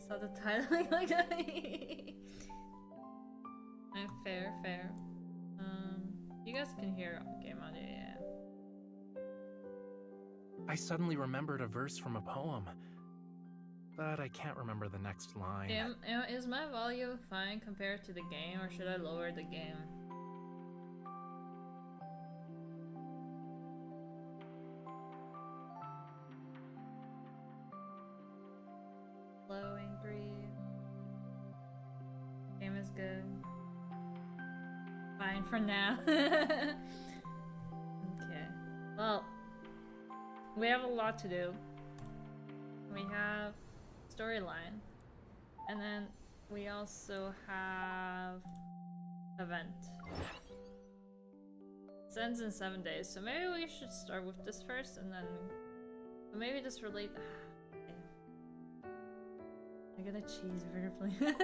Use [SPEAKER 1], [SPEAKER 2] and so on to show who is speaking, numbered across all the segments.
[SPEAKER 1] saw the title like that. Fair, fair. You guys can hear game audio, yeah.
[SPEAKER 2] I suddenly remembered a verse from a poem, but I can't remember the next line.
[SPEAKER 1] Is my volume fine compared to the game, or should I lower the game? Hello, Angry. Game is good. Fine for now. Okay. Well, we have a lot to do. We have storyline, and then we also have event. It ends in 7 days, so maybe we should start with this first, and then maybe just relate. I got a cheeseburger, please.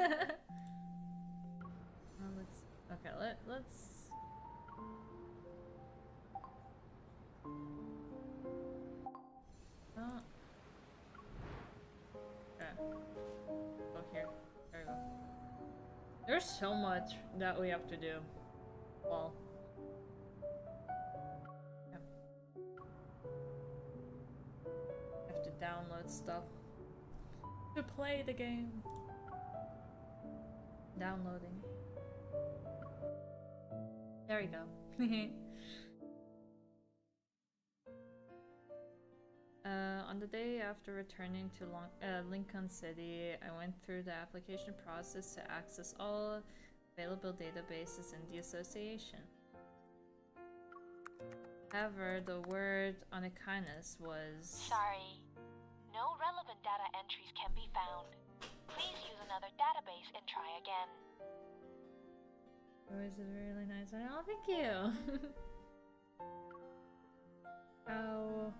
[SPEAKER 1] Let's. Okay. Go here. There we go. There's so much that we have to do. Well. Yeah. I have to download stuff to play the game. Downloading. There we go. On the day after returning to Lincoln City, I went through the application process to access all available databases in the association. However, the word unakinas was...
[SPEAKER 3] Sorry. No relevant data entries can be found. Please use another database and try again.
[SPEAKER 1] Oh, is it really nice? Oh, thank you! How...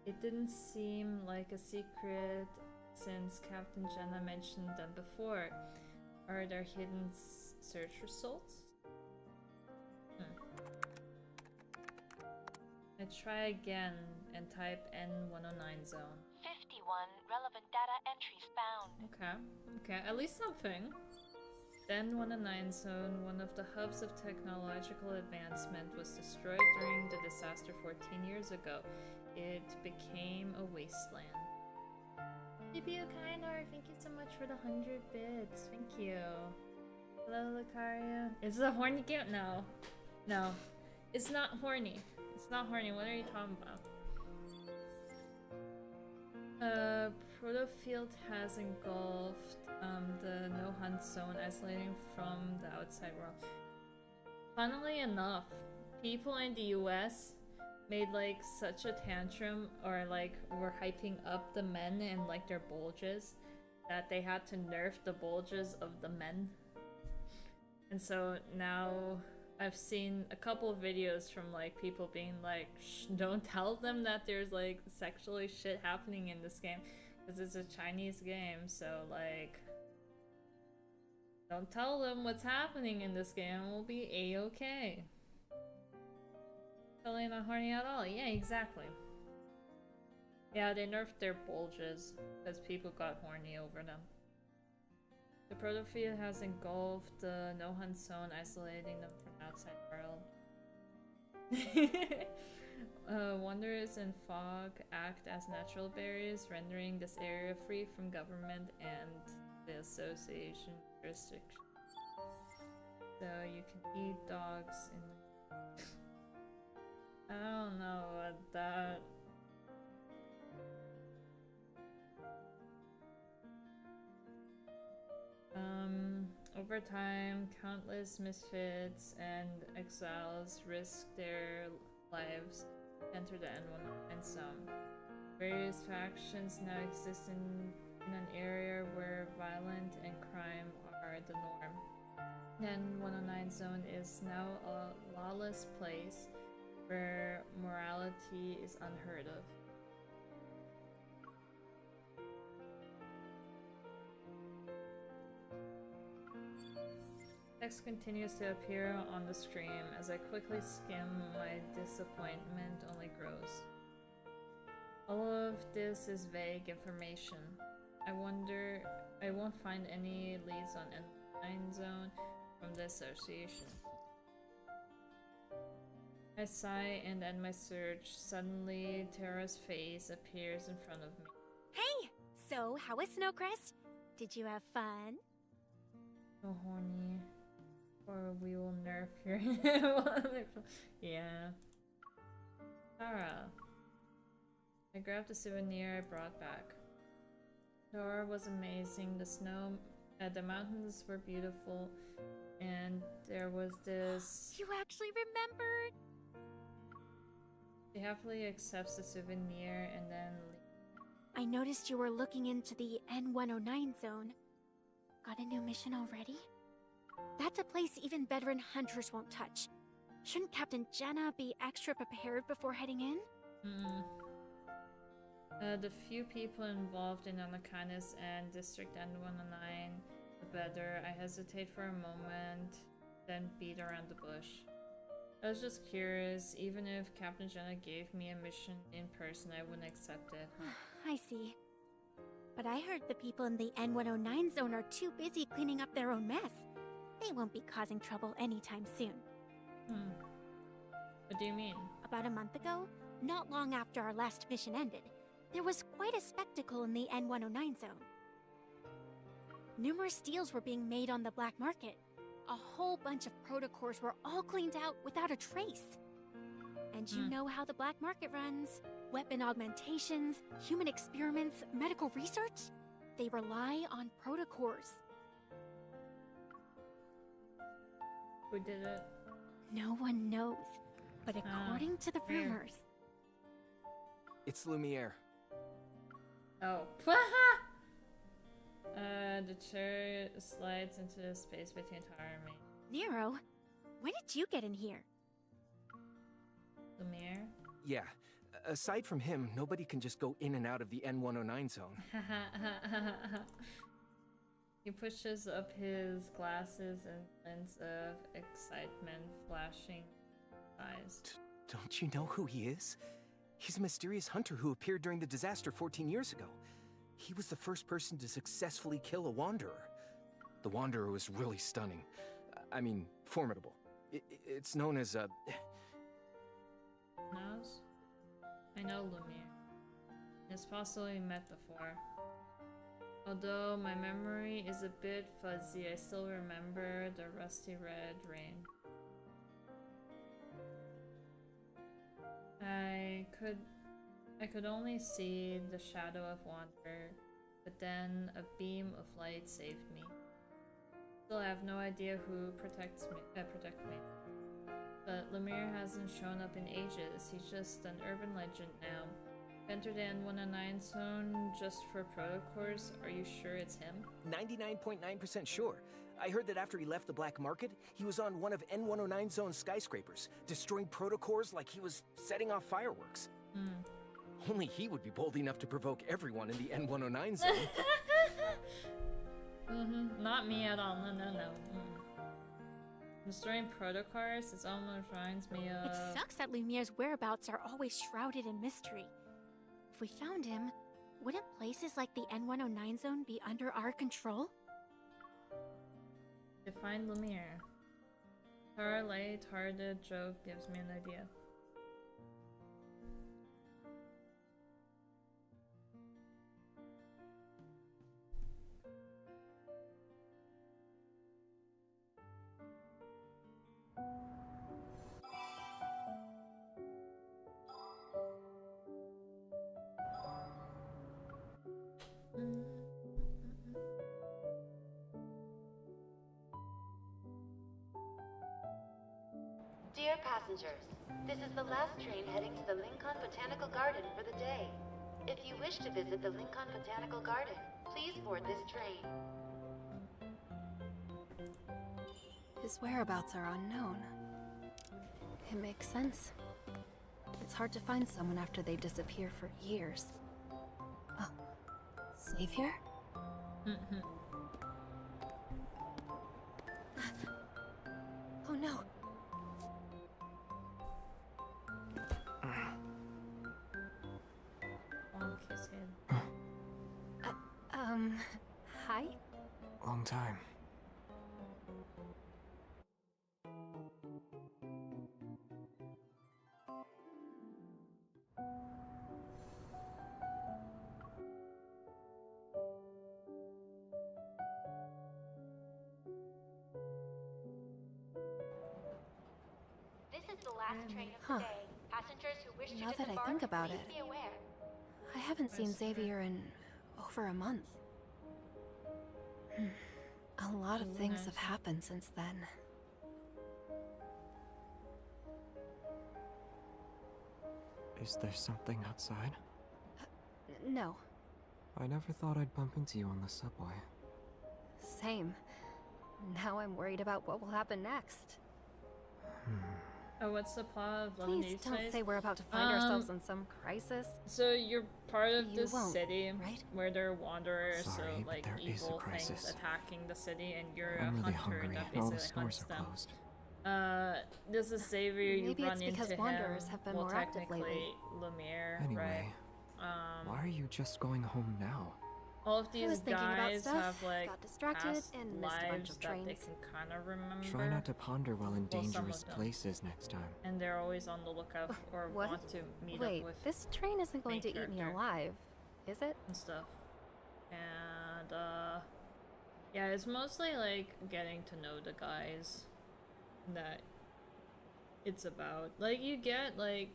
[SPEAKER 1] It didn't seem like a secret since Captain Jenna mentioned them before. Are there hidden search results? I try again and type N109 zone.
[SPEAKER 3] 51 relevant data entries found.
[SPEAKER 1] Okay, at least something. Then 109 zone, one of the hubs of technological advancement, was destroyed during the disaster 14 years ago. It became a wasteland. Yibu Kainor, thank you so much for the 100 bits. Thank you. Hello, Lucaria. Is it a horny game? No. No. It's not horny. It's not horny. What are you talking about? Protofield has engulfed the no-hunt zone, isolating from the outside world. Funnily enough, people in the US made like such a tantrum, or like were hyping up the men and like their bulges, that they had to nerf the bulges of the men. And so now I've seen a couple of videos from like people being like, shh, don't tell them that there's like sexually shit happening in this game, because it's a Chinese game, so like don't tell them what's happening in this game, we'll be a-okay. Totally not horny at all. Yeah, exactly. Yeah, they nerfed their bulges because people got horny over them. The protofield has engulfed the no-hunt zone, isolating them from the outside world. Wonders and fog act as natural barriers, rendering this area free from government and the association jurisdiction. So you can eat dogs in... I don't know what that... Over time, countless misfits and exiles risk their lives to enter the N109 zone. Various factions now exist in an area where violence and crime are the norm. The N109 zone is now a lawless place where morality is unheard of. Text continues to appear on the stream. As I quickly skim, my disappointment only grows. All of this is vague information. I wonder I won't find any leads on N9 Zone from the association. I sigh and end my search. Suddenly, Tara's face appears in front of me.
[SPEAKER 4] Hey! So, how was Snowcrest? Did you have fun?
[SPEAKER 1] So horny. Or we will nerf your Yeah. Tara. I grabbed the souvenir I brought back. Tara was amazing. The mountains were beautiful, and there was this.
[SPEAKER 4] You actually remembered?
[SPEAKER 1] She happily accepts the souvenir and then
[SPEAKER 4] I noticed you were looking into the N109 zone. Got a new mission already? That's a place even veteran hunters won't touch. Shouldn't Captain Jenna be extra prepared before heading in?
[SPEAKER 1] The few people involved in Anakinas and District N109, the better. I hesitate for a moment, then beat around the bush. I was just curious. Even if Captain Jenna gave me a mission in person, I wouldn't accept it.
[SPEAKER 4] I see. But I heard the people in the N109 zone are too busy cleaning up their own mess. They won't be causing trouble anytime soon.
[SPEAKER 1] What do you mean?
[SPEAKER 4] About a month ago, not long after our last mission ended, there was quite a spectacle in the N109 zone. Numerous deals were being made on the black market. A whole bunch of protocors were all cleaned out without a trace. And you know how the black market runs. Weapon augmentations, human experiments, medical research. They rely on protocors.
[SPEAKER 1] Who did it?
[SPEAKER 4] No one knows. But according to the
[SPEAKER 1] weird.
[SPEAKER 4] rumors...
[SPEAKER 5] It's Lumiere.
[SPEAKER 1] Oh. The chair slides into the space between Tara and me.
[SPEAKER 4] Nero, when did you get in here?
[SPEAKER 1] Lumiere?
[SPEAKER 5] Yeah. Aside from him, nobody can just go in and out of the N109 zone.
[SPEAKER 1] He pushes up his glasses and glints of excitement flashing eyes.
[SPEAKER 5] Don't you know who he is? He's a mysterious hunter who appeared during the disaster 14 years ago. He was the first person to successfully kill a Wanderer. The Wanderer was really stunning. I mean, formidable. It's known as a...
[SPEAKER 1] Knows? I know Lumiere. It's possible we met before. Although my memory is a bit fuzzy, I still remember the rusty red rain. I could only see the shadow of Wanderer, but then a beam of light saved me. Still, I have no idea who protected me. But Lumiere hasn't shown up in ages. He's just an urban legend now. Entered the N109 zone just for protocors. Are you sure it's him?
[SPEAKER 5] 99.9% sure. I heard that after he left the black market, he was on one of N109 zone's skyscrapers, destroying protocors like he was setting off fireworks. Only he would be bold enough to provoke everyone in the N109 zone.
[SPEAKER 1] Not me at all. No. Destroying protocars, it almost reminds me of...
[SPEAKER 4] It sucks that Lumiere's whereabouts are always shrouded in mystery. If we found him, wouldn't places like the N109 zone be under our control?
[SPEAKER 1] Define Lumiere. Her light-hearted joke gives me an idea.
[SPEAKER 6] Dear passengers, this is the last train heading to the Lincoln Botanical Garden for the day. If you wish to visit the Lincoln Botanical Garden, please board this train.
[SPEAKER 7] His whereabouts are unknown. It makes sense. It's hard to find someone after they disappear for years. Oh, Savior? Oh no.
[SPEAKER 1] Bonk his head.
[SPEAKER 7] Hi?
[SPEAKER 5] Long time.
[SPEAKER 3] This is the last train of
[SPEAKER 7] Huh.
[SPEAKER 3] the day. Passengers who wish to
[SPEAKER 7] Now that I
[SPEAKER 3] disembark,
[SPEAKER 7] think about
[SPEAKER 3] please
[SPEAKER 7] it.
[SPEAKER 3] be aware.
[SPEAKER 7] I haven't seen
[SPEAKER 1] Yes,
[SPEAKER 7] Xavier in over a month. A lot of things have happened since then.
[SPEAKER 8] Is there something outside?
[SPEAKER 7] No,
[SPEAKER 8] I never thought I'd bump into you on the subway.
[SPEAKER 7] same. Now I'm worried about what will happen next.
[SPEAKER 1] Oh, what's the plot of Lemon
[SPEAKER 7] Please
[SPEAKER 1] Deep
[SPEAKER 7] don't
[SPEAKER 1] Space?
[SPEAKER 7] say we're about to find ourselves in some crisis.
[SPEAKER 1] So you're part of
[SPEAKER 7] You
[SPEAKER 1] this
[SPEAKER 7] won't,
[SPEAKER 1] city
[SPEAKER 7] right?
[SPEAKER 1] where there are wanderers,
[SPEAKER 8] Sorry,
[SPEAKER 1] so
[SPEAKER 8] but
[SPEAKER 1] like
[SPEAKER 8] there is a
[SPEAKER 1] evil things
[SPEAKER 8] crisis.
[SPEAKER 1] attacking the city, and you're
[SPEAKER 8] I'm
[SPEAKER 1] a
[SPEAKER 8] really
[SPEAKER 1] hunter
[SPEAKER 8] hungry,
[SPEAKER 1] that
[SPEAKER 8] and all the
[SPEAKER 1] basically hunts
[SPEAKER 8] stores are
[SPEAKER 1] them.
[SPEAKER 8] closed.
[SPEAKER 1] This is Xavier. You
[SPEAKER 7] Maybe
[SPEAKER 1] run
[SPEAKER 7] it's because
[SPEAKER 1] into
[SPEAKER 7] wanderers
[SPEAKER 1] him.
[SPEAKER 7] have been
[SPEAKER 1] well,
[SPEAKER 7] more active
[SPEAKER 1] technically,
[SPEAKER 7] lately.
[SPEAKER 1] Lumiere,
[SPEAKER 8] Anyway,
[SPEAKER 1] right?
[SPEAKER 8] why are you just going home now?
[SPEAKER 1] All of
[SPEAKER 7] I
[SPEAKER 1] these
[SPEAKER 7] was thinking about
[SPEAKER 1] guys
[SPEAKER 7] stuff,
[SPEAKER 1] have like
[SPEAKER 7] got distracted,
[SPEAKER 1] past
[SPEAKER 7] and missed a bunch
[SPEAKER 1] lives
[SPEAKER 7] of
[SPEAKER 1] that they
[SPEAKER 7] trains.
[SPEAKER 1] can kind of remember.
[SPEAKER 8] Try not to ponder while in
[SPEAKER 1] Well, some
[SPEAKER 8] dangerous
[SPEAKER 1] of them.
[SPEAKER 8] places next time.
[SPEAKER 1] And they're always on the lookout or
[SPEAKER 7] What?
[SPEAKER 1] want to meet
[SPEAKER 7] Wait,
[SPEAKER 1] up with
[SPEAKER 7] this train isn't going to
[SPEAKER 1] main
[SPEAKER 7] eat me
[SPEAKER 1] character.
[SPEAKER 7] alive, is it?
[SPEAKER 1] and stuff. And yeah, it's mostly like getting to know the guys that it's about. Like you get like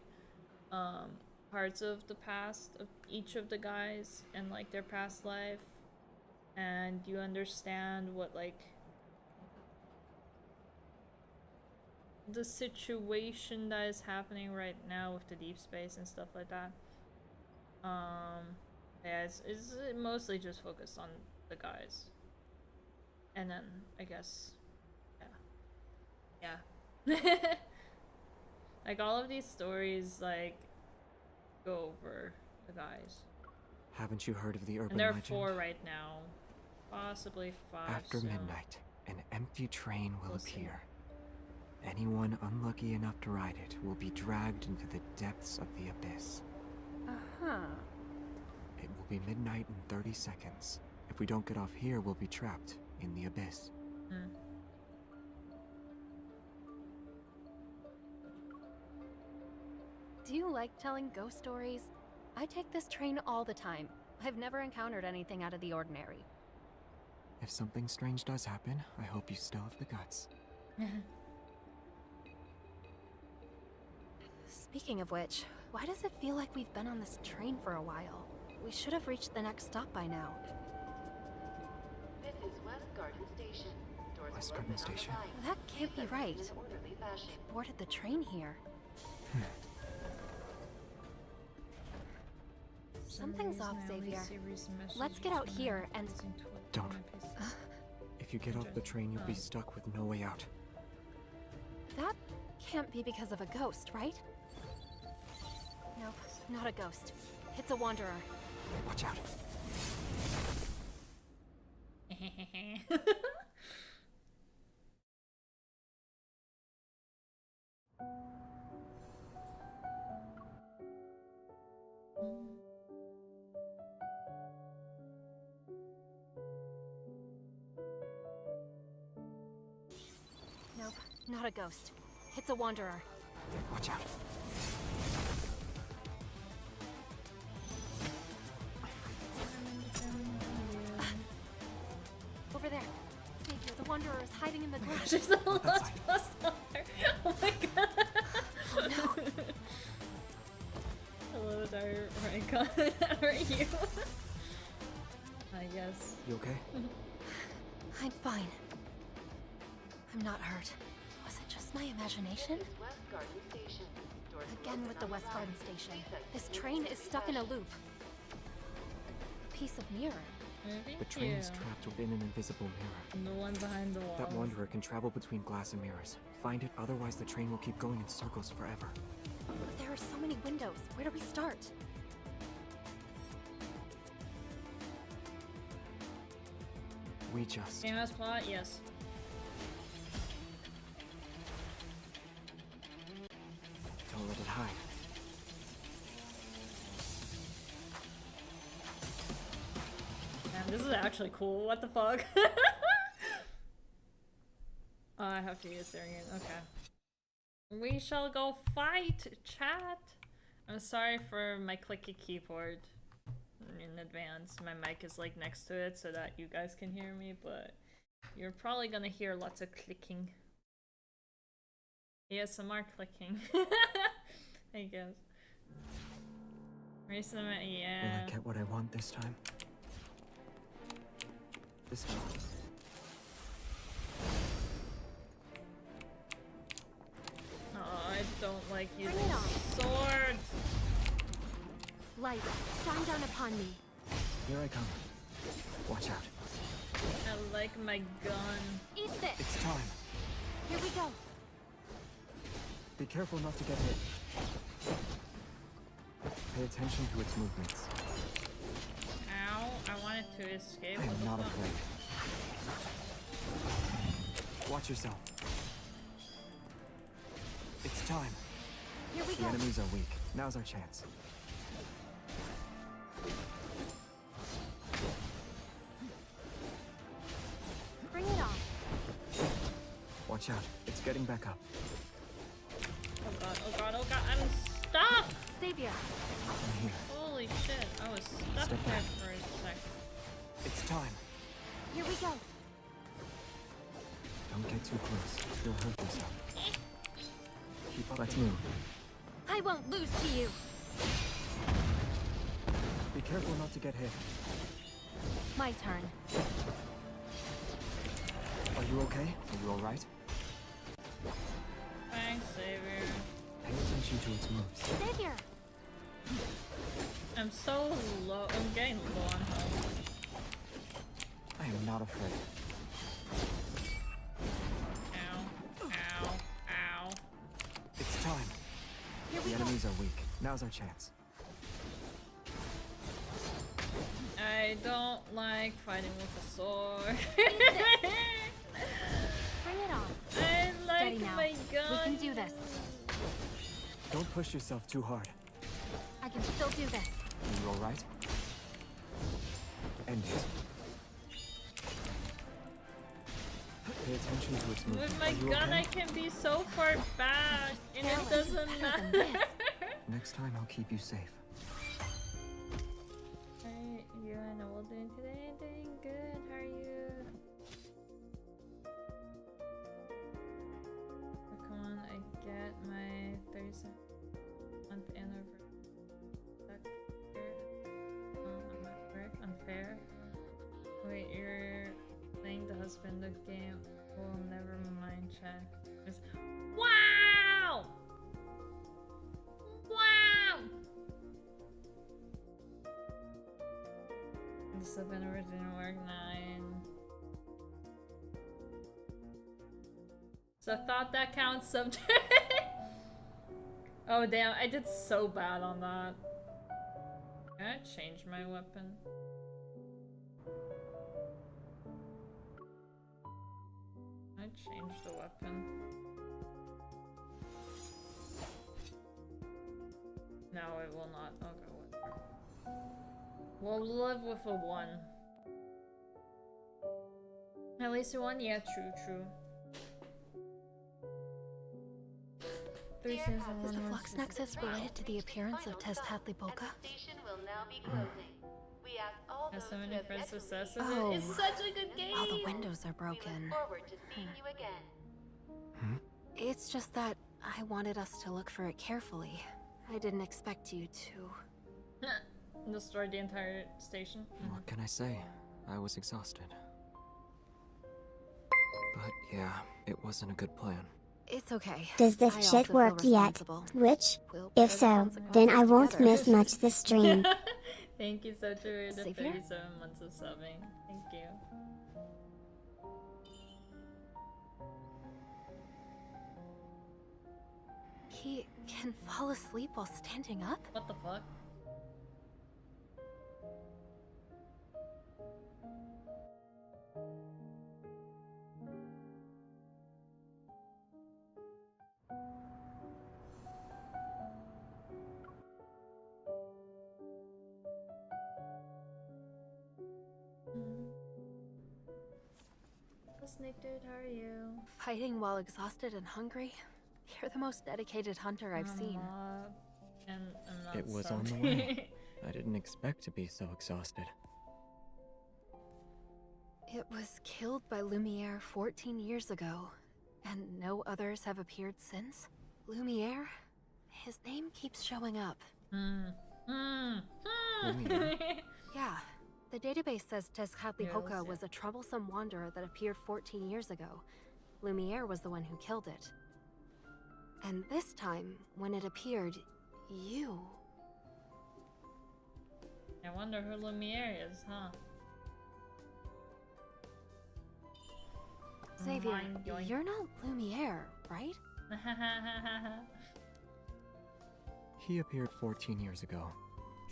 [SPEAKER 1] parts of the past of each of the guys and like their past life, and you understand what like the situation that is happening right now with the deep space and stuff like that. Yeah, it's mostly just focused on the guys. And then, I guess, yeah. Like, all of these stories, like, go over the guys.
[SPEAKER 8] Haven't you heard of the urban
[SPEAKER 1] And there are
[SPEAKER 8] legend?
[SPEAKER 1] 4 right now. Possibly 5
[SPEAKER 8] After
[SPEAKER 1] soon.
[SPEAKER 8] midnight, an empty train will
[SPEAKER 1] We'll see.
[SPEAKER 8] appear. Anyone unlucky enough to ride it will be dragged into the depths of the abyss.
[SPEAKER 7] Uh-huh.
[SPEAKER 8] It will be midnight in 30 seconds. If we don't get off here, we'll be trapped in the abyss.
[SPEAKER 1] Hmm.
[SPEAKER 7] Do you like telling ghost stories? I take this train all the time. I've never encountered anything out of the ordinary.
[SPEAKER 8] If something strange does happen, I hope you still have the guts.
[SPEAKER 7] Speaking of which, why does it feel like we've been on this train for a while? We should have reached the next stop by now.
[SPEAKER 6] This is West Garden Station. Doors
[SPEAKER 8] West
[SPEAKER 6] will
[SPEAKER 8] Garden
[SPEAKER 6] open on the
[SPEAKER 8] Station?
[SPEAKER 6] right.
[SPEAKER 7] That can't be
[SPEAKER 6] Please
[SPEAKER 7] right.
[SPEAKER 6] exit in an orderly fashion.
[SPEAKER 7] They boarded the train here. Something's off, Xavier. Let's get out here and-
[SPEAKER 8] Don't. If you get off the train, you'll be stuck with no way out.
[SPEAKER 7] That can't be because of a ghost, right? Nope, not a ghost. It's a wanderer.
[SPEAKER 8] Watch out.
[SPEAKER 7] Nope, not a ghost. It's a wanderer.
[SPEAKER 8] Watch out.
[SPEAKER 7] Over there. Xavier, the wanderer is hiding in the grass.
[SPEAKER 1] There's a
[SPEAKER 8] That
[SPEAKER 1] lot
[SPEAKER 8] side.
[SPEAKER 1] plus on there. Oh my god.
[SPEAKER 7] Oh no.
[SPEAKER 1] Hello there, Raikon. How are you? I guess.
[SPEAKER 8] You okay?
[SPEAKER 7] I'm fine. I'm not hurt. Was it just my imagination?
[SPEAKER 6] This is West Garden Station. Doors will
[SPEAKER 7] Again
[SPEAKER 6] open
[SPEAKER 7] with the
[SPEAKER 6] on
[SPEAKER 7] West
[SPEAKER 6] right.
[SPEAKER 7] Garden Station.
[SPEAKER 6] Please exit
[SPEAKER 7] This
[SPEAKER 6] in an
[SPEAKER 7] train is
[SPEAKER 6] orderly
[SPEAKER 7] stuck in a
[SPEAKER 6] fashion.
[SPEAKER 7] loop. A piece of mirror.
[SPEAKER 8] The train is trapped within an invisible mirror.
[SPEAKER 1] I'm the one behind the wall.
[SPEAKER 8] That wanderer can travel between glass and mirrors. Find it, otherwise the train will keep going in circles forever.
[SPEAKER 7] But there are so many windows. Where do we start?
[SPEAKER 8] We just...
[SPEAKER 1] Game has plot? Yes.
[SPEAKER 8] Don't let it hide.
[SPEAKER 1] And This is actually cool. What the fuck? Oh, I have to use their again. Okay. We shall go fight, chat. I'm sorry for my clicky keyboard in advance. My mic is like next to it so that you guys can hear me, but you're probably gonna hear lots of clicking. ASMR clicking. I guess. Recent, yeah.
[SPEAKER 8] Will I get what I want this time? This one.
[SPEAKER 1] Oh, I don't like using
[SPEAKER 4] Bring it on.
[SPEAKER 1] swords.
[SPEAKER 4] Light, shine down upon me.
[SPEAKER 8] Here I come. Watch out.
[SPEAKER 1] I like my gun.
[SPEAKER 4] Eat this.
[SPEAKER 8] It's time.
[SPEAKER 4] Here we go.
[SPEAKER 8] Be careful not to get hit. Pay attention to its movements.
[SPEAKER 1] Ow, I wanted to escape.
[SPEAKER 8] I
[SPEAKER 1] What
[SPEAKER 8] am
[SPEAKER 1] the
[SPEAKER 8] not
[SPEAKER 1] fuck?
[SPEAKER 8] afraid. Watch yourself. It's time.
[SPEAKER 4] Here we
[SPEAKER 8] The
[SPEAKER 4] go.
[SPEAKER 8] enemies are weak. Now's our chance.
[SPEAKER 4] Bring it on.
[SPEAKER 8] Watch out. It's getting back up.
[SPEAKER 1] Oh god, oh god, oh god, I'm stuck!
[SPEAKER 4] Savior.
[SPEAKER 8] I'm here.
[SPEAKER 1] Holy shit, I was stuck
[SPEAKER 8] Step
[SPEAKER 1] there
[SPEAKER 8] back.
[SPEAKER 1] for a sec.
[SPEAKER 8] It's time.
[SPEAKER 4] Here we go.
[SPEAKER 8] Don't get too close. You'll hurt yourself. Keep up. Let's move.
[SPEAKER 4] I won't lose to you.
[SPEAKER 8] Be careful not to get hit.
[SPEAKER 4] My turn.
[SPEAKER 8] Are you okay? Are you alright?
[SPEAKER 1] Thanks, Savior.
[SPEAKER 8] Pay attention to its moves.
[SPEAKER 4] Savior.
[SPEAKER 1] I'm so low, I'm getting low on health.
[SPEAKER 8] I am not afraid.
[SPEAKER 1] Ow, ow, ow.
[SPEAKER 8] It's time.
[SPEAKER 4] Here we
[SPEAKER 8] The
[SPEAKER 4] go.
[SPEAKER 8] enemies are weak. Now's our chance.
[SPEAKER 1] I don't like fighting with a sword.
[SPEAKER 4] Bring it on.
[SPEAKER 1] I like
[SPEAKER 4] Steady now.
[SPEAKER 1] my gun.
[SPEAKER 4] We can do this.
[SPEAKER 8] Don't push yourself too hard.
[SPEAKER 4] I can still do this.
[SPEAKER 8] Are you alright? End it. Pay attention to its movement.
[SPEAKER 1] With my
[SPEAKER 8] Are you
[SPEAKER 1] gun,
[SPEAKER 8] okay?
[SPEAKER 1] I can be so far back, and it
[SPEAKER 4] Hell,
[SPEAKER 1] doesn't
[SPEAKER 4] better than
[SPEAKER 1] matter.
[SPEAKER 8] Next time I'll keep you safe.
[SPEAKER 1] Hey, you and Noel doing today? Doing good. How are you? Oh, come on, I get my 37th month anniversary. That's fair. I'm not correct. Unfair. Wait, you're playing the husband of game. Oh, never mind, chat. Wow! Wow! The slip-in over didn't work. 9. So I thought that counts subject. Oh damn, I did so bad on that. Can I change my weapon? I changed the weapon. No, it will not. Okay, whatever. We'll live with a 1. At least a 1? Yeah, true. 3
[SPEAKER 6] Dear
[SPEAKER 1] seasons,
[SPEAKER 6] passengers,
[SPEAKER 7] Is the
[SPEAKER 1] 1
[SPEAKER 7] Flux Nexus related to the appearance of Test Hatley
[SPEAKER 6] and
[SPEAKER 7] Polka?
[SPEAKER 6] the station will now be closing. We ask all
[SPEAKER 1] Has
[SPEAKER 6] those
[SPEAKER 1] so
[SPEAKER 6] who
[SPEAKER 1] many
[SPEAKER 6] have
[SPEAKER 1] friends
[SPEAKER 6] yet to
[SPEAKER 1] success
[SPEAKER 6] leave
[SPEAKER 1] with
[SPEAKER 7] Oh.
[SPEAKER 1] it. It's such a good game.
[SPEAKER 7] All the windows are
[SPEAKER 6] We look
[SPEAKER 7] broken.
[SPEAKER 6] forward to seeing you again.
[SPEAKER 7] It's just that I wanted us to look for it carefully. I didn't expect you to.
[SPEAKER 1] Destroyed the entire station.
[SPEAKER 8] What can I say? I was exhausted. But yeah, it wasn't a good plan.
[SPEAKER 7] It's okay.
[SPEAKER 9] Does this
[SPEAKER 7] I
[SPEAKER 9] shit
[SPEAKER 7] also feel
[SPEAKER 9] work yet?
[SPEAKER 7] responsible.
[SPEAKER 9] Which?
[SPEAKER 7] We'll
[SPEAKER 9] If
[SPEAKER 7] put the
[SPEAKER 9] so,
[SPEAKER 7] consequences
[SPEAKER 9] then I won't
[SPEAKER 7] together.
[SPEAKER 9] miss much this stream.
[SPEAKER 1] Thank you, Soju, for the
[SPEAKER 7] Savior?
[SPEAKER 1] 37 months of subbing. Thank you.
[SPEAKER 7] He can fall asleep while standing up?
[SPEAKER 1] What the fuck? Snake Dude, how are you?
[SPEAKER 7] Fighting while exhausted and hungry? You're the most dedicated hunter I've seen.
[SPEAKER 1] And I'm not
[SPEAKER 8] It was
[SPEAKER 1] salty.
[SPEAKER 8] on the way. I didn't expect to be so exhausted.
[SPEAKER 7] It was killed by Lumiere 14 years ago, and no others have appeared since? Lumiere? His name keeps showing up.
[SPEAKER 8] Lumiere?
[SPEAKER 7] Yeah, the database says Tezcatlipoca
[SPEAKER 1] Yeah.
[SPEAKER 7] was a troublesome wanderer that appeared 14 years ago. Lumiere was the one who killed it. And this time, when it appeared, you...
[SPEAKER 1] I wonder who Lumiere is, huh?
[SPEAKER 7] Xavier,
[SPEAKER 1] Mind yoink.
[SPEAKER 7] you're not Lumiere, right?
[SPEAKER 8] He appeared 14 years ago.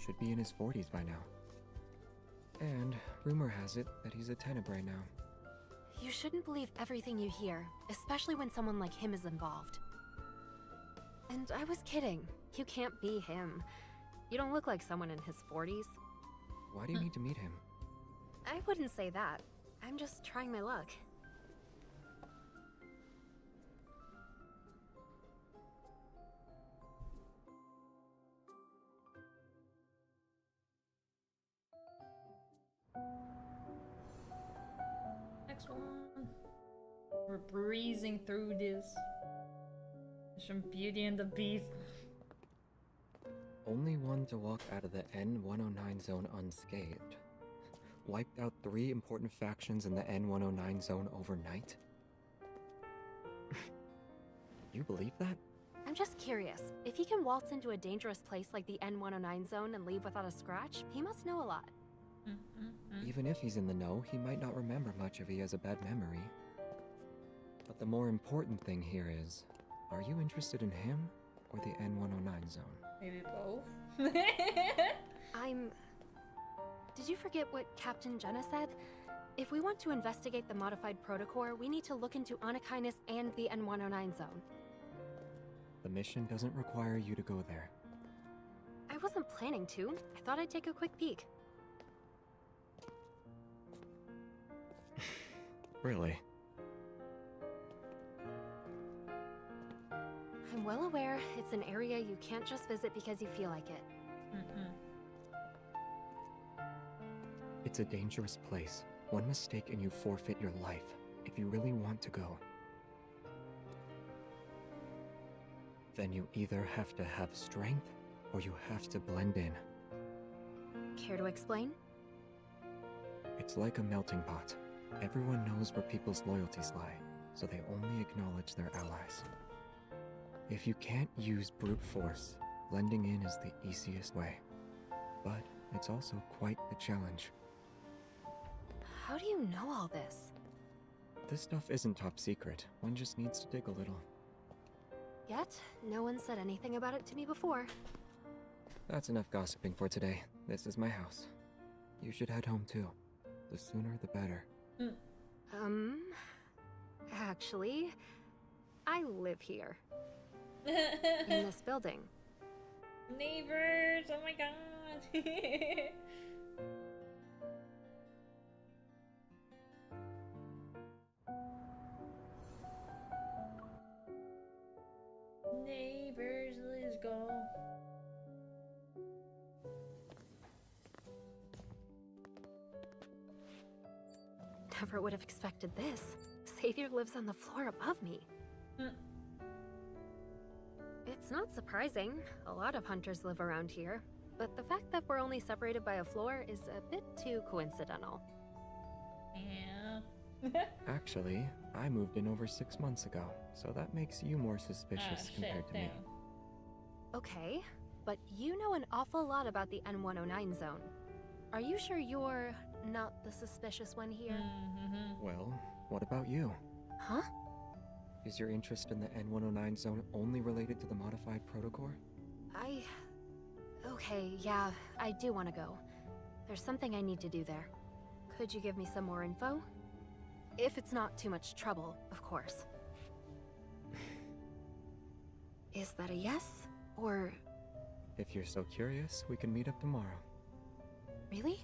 [SPEAKER 8] Should be in his 40s by now. And rumor has it that he's a Tenebrae now.
[SPEAKER 7] You shouldn't believe everything you hear, especially when someone like him is involved. And I was kidding. You can't be him. You don't look like someone in his 40s.
[SPEAKER 8] Why do you need to meet him?
[SPEAKER 7] I wouldn't say that. I'm just trying my luck.
[SPEAKER 1] Next one. We're breezing through this. There's some Beauty and the Beast.
[SPEAKER 8] Only one to walk out of the N-109 zone unscathed. Wiped out 3 important factions in the N-109 zone overnight? You believe that?
[SPEAKER 7] I'm just curious. If he can waltz into a dangerous place like the N-109 zone and leave without a scratch, he must know a lot.
[SPEAKER 8] Even if he's in the know, he might not remember much if he has a bad memory. But the more important thing here is, are you interested in him or the N-109 zone?
[SPEAKER 1] Maybe both.
[SPEAKER 7] Did you forget what Captain Jenna said? If we want to investigate the modified Protocore, we need to look into Anakinus and the N-109 zone.
[SPEAKER 8] The mission doesn't require you to go there.
[SPEAKER 7] I wasn't planning to. I thought I'd take a quick peek.
[SPEAKER 8] Really?
[SPEAKER 7] I'm well aware it's an area you can't just visit because you feel like it.
[SPEAKER 8] It's a dangerous place. One mistake and you forfeit your life, if you really want to go. Then you either have to have strength, or you have to blend in.
[SPEAKER 7] Care to explain?
[SPEAKER 8] It's like a melting pot. Everyone knows where people's loyalties lie, so they only acknowledge their allies. If you can't use brute force, blending in is the easiest way. But it's also quite the challenge.
[SPEAKER 7] How do you know all this?
[SPEAKER 8] This stuff isn't top secret. One just needs to dig a little.
[SPEAKER 7] Yet, no one said anything about it to me before.
[SPEAKER 8] That's enough gossiping for today. This is my house. You should head home too. The sooner the better.
[SPEAKER 7] Actually, I live here. In this building.
[SPEAKER 1] Neighbors! Oh my god! Neighbors, let's go.
[SPEAKER 7] Never would have expected this. Xavier lives on the floor above me. It's not surprising. A lot of hunters live around here. But the fact that we're only separated by a floor is a bit too coincidental.
[SPEAKER 1] Yeah.
[SPEAKER 8] Actually, I moved in over 6 months ago, so that makes you more suspicious compared to me.
[SPEAKER 7] Okay, but you know an awful lot about the N-109 zone. Are you sure you're not the suspicious one here?
[SPEAKER 8] Well, what about you?
[SPEAKER 7] Huh?
[SPEAKER 8] Is your interest in the N-109 zone only related to the modified Protocore?
[SPEAKER 7] Okay, yeah, I do want to go. There's something I need to do there. Could you give me some more info? If it's not too much trouble, of course. Is that a yes? Or...
[SPEAKER 8] If you're so curious, we can meet up tomorrow.
[SPEAKER 7] Really?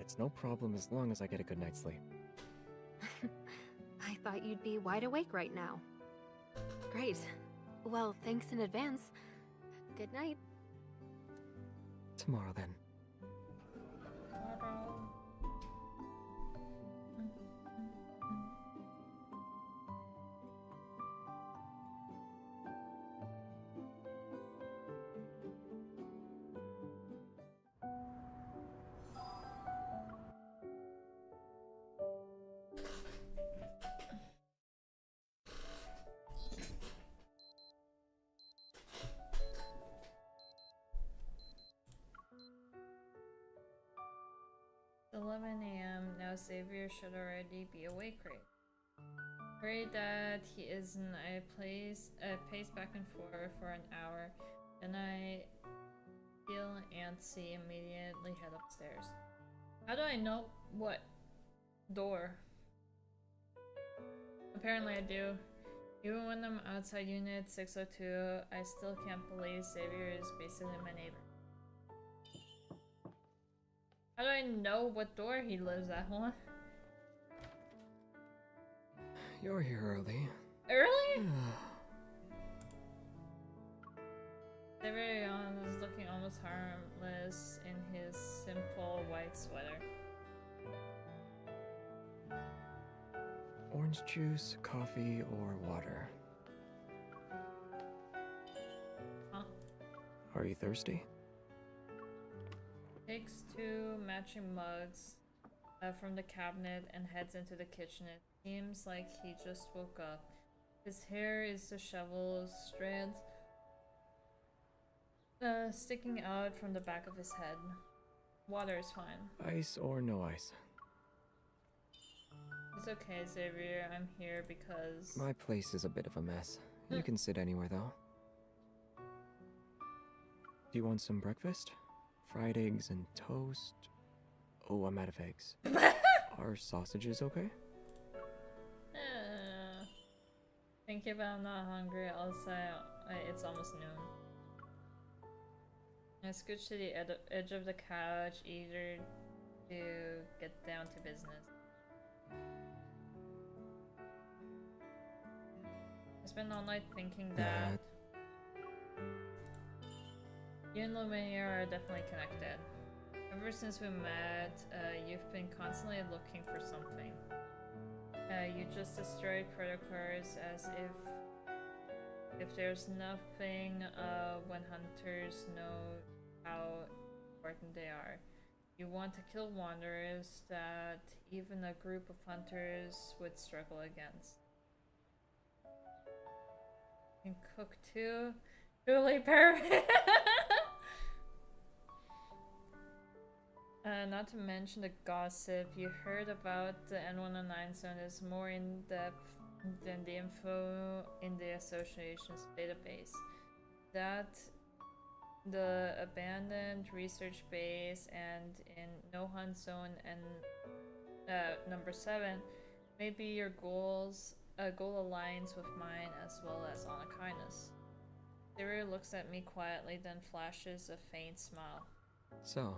[SPEAKER 8] It's no problem as long as I get a good night's sleep.
[SPEAKER 7] I thought you'd be wide awake right now. Great. Well, thanks in advance. Good night.
[SPEAKER 8] Tomorrow then.
[SPEAKER 1] It's 11 a.m. Now Xavier should already be awake, right? Worried that he isn't, I pace back and forth for an hour. Then I feel antsy, immediately head upstairs. How do I know what door? Apparently I do. Even when I'm outside Unit 602, I still can't believe Xavier is basically my neighbor. How do I know what door he lives at? Hold on.
[SPEAKER 8] You're here early.
[SPEAKER 1] Early? Xavier is looking almost harmless in his simple white sweater.
[SPEAKER 8] Orange juice, coffee, or water?
[SPEAKER 1] Huh?
[SPEAKER 8] Are you thirsty?
[SPEAKER 1] Takes 2 matching mugs from the cabinet and heads into the kitchen. It seems like he just woke up. His hair is disheveled, strands sticking out from the back of his head. Water is fine.
[SPEAKER 8] Ice or no ice?
[SPEAKER 1] It's okay, Xavier. I'm here because...
[SPEAKER 8] My place is a bit of a mess. You can sit anywhere, though. Do you want some breakfast? Fried eggs and toast? Oh, I'm out of eggs. Are sausages okay?
[SPEAKER 1] Thank you, but I'm not hungry. Also, it's almost noon. I scooch to the edge of the couch, eager to get down to business. I spent all night thinking that you and Lumiere are definitely connected. Ever since we met, you've been constantly looking for something. You just destroyed protocars as if there's nothing when hunters know how important they are. You want to kill wanderers that even a group of hunters would struggle against. You can cook too. Truly perfect. Not to mention the gossip you heard about the N109 zone is more in depth than the info in the association's database. That the abandoned research base and in No Hunt Zone and number 7, maybe your goal aligns with mine as well as Honor Kindness. Xavier looks at me quietly, then flashes a faint smile.
[SPEAKER 8] So,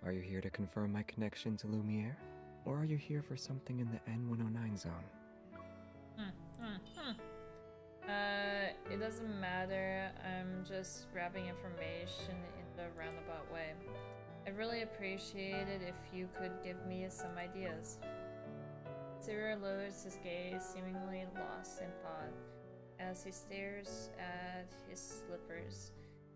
[SPEAKER 8] are you here to confirm my connection to Lumiere? Or are you here for something in the N109 zone?
[SPEAKER 1] It doesn't matter. I'm just grabbing information in the roundabout way. I'd really appreciate it if you could give me some ideas. Xavier lowers his gaze, seemingly lost in thought, as he stares at his slippers.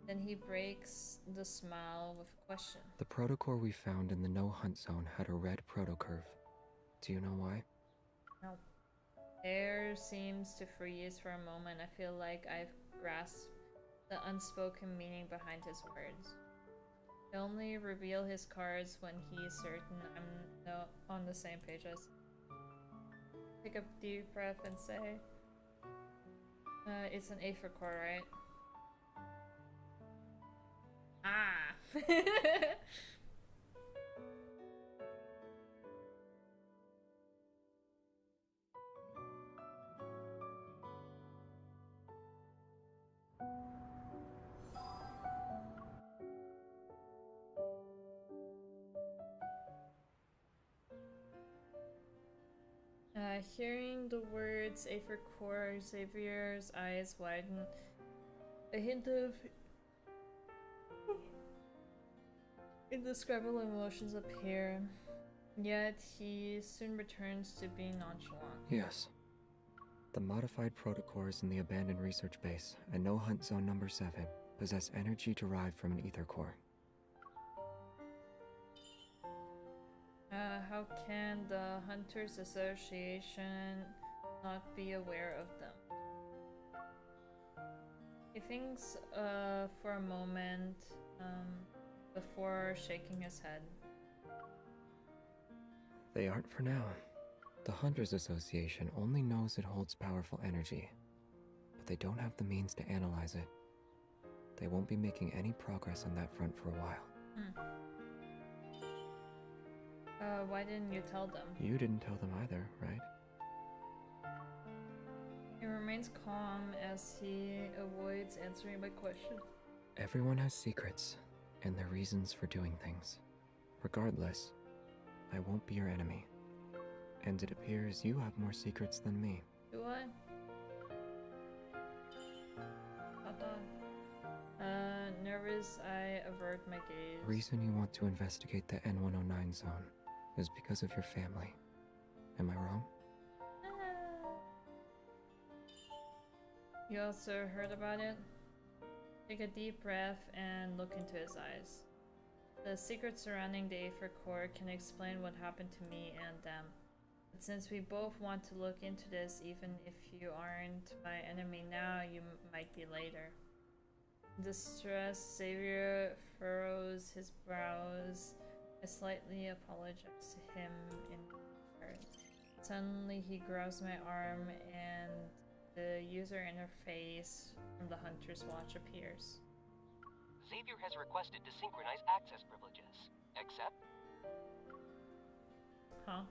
[SPEAKER 1] Then he breaks the smile with a question.
[SPEAKER 8] The protocore we found in the No Hunt Zone had a red protocurve. Do you know why?
[SPEAKER 1] No. Air seems to freeze for a moment. I feel like I've grasped the unspoken meaning behind his words. I only reveal his cards when he's certain I'm on the same page as. Take a deep breath and say, it's an A for core, right? Ah! Hearing the words Aether Core, Xavier's eyes widen. A hint of indescribable emotions appear, yet he soon returns to being nonchalant.
[SPEAKER 8] Yes. The modified protocores in the abandoned research base at No Hunt Zone number 7 possess energy derived from an ether core.
[SPEAKER 1] How can the Hunters Association not be aware of them? He thinks for a moment before shaking his head.
[SPEAKER 8] They aren't for now. The Hunters Association only knows it holds powerful energy, but they don't have the means to analyze it. They won't be making any progress on that front for a while.
[SPEAKER 1] Why didn't you tell them?
[SPEAKER 8] You didn't tell them either, right?
[SPEAKER 1] He remains calm as he avoids answering my question.
[SPEAKER 8] Everyone has secrets, and their reasons for doing things. Regardless, I won't be your enemy. And it appears you have more secrets than me.
[SPEAKER 1] Do I? Nervous, I avert my gaze.
[SPEAKER 8] The reason you want to investigate the N109 zone is because of your family. Am I wrong?
[SPEAKER 1] You also heard about it? Take a deep breath and look into his eyes. The secret surrounding the Aether Core can explain what happened to me and them. But since we both want to look into this, even if you aren't my enemy now, you might be later. Distressed, Xavier furrows his brows. I slightly apologize to him in return. Suddenly he grabs my arm and the user interface from the Hunter's Watch appears.
[SPEAKER 9] Xavier has requested to synchronize access privileges. Accept?
[SPEAKER 1] Huh?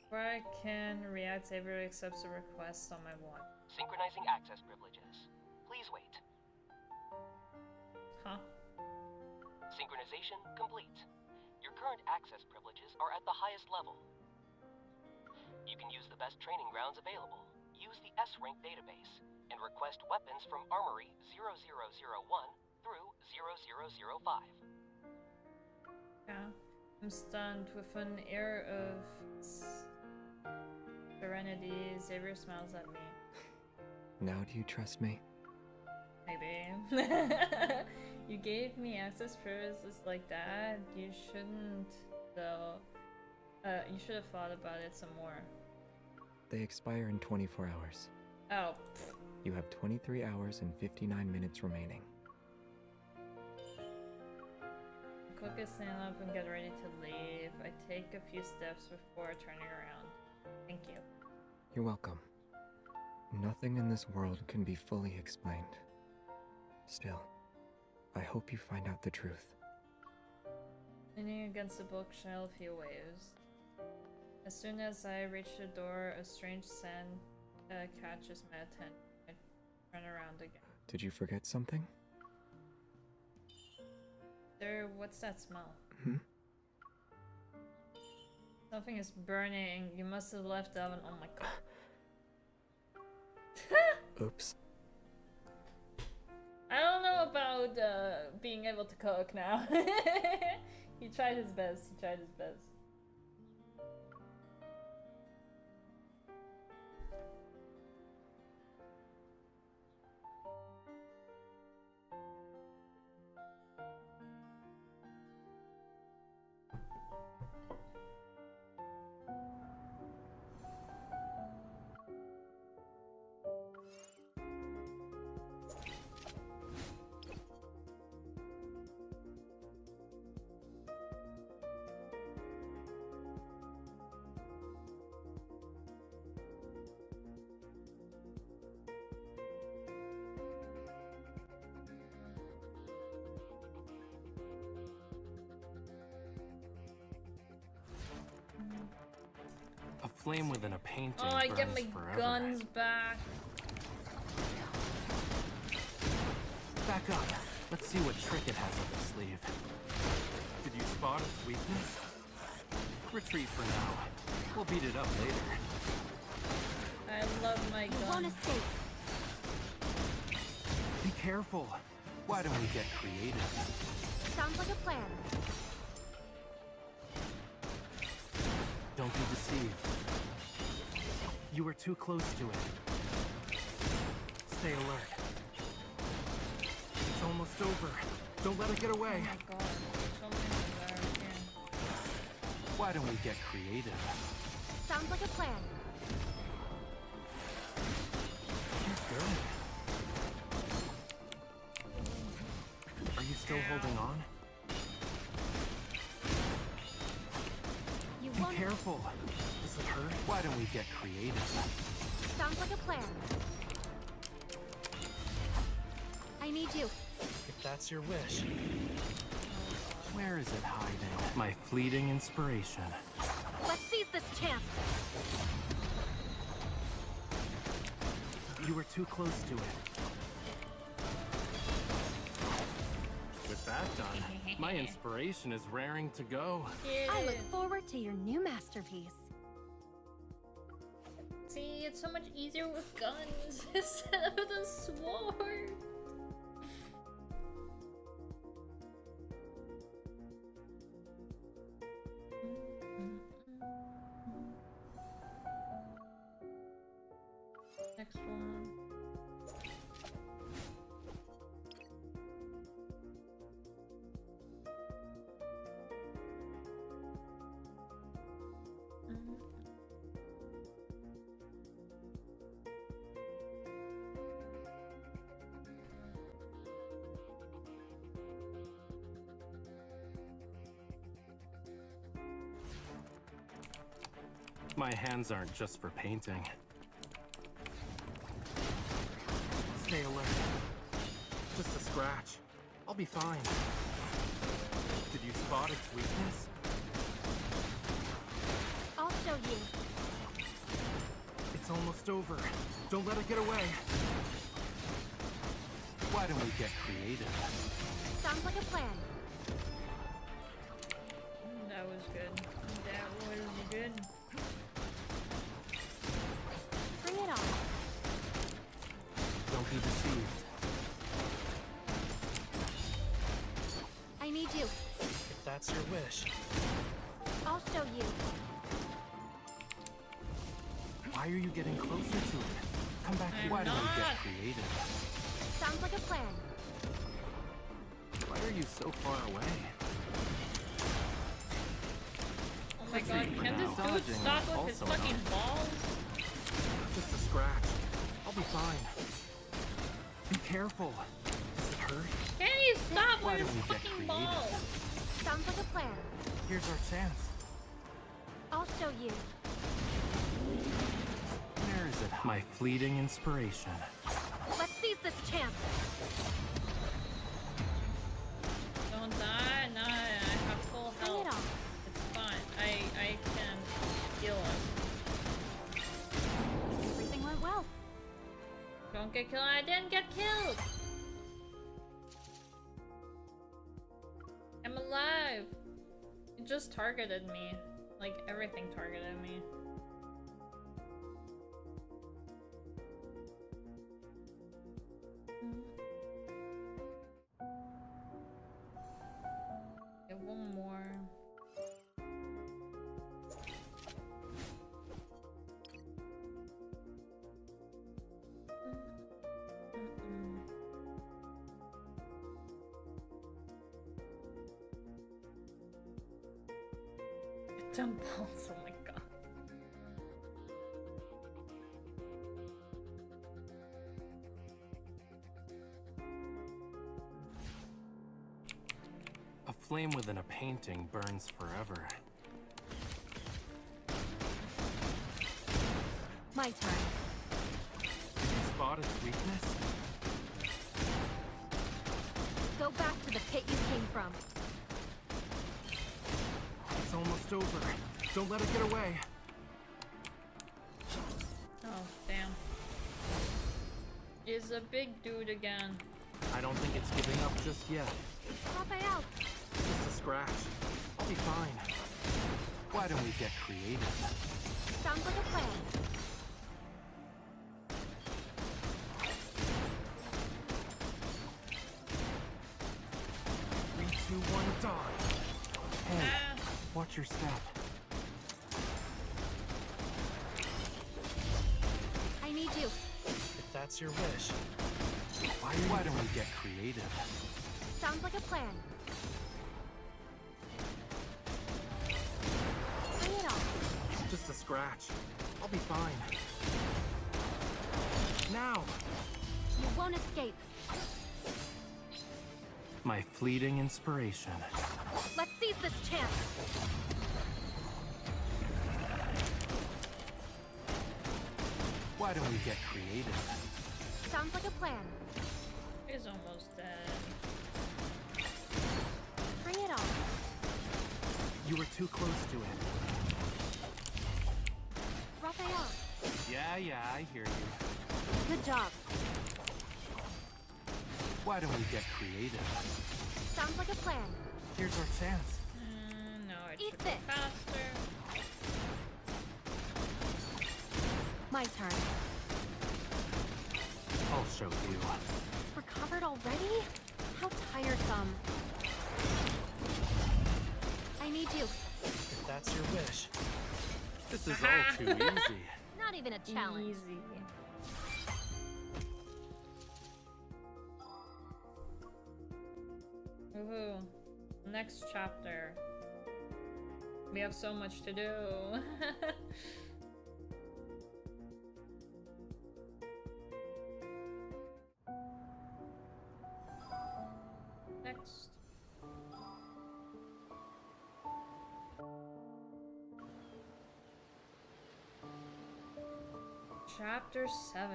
[SPEAKER 1] Before I can react, Xavier accepts the request on my watch.
[SPEAKER 9] Synchronizing access privileges. Please wait.
[SPEAKER 1] Huh?
[SPEAKER 9] Synchronization complete. Your current access privileges are at the highest level. You can use the best training grounds available. Use the S-Rank database and request weapons from Armory 0001 through 0005.
[SPEAKER 1] Yeah. I'm stunned. With an air of serenity, Xavier smiles at me.
[SPEAKER 8] Now do you trust me?
[SPEAKER 1] Maybe. You gave me access privileges like that. You shouldn't, though. You should have thought about it some more.
[SPEAKER 8] They expire in 24 hours.
[SPEAKER 1] Oh.
[SPEAKER 8] You have 23 hours and 59 minutes remaining.
[SPEAKER 1] Cook is stand up and get ready to leave. I take a few steps before turning around. Thank you.
[SPEAKER 8] You're welcome. Nothing in this world can be fully explained. Still, I hope you find out the truth.
[SPEAKER 1] Leaning against the bookshelf, he waves. As soon as I reach the door, a strange scent catches my attention. I turn around again.
[SPEAKER 8] Did you forget something?
[SPEAKER 1] What's that smell?
[SPEAKER 8] Hmm?
[SPEAKER 1] Something is burning. You must have left the oven. Oh my god.
[SPEAKER 8] Oops.
[SPEAKER 1] I don't know about being able to cook now. He tried his best. He tried his best.
[SPEAKER 2] A flame within a painting
[SPEAKER 1] Oh, I get
[SPEAKER 2] burns
[SPEAKER 1] my
[SPEAKER 2] forever.
[SPEAKER 1] guns back.
[SPEAKER 2] Back up. Let's see what trick it has up its sleeve. Did you spot its weakness? Retreat for now. We'll beat it up later.
[SPEAKER 4] won't escape.
[SPEAKER 5] Be careful. Why don't we get creative?
[SPEAKER 4] Sounds like a plan.
[SPEAKER 2] Don't be deceived. You were too close to it. Stay alert. It's almost over. Don't let it get away.
[SPEAKER 1] Oh my god, there's so many there again.
[SPEAKER 5] Why don't we get creative?
[SPEAKER 4] Sounds like a plan.
[SPEAKER 2] You're good. Are you still holding on?
[SPEAKER 4] You
[SPEAKER 2] Be
[SPEAKER 4] won't.
[SPEAKER 2] careful. Does it hurt?
[SPEAKER 5] Why don't we get creative?
[SPEAKER 4] Sounds like a plan. I need you.
[SPEAKER 2] If that's your wish.
[SPEAKER 5] Where is it hiding?
[SPEAKER 2] My fleeting inspiration.
[SPEAKER 4] Let's seize this chance.
[SPEAKER 2] You were too close to it. With that done, my inspiration is raring to go.
[SPEAKER 7] I look forward to your new masterpiece.
[SPEAKER 1] See, it's so much easier with guns instead of the sword. Next one.
[SPEAKER 2] My hands aren't just for painting. Stay alert. Just a scratch. I'll be fine. Did you spot its weakness?
[SPEAKER 4] I'll show you.
[SPEAKER 2] It's almost over. Don't let it get away.
[SPEAKER 5] Why don't we get creative?
[SPEAKER 4] Sounds like a plan.
[SPEAKER 1] That was good. That was good.
[SPEAKER 4] Bring it on.
[SPEAKER 5] Don't be deceived.
[SPEAKER 4] I need you.
[SPEAKER 2] If that's your wish.
[SPEAKER 4] I'll show you.
[SPEAKER 2] Why are you getting closer to it? Come back here.
[SPEAKER 5] Why don't we
[SPEAKER 1] not.
[SPEAKER 5] get creative?
[SPEAKER 4] Sounds like a plan.
[SPEAKER 2] Why are you so far away?
[SPEAKER 1] Oh my god, can this dude
[SPEAKER 2] Dodging
[SPEAKER 1] stop
[SPEAKER 2] is
[SPEAKER 1] with his
[SPEAKER 2] also
[SPEAKER 1] fucking
[SPEAKER 2] an
[SPEAKER 1] balls?
[SPEAKER 2] Just a scratch. I'll be fine. Be careful. Does it hurt?
[SPEAKER 1] Can he stop
[SPEAKER 5] Why
[SPEAKER 1] with his
[SPEAKER 5] don't we get
[SPEAKER 1] fucking
[SPEAKER 5] creative?
[SPEAKER 1] balls?
[SPEAKER 4] Sounds like a plan.
[SPEAKER 2] Here's our chance.
[SPEAKER 4] I'll show you.
[SPEAKER 5] Where is it?
[SPEAKER 2] My fleeting inspiration.
[SPEAKER 4] Let's seize this chance.
[SPEAKER 1] Don't die. No, I have full
[SPEAKER 4] Bring it
[SPEAKER 1] health.
[SPEAKER 4] on.
[SPEAKER 1] It's fine. I can heal us.
[SPEAKER 4] Everything went well.
[SPEAKER 1] Don't get killed. I didn't get killed. I'm alive. It just targeted me. Like everything targeted me. Okay, one more. Dumb balls, oh my god.
[SPEAKER 2] A flame within a painting burns forever.
[SPEAKER 7] My turn.
[SPEAKER 2] Did you spot its weakness?
[SPEAKER 7] Go back to the pit you came from.
[SPEAKER 2] It's almost over. Don't let it get away.
[SPEAKER 1] Oh, damn. Is a big dude again.
[SPEAKER 2] I don't think it's giving up just yet.
[SPEAKER 4] Raphael,
[SPEAKER 2] Just a scratch. I'll be fine.
[SPEAKER 5] Why don't we get creative?
[SPEAKER 4] sounds like a plan.
[SPEAKER 2] Watch your step.
[SPEAKER 4] I need you.
[SPEAKER 2] If that's your wish. Why don't we get creative?
[SPEAKER 4] Sounds like a plan. Bring it on.
[SPEAKER 2] Just a scratch. I'll be fine. Now!
[SPEAKER 4] You won't escape.
[SPEAKER 2] My fleeting inspiration.
[SPEAKER 4] Let's seize this chance.
[SPEAKER 2] Why don't we get creative?
[SPEAKER 4] Sounds like a plan.
[SPEAKER 1] He's almost dead.
[SPEAKER 4] Bring it on.
[SPEAKER 2] You were too close to it.
[SPEAKER 4] Raphael,
[SPEAKER 2] Yeah, I hear you.
[SPEAKER 4] good job.
[SPEAKER 2] Why don't we get creative?
[SPEAKER 4] Sounds like a plan.
[SPEAKER 2] Here's our chance.
[SPEAKER 1] No, it
[SPEAKER 4] Eat
[SPEAKER 1] should be
[SPEAKER 4] this.
[SPEAKER 1] faster.
[SPEAKER 4] My turn.
[SPEAKER 2] I'll show you.
[SPEAKER 4] Recovered already? How tiresome. I need you.
[SPEAKER 2] If that's your wish. This is all too easy.
[SPEAKER 4] Not even a challenge.
[SPEAKER 1] Easy. Woohoo. Next chapter. We have so much to do. Next. Chapter 7.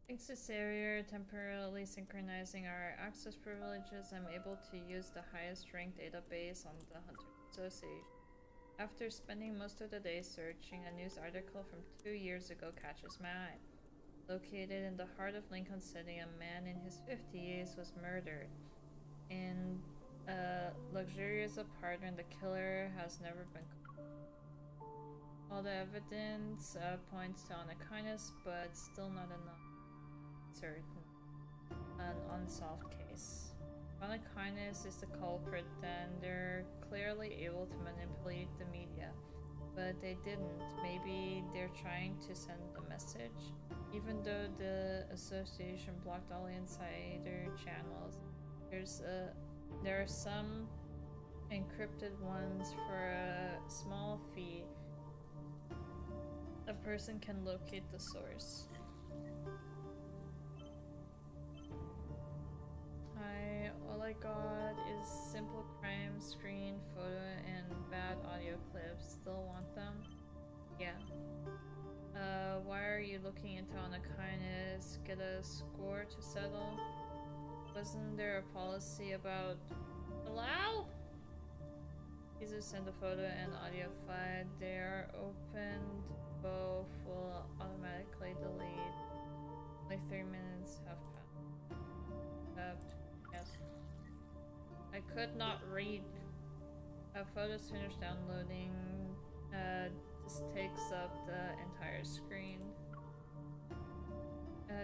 [SPEAKER 1] Thanks to Savior temporarily synchronizing our access privileges, I'm able to use the highest ranked database on the Hunter Association. After spending most of the day searching, a news article from 2 years ago catches my eye. Located in the heart of Lincoln City, a man in his 50s was murdered in a luxurious apartment. The killer has never been caught. All the evidence points to unkindness, but still not enough. Certain. An unsolved case. Unkindness is the culprit, then they're clearly able to manipulate the media. But they didn't. Maybe they're trying to send a message. Even though the association blocked all insider channels, there are some encrypted ones for a small fee. A person can locate the source. All I got is simple crime, screen, photo, and bad audio clips. Still want them? Yeah. Why are you looking into unkindness? Get a score to settle? Wasn't there a policy about allow? Jesus sent a photo and audio file. They are opened. Both will automatically delete. Like 3 minutes have passed. Yes. I could not read. Photos finished downloading. This takes up the entire screen.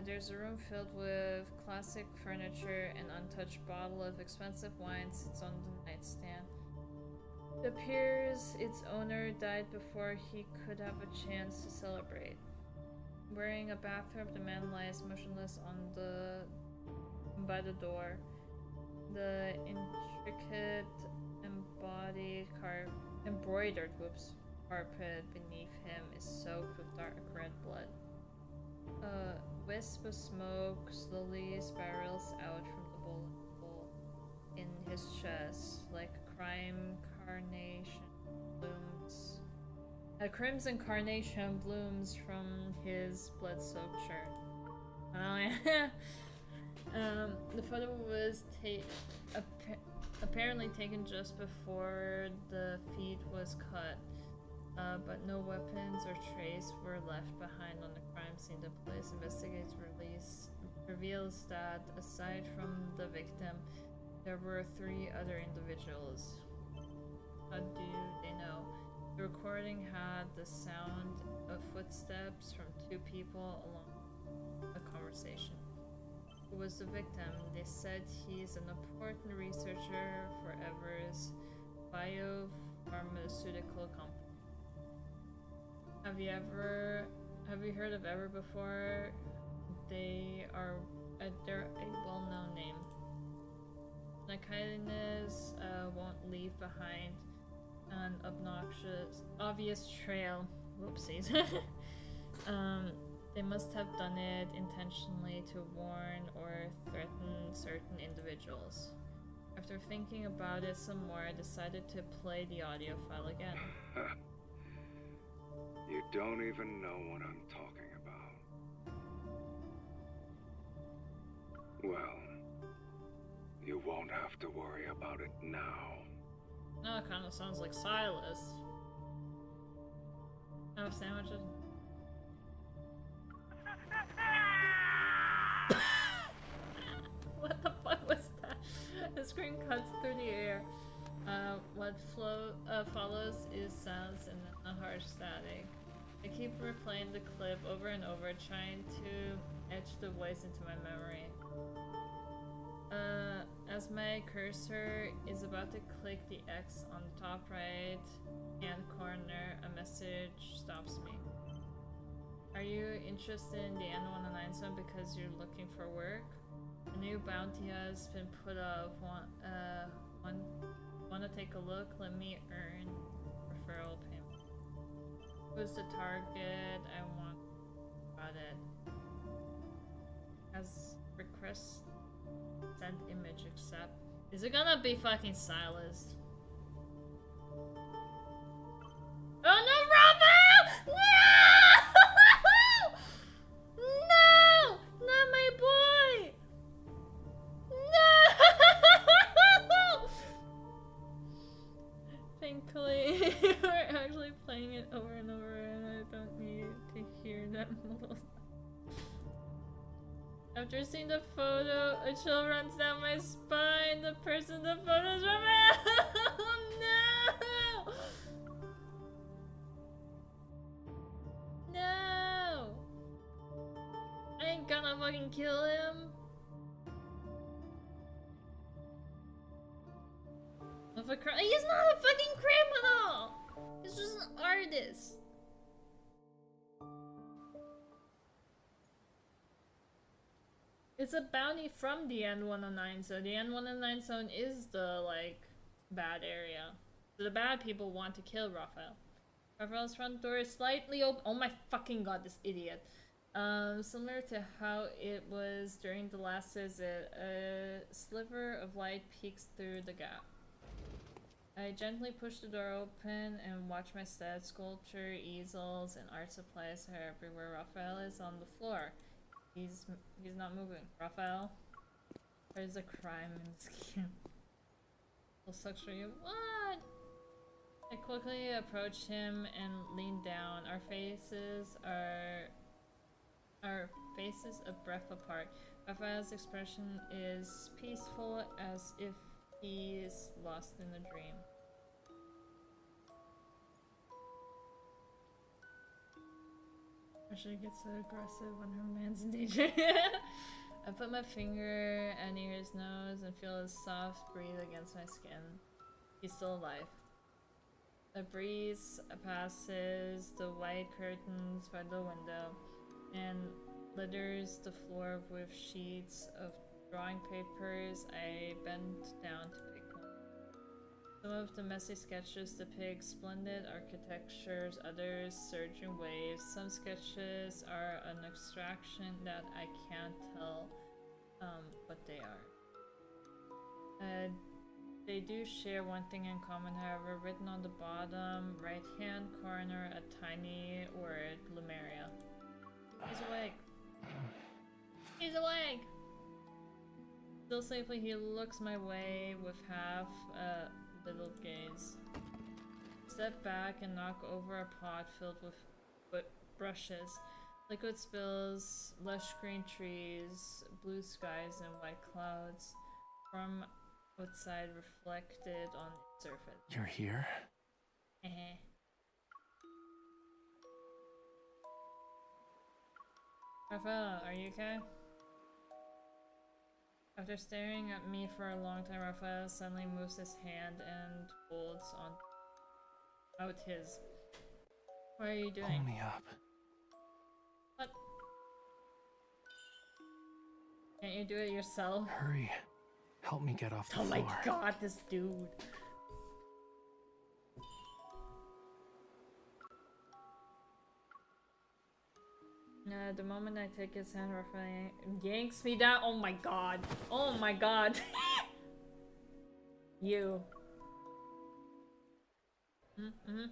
[SPEAKER 1] There's a room filled with classic furniture. An untouched bottle of expensive wine sits on the nightstand. It appears its owner died before he could have a chance to celebrate. Wearing a bathrobe, the man lies motionless by the door. The intricate embroidered carpet beneath him is soaked with dark red blood. A wisp of smoke slowly spirals out from the bullet hole in his chest, like a crimson carnation blooms from his blood-soaked shirt. Oh yeah. The photo was apparently taken just before the feed was cut, but no weapons or trace were left behind on the crime scene. The police investigators reveals that aside from the victim, there were 3 other individuals. How do they know? The recording had the sound of footsteps from 2 people along a conversation. Who was the victim? They said he's an important researcher for Ever's biopharmaceutical company. Have you heard of Ever before? They're a well-known name. The kindness won't leave behind an obvious trail. Whoopsies. They must have done it intentionally to warn or threaten certain individuals. After thinking about it some more, I decided to play the audio file again.
[SPEAKER 10] You don't even know what I'm talking about. Well, you won't have to worry about it now.
[SPEAKER 1] No, it kind of sounds like Silas. Oh, sandwiches. What the fuck was that? The screen cuts through the air. What follows is sounds and a harsh static. I keep replaying the clip over and over, trying to etch the voice into my memory. As my cursor is about to click the X on the top right hand corner, a message stops me. Are you interested in the N109 zone because you're looking for work? A new bounty has been put up. Want to take a look? Let me earn referral payment. Who's the target? I want about it. As request send image accept. Is it gonna be fucking Silas? Oh no, Raphael! No! No! Not my boy! No! Thankfully, we're actually playing it over and over, and I don't need to hear that little. After seeing the photo, a chill runs down my spine. The person in the photo is Raphael! No! No! I ain't gonna fucking kill him. He's not a fucking criminal! He's just an artist. It's a bounty from the N109 zone. The N109 zone is the, like, bad area. So the bad people want to kill Raphael. Raphael's front door is slightly open. Oh my fucking god, this idiot. Similar to how it was during the last visit, a sliver of light peeks through the gap. I gently push the door open and watch my steps. Sculpture, easels, and art supplies are everywhere. Raphael is on the floor. He's not moving. Raphael? There's a crime in this game. Will sucks for you. What? I quickly approach him and lean down. Our faces a breath apart. Raphael's expression is peaceful, as if he is lost in a dream. She gets so aggressive when her man's in danger. I put my finger near his nose and feel his soft breathe against my skin. He's still alive. A breeze passes the white curtains by the window and litters the floor with sheets of drawing papers. I bend down to pick one. Some of the messy sketches depict splendid architectures, others surging waves. Some sketches are an abstraction that I can't tell what they are. They do share one thing in common, however. Written on the bottom right hand corner, a tiny word, Lumeria. He's awake. He's awake! Still safely, he looks my way with half a little gaze. Step back and knock over a pot filled with brushes. Liquid spills, lush green trees, blue skies, and white clouds from outside reflected on its surface.
[SPEAKER 2] You're here?
[SPEAKER 1] Raphael, are you okay? After staring at me for a long time, Raphael suddenly moves his hand and holds out his. What are you doing?
[SPEAKER 5] Pull me up.
[SPEAKER 1] What? Can't you do it yourself?
[SPEAKER 5] Hurry. Help me get off the
[SPEAKER 1] Oh
[SPEAKER 5] floor.
[SPEAKER 1] my god, this dude. The moment I take his hand, Raphael yanks me down. Oh my god. Oh my god. You. Mm-hmm.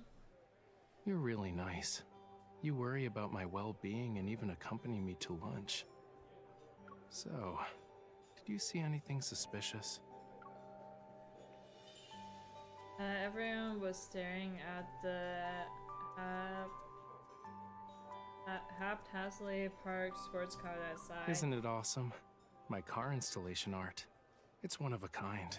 [SPEAKER 5] You're really nice. You worry about my well-being and even accompany me to lunch. So, did you see anything suspicious?
[SPEAKER 1] Everyone was staring at the haphazardly parked sports car outside.
[SPEAKER 5] Isn't it awesome? My car installation art. It's one of a kind.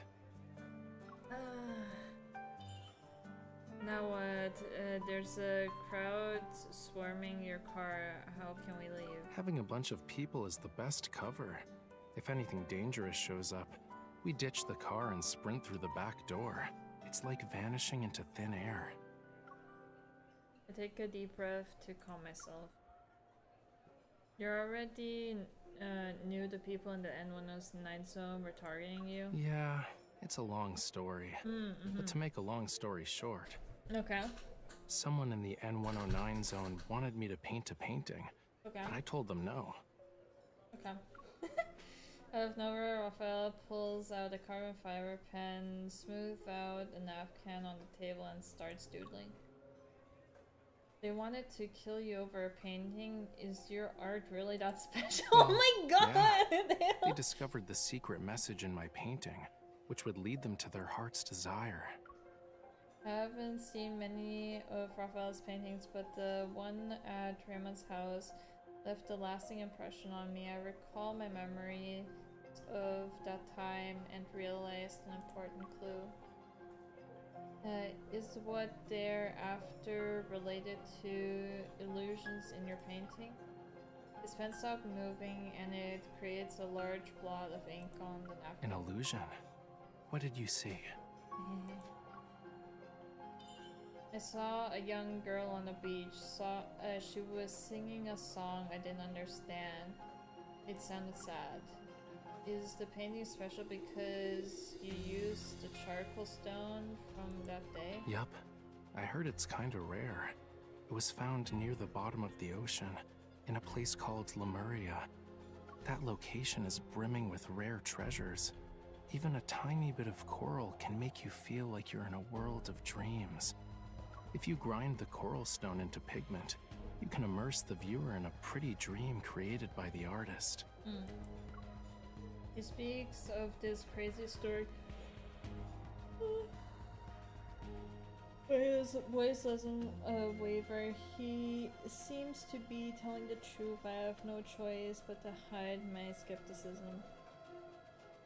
[SPEAKER 1] Now what? There's a crowd swarming your car. How can we leave?
[SPEAKER 5] Having a bunch of people is the best cover. If anything dangerous shows up, we ditch the car and sprint through the back door. It's like vanishing into thin air.
[SPEAKER 1] I take a deep breath to calm myself. You're already knew the people in the N109 zone were targeting you?
[SPEAKER 5] Yeah, it's a long story. But to make a long story short,
[SPEAKER 1] Okay.
[SPEAKER 5] someone in the N109 zone wanted me to paint a painting,
[SPEAKER 1] Okay.
[SPEAKER 5] but I told them no.
[SPEAKER 1] Okay. Out of nowhere, Raphael pulls out a carbon fiber pen, smooths out a napkin on the table, and starts doodling. They wanted to kill you over a painting. Is your art really that special?
[SPEAKER 5] Well,
[SPEAKER 1] oh my god!
[SPEAKER 5] yeah. They discovered the secret message in my painting, which would lead them to their heart's desire.
[SPEAKER 1] I haven't seen many of Raphael's paintings, but the one at Raymond's house left a lasting impression on me. I recall my memories of that time and realized an important clue. Is what they're after related to illusions in your painting? His pen stopped moving and it creates a large blot of ink on the napkin.
[SPEAKER 5] An illusion? What did you see?
[SPEAKER 1] I saw a young girl on the beach. She was singing a song I didn't understand. It sounded sad. Is the painting special because you used the charcoal stone from that day?
[SPEAKER 5] Yup. I heard it's kinda rare. It was found near the bottom of the ocean, in a place called Lemuria. That location is brimming with rare treasures. Even a tiny bit of coral can make you feel like you're in a world of dreams. If you grind the coral stone into pigment, you can immerse the viewer in a pretty dream created by the artist.
[SPEAKER 1] He speaks of this crazy story. But his voice doesn't waver. He seems to be telling the truth. I have no choice but to hide my skepticism.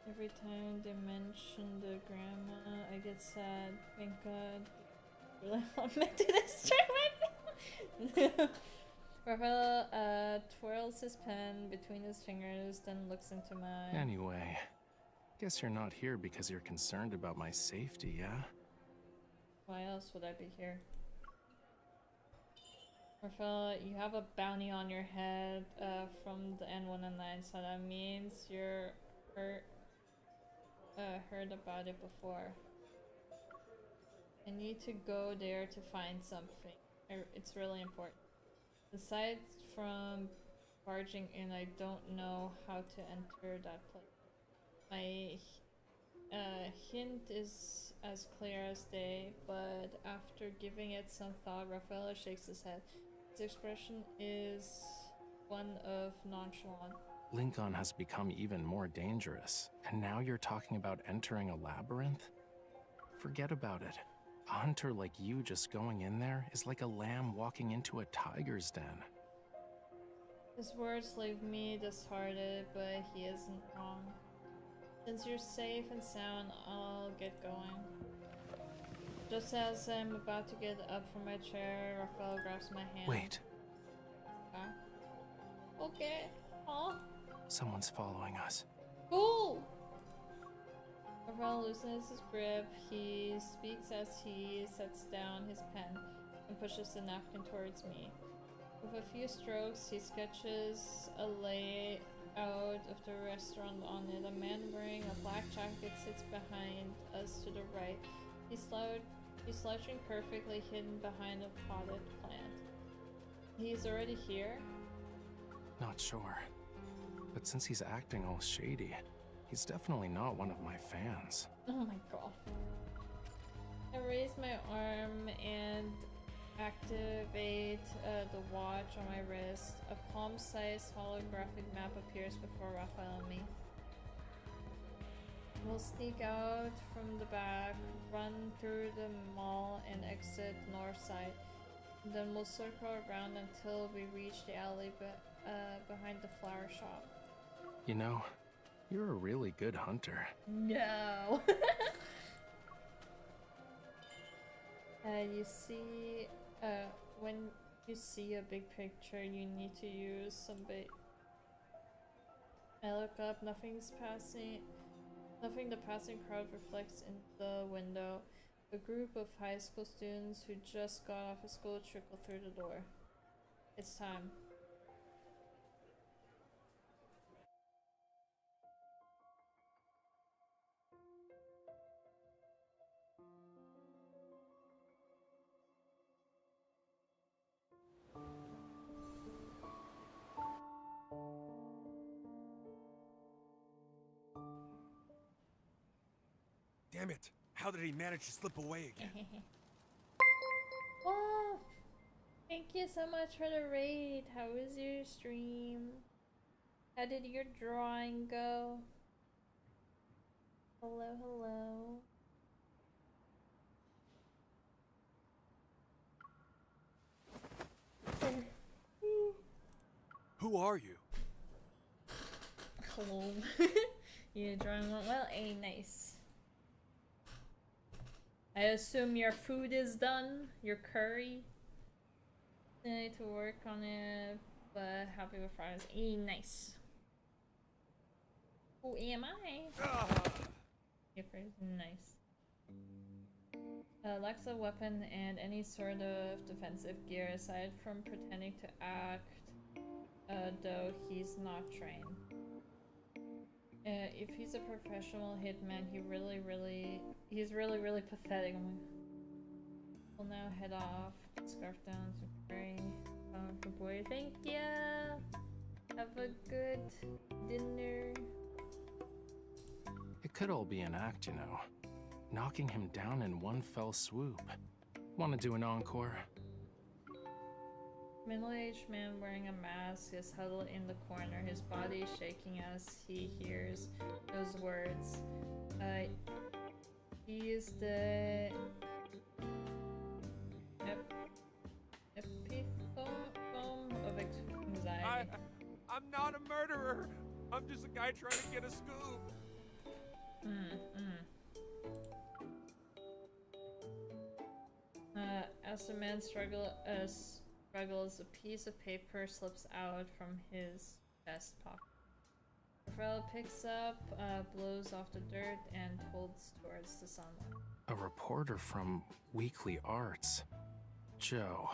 [SPEAKER 1] Every time they mention the grandma, I get sad. Thank God. Really want me to destroy my Raphael twirls his pen between his fingers, then looks into mine.
[SPEAKER 5] Anyway, guess you're not here because you're concerned about my safety, yeah?
[SPEAKER 1] Why else would I be here? Raphael, you have a bounty on your head from the N109, so that means you're heard about it before. I need to go there to find something. It's really important. Aside from barging in, I don't know how to enter that place. My hint is as clear as day, but after giving it some thought, Raphael shakes his head. His expression is one of nonchalance.
[SPEAKER 5] Lincoln has become even more dangerous, and now you're talking about entering a labyrinth? Forget about it. A hunter like you just going in there is like a lamb walking into a tiger's den.
[SPEAKER 1] His words leave me disheartened, but he isn't wrong. Since you're safe and sound, I'll get going. Just as I'm about to get up from my chair, Raphael grabs my hand.
[SPEAKER 5] Wait.
[SPEAKER 1] Huh? Okay. Huh?
[SPEAKER 2] Someone's following us.
[SPEAKER 1] Cool! Raphael loosens his grip. He speaks as he sets down his pen and pushes the napkin towards me. With a few strokes, he sketches a layout of the restaurant on it. A man wearing a black jacket sits behind us to the right. He's slouching perfectly hidden behind a potted plant. He's already here?
[SPEAKER 2] Not sure. But since he's acting all shady, he's definitely not one of my fans.
[SPEAKER 1] Oh my god. I raise my arm and activate the watch on my wrist. A palm-sized holographic map appears before Raphael and me. We'll sneak out from the back, run through the mall, and exit north side. Then we'll circle around until we reach the alley behind the flower shop.
[SPEAKER 2] You know, you're a really good hunter.
[SPEAKER 1] No! You see, when you see a big picture, you need to use some bait. I look up, nothing the passing crowd reflects in the window. A group of high school students who just got off of school trickle through the door. It's time.
[SPEAKER 11] Damn it! How did he manage to slip away again?
[SPEAKER 1] Wow! Thank you so much for the raid. How was your stream? How did your drawing go? Hello, hello.
[SPEAKER 11] Who are you?
[SPEAKER 1] Hello. Your drawing went well. Hey, nice. I assume your food is done. Your curry. I need to work on it, but happy with fries. Hey, nice. Who am I? Your first, nice. Lacks a weapon and any sort of defensive gear aside from pretending to act, though he's not trained. If he's a professional hitman, he's really pathetic. We'll now head off. Scarf down to pray. Good boy. Thank you. Have a good dinner.
[SPEAKER 2] It could all be an act, you know. Knocking him down in one fell swoop. Want to do an encore?
[SPEAKER 1] Middle-aged man wearing a mask is huddled in the corner, his body shaking as he hears those words. He is the epitome of anxiety.
[SPEAKER 11] I'm not a murderer. I'm just a guy trying to get a scoop.
[SPEAKER 1] As the man struggles, a piece of paper slips out from his vest pocket. Raphael picks up, blows off the dirt, and holds towards the sunlight.
[SPEAKER 2] A reporter from Weekly Arts. Joe.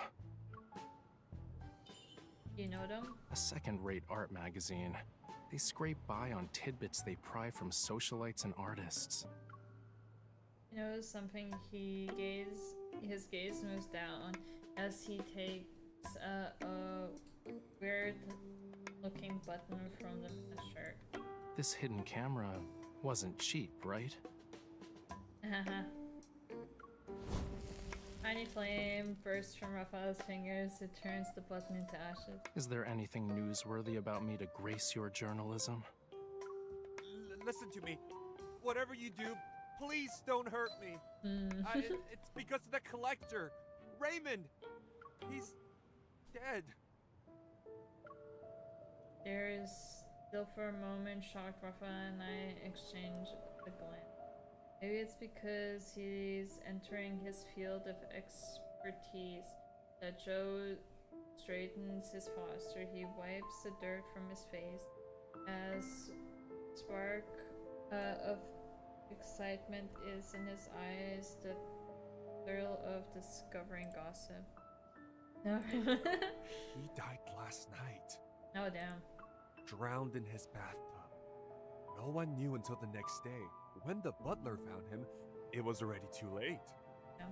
[SPEAKER 1] You know them?
[SPEAKER 2] A second-rate art magazine. They scrape by on tidbits they pry from socialites and artists.
[SPEAKER 1] You notice something, his gaze moves down as he takes a weird-looking button from the shirt.
[SPEAKER 2] This hidden camera wasn't cheap, right?
[SPEAKER 1] Tiny flame bursts from Raphael's fingers. It turns the button into ashes.
[SPEAKER 2] Is there anything newsworthy about me to grace your journalism?
[SPEAKER 11] Listen to me. Whatever you do, please don't hurt me. It's because of the collector, Raymond. He's dead.
[SPEAKER 1] There is still for a moment shocked. Raphael and I exchange a glance. Maybe it's because he's entering his field of expertise that Joe straightens his posture. He wipes the dirt from his face as spark of excitement is in his eyes, the thrill of discovering gossip. No.
[SPEAKER 11] He died last night.
[SPEAKER 1] Oh, damn.
[SPEAKER 11] Drowned in his bathtub. No one knew until the next day. When the butler found him, it was already too late.
[SPEAKER 1] Yeah.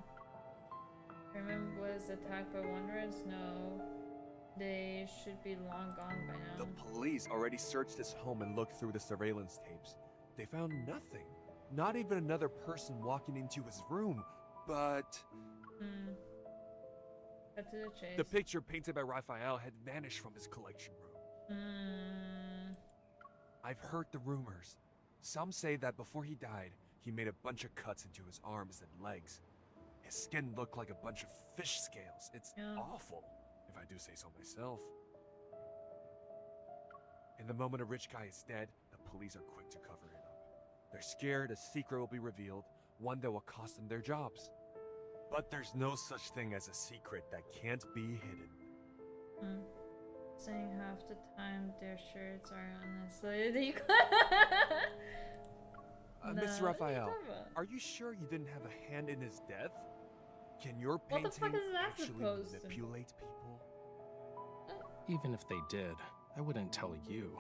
[SPEAKER 1] Raymond was attacked by wanderers? No. They should be long gone by now.
[SPEAKER 11] The police already searched his home and looked through the surveillance tapes. They found nothing. Not even another person walking into his room. But...
[SPEAKER 1] Cut to the chase.
[SPEAKER 11] the picture painted by Raphael had vanished from his collection room. I've heard the rumors. Some say that before he died, he made a bunch of cuts into his arms and legs. His skin looked like a bunch of fish scales. It's awful, if I do say so myself. In the moment a rich guy is dead, the police are quick to cover it up. They're scared a secret will be revealed, one that will cost them their jobs. But there's no such thing as a secret that can't be hidden.
[SPEAKER 1] Saying half the time their shirts are honestly
[SPEAKER 11] Mr. Raphael, are you sure you didn't have a hand in his death? Can your
[SPEAKER 1] What the
[SPEAKER 11] painting
[SPEAKER 1] fuck is that
[SPEAKER 11] actually
[SPEAKER 1] supposed to
[SPEAKER 11] manipulate people?
[SPEAKER 12] Even if they did, I wouldn't tell you.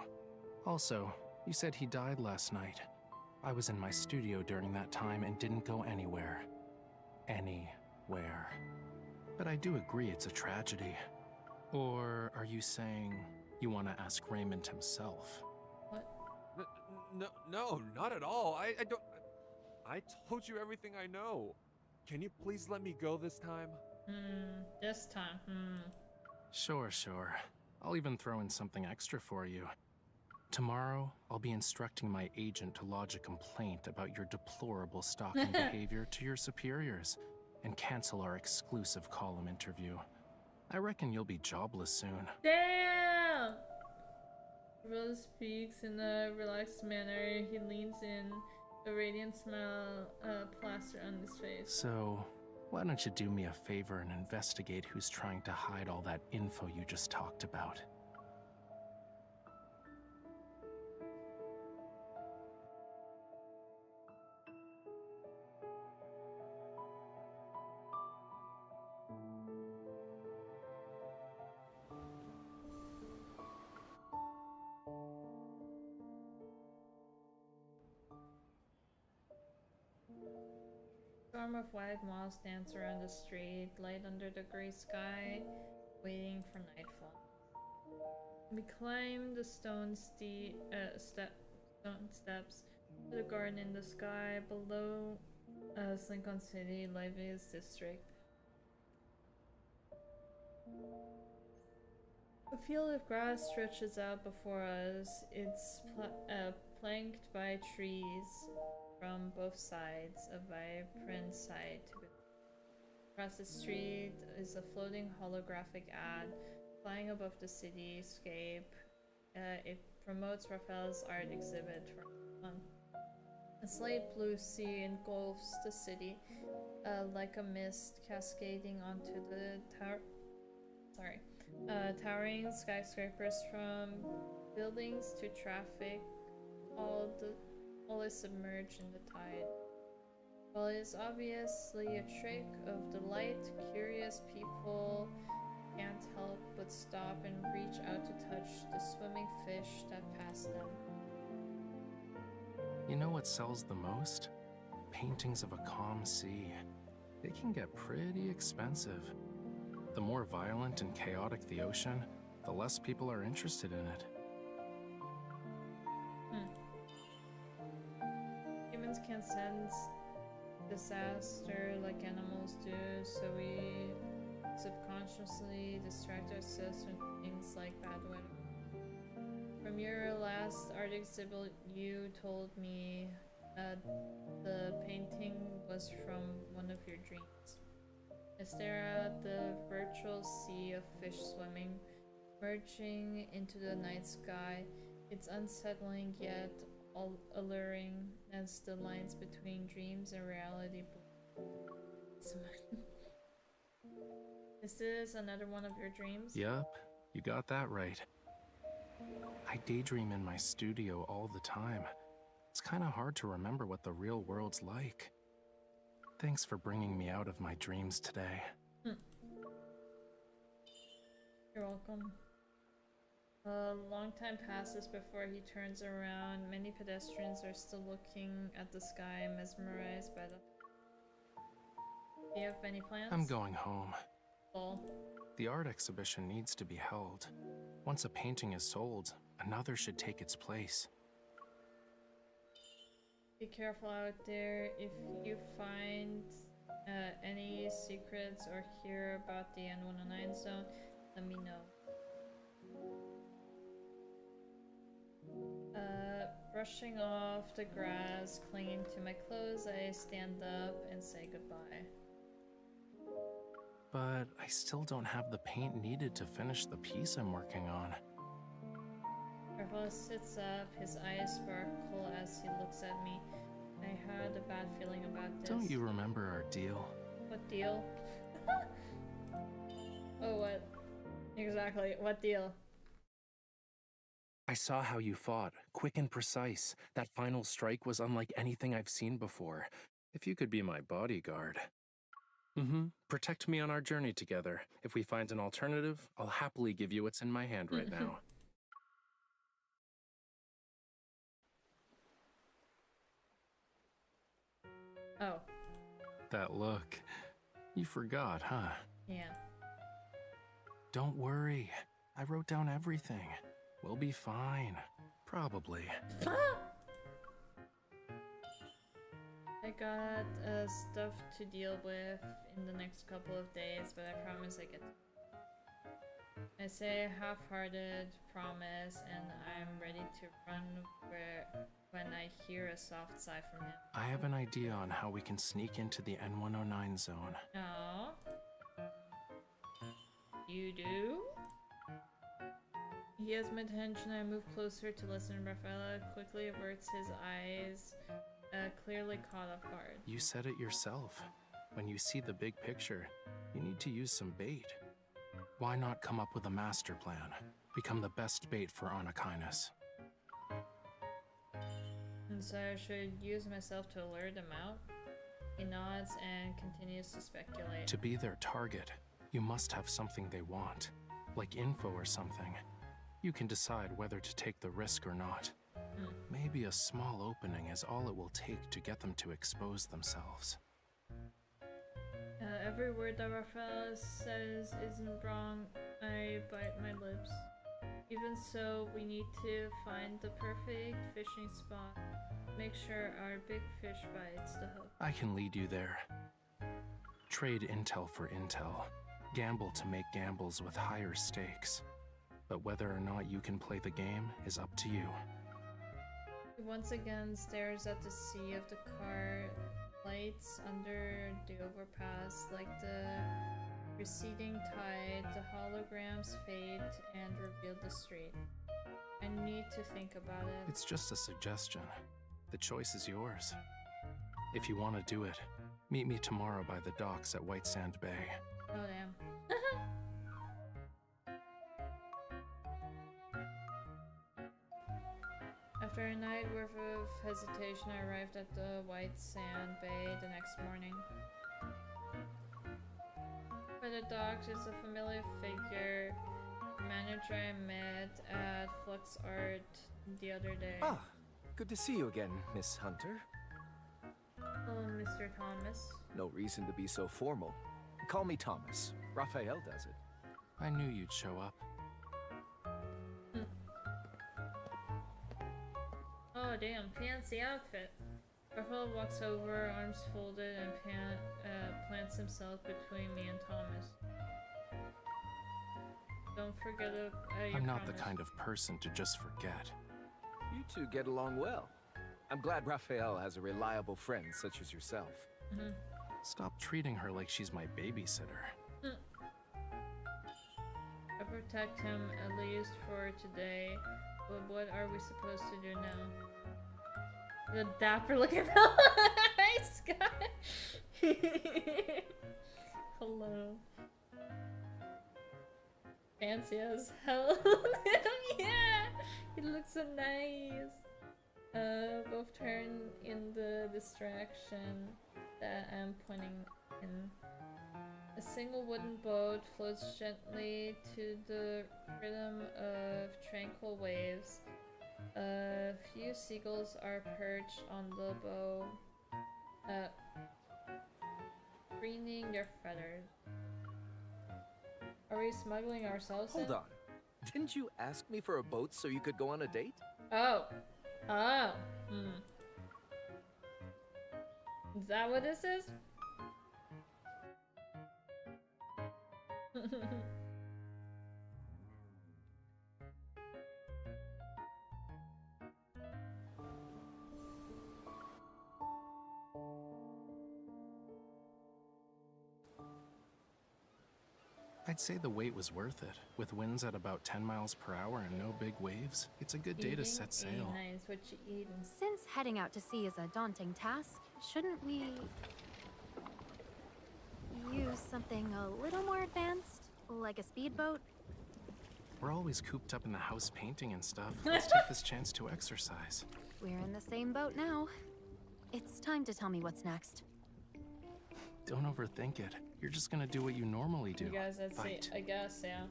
[SPEAKER 12] Also, you said he died last night. I was in my studio during that time and didn't go anywhere. Anywhere. But I do agree it's a tragedy. Or are you saying you want to ask Raymond himself?
[SPEAKER 11] No, not at all. I don't... I told you everything I know. Can you please let me go this time?
[SPEAKER 1] This time,
[SPEAKER 12] Sure. I'll even throw in something extra for you. Tomorrow, I'll be instructing my agent to lodge a complaint about your deplorable stalking behavior to your superiors and cancel our exclusive column interview. I reckon you'll be jobless soon.
[SPEAKER 1] Damn! Rose speaks in a relaxed manner. He leans in, a radiant smile plastered on his face.
[SPEAKER 12] So, why don't you do me a favor and investigate who's trying to hide all that info you just talked about?
[SPEAKER 1] Storm of white moths dance around the street, light under the gray sky, waiting for nightfall. We climb the stone steps to the garden in the sky below Lincoln City, liveliest district. A field of grass stretches out before us. It's flanked by trees from both sides, a vibrant sight. Across the street is a floating holographic ad flying above the cityscape. It promotes Raphael's art exhibit for a month. A slate blue sea engulfs the city like a mist cascading onto the towering skyscrapers from buildings to traffic. All is submerged in the tide. While it is obviously a trick of the light, curious people can't help but stop and reach out to touch the swimming fish that pass them.
[SPEAKER 12] You know what sells the most? Paintings of a calm sea. They can get pretty expensive. The more violent and chaotic the ocean, the less people are interested in it.
[SPEAKER 1] Humans can sense disaster like animals do, so we subconsciously distract ourselves from things like bad weather. From your last art exhibit, you told me that the painting was from one of your dreams. I stare at the virtual sea of fish swimming, merging into the night sky. It's unsettling yet alluring as the lines between dreams and reality blur. Is this another one of your dreams?
[SPEAKER 12] Yup, you got that right. I daydream in my studio all the time. It's kinda hard to remember what the real world's like. Thanks for bringing me out of my dreams today.
[SPEAKER 1] You're welcome. A long time passes before he turns around. Many pedestrians are still looking at the sky, mesmerized by the... Do you have any plans?
[SPEAKER 12] I'm going home.
[SPEAKER 1] Lol.
[SPEAKER 12] The art exhibition needs to be held. Once a painting is sold, another should take its place.
[SPEAKER 1] Be careful out there. If you find any secrets or hear about the N109 zone, let me know. Brushing off the grass, clinging to my clothes, I stand up and say goodbye.
[SPEAKER 12] But I still don't have the paint needed to finish the piece I'm working on.
[SPEAKER 1] Rafael sits up, his eyes sparkle as he looks at me. I had a bad feeling about this.
[SPEAKER 12] Don't you remember our deal?
[SPEAKER 1] What deal? Oh, what? Exactly, what deal?
[SPEAKER 12] I saw how you fought, quick and precise. That final strike was unlike anything I've seen before. If you could be my bodyguard. Protect me on our journey together. If we find an alternative, I'll happily give you what's in my hand right now.
[SPEAKER 1] Oh.
[SPEAKER 12] That look. You forgot, huh?
[SPEAKER 1] Yeah.
[SPEAKER 12] Don't worry. I wrote down everything. We'll be fine. Probably.
[SPEAKER 1] I got stuff to deal with in the next couple of days, but I promise I get. I say a half-hearted promise, and I'm ready to run when I hear a soft sigh from him.
[SPEAKER 12] I have an idea on how we can sneak into the N109 zone.
[SPEAKER 1] Oh? You do? He has my attention. I move closer to listen. Rafaela quickly averts his eyes, clearly caught off guard.
[SPEAKER 12] You said it yourself. When you see the big picture, you need to use some bait. Why not come up with a master plan? Become the best bait for Araucanis.
[SPEAKER 1] And so I should use myself to lure them out? He nods and continues to speculate.
[SPEAKER 12] To be their target, you must have something they want, like info or something. You can decide whether to take the risk or not. Maybe a small opening is all it will take to get them to expose themselves.
[SPEAKER 1] Every word that Rafael says isn't wrong. I bite my lips. Even so, we need to find the perfect fishing spot. Make sure our big fish bites the hook.
[SPEAKER 12] I can lead you there. Trade intel for intel. Gamble to make gambles with higher stakes. But whether or not you can play the game is up to you.
[SPEAKER 1] He once again stares at the sea of the car lights under the overpass. Like the receding tide, the holograms fade and reveal the street. I need to think about it.
[SPEAKER 12] It's just a suggestion. The choice is yours. If you want to do it, meet me tomorrow by the docks at White Sand Bay.
[SPEAKER 1] Oh damn. After a night worth of hesitation, I arrived at the White Sand Bay the next morning. By the docks is a familiar figure, the manager I met at Flux Art the other day.
[SPEAKER 5] Ah, good to see you again, Miss Hunter.
[SPEAKER 1] Hello, Mr. Thomas.
[SPEAKER 5] No reason to be so formal. Call me Thomas. Raphael does it.
[SPEAKER 12] I knew you'd show up.
[SPEAKER 1] Oh damn, fancy outfit. Raphael walks over, arms folded, and plants himself between me and Thomas. Don't forget your
[SPEAKER 12] I'm not
[SPEAKER 1] promise.
[SPEAKER 12] the kind of person to just forget.
[SPEAKER 5] You two get along well. I'm glad Raphael has a reliable friend such as yourself.
[SPEAKER 12] Stop treating her like she's my babysitter.
[SPEAKER 1] I protect him at least for today, but what are we supposed to do now? The dapper looking nice guy. Hello. fancy as hell. Yeah! It looks so nice. Both turn in the distraction that I'm pointing in. A single wooden boat floats gently to the rhythm of tranquil waves. A few seagulls are perched on the bow, preening their feathers. Are we smuggling ourselves in?
[SPEAKER 5] Hold on. Didn't you ask me for a boat so you could go on a date?
[SPEAKER 1] Oh. Oh. Is that what this is?
[SPEAKER 12] I'd say the wait was worth it. With winds at about 10 miles per hour and no big waves, it's a good day to set sail.
[SPEAKER 1] Nice. What you eating?
[SPEAKER 7] Since heading out to sea is a daunting task, shouldn't we use something a little more advanced? Like a speedboat?
[SPEAKER 12] We're always cooped up in the house painting and stuff. Let's take this chance to exercise.
[SPEAKER 7] We're in the same boat now. It's time to tell me what's next.
[SPEAKER 12] Don't overthink it. You're just gonna do what you normally do.
[SPEAKER 1] You guys, I'd say,
[SPEAKER 12] Fight.
[SPEAKER 1] I guess, yeah.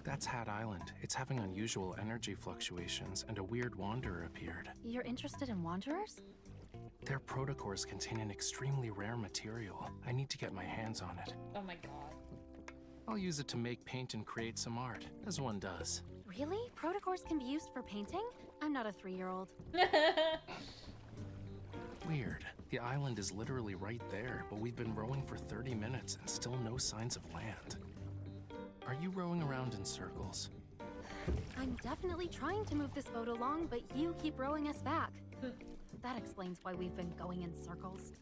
[SPEAKER 12] That's Hat Island. It's having unusual energy fluctuations, and a weird wanderer appeared.
[SPEAKER 7] You're interested in wanderers?
[SPEAKER 12] Their protocores contain an extremely rare material. I need to get my hands on it.
[SPEAKER 1] Oh my god.
[SPEAKER 12] I'll use it to make paint and create some art, as one does.
[SPEAKER 7] Really? Protocores can be used for painting? I'm not a 3-year-old.
[SPEAKER 12] Weird. The island is literally right there, but we've been rowing for 30 minutes and still no signs of land. Are you rowing around in circles?
[SPEAKER 7] I'm definitely trying to move this boat along, but you keep rowing us back. That explains why we've been going in circles.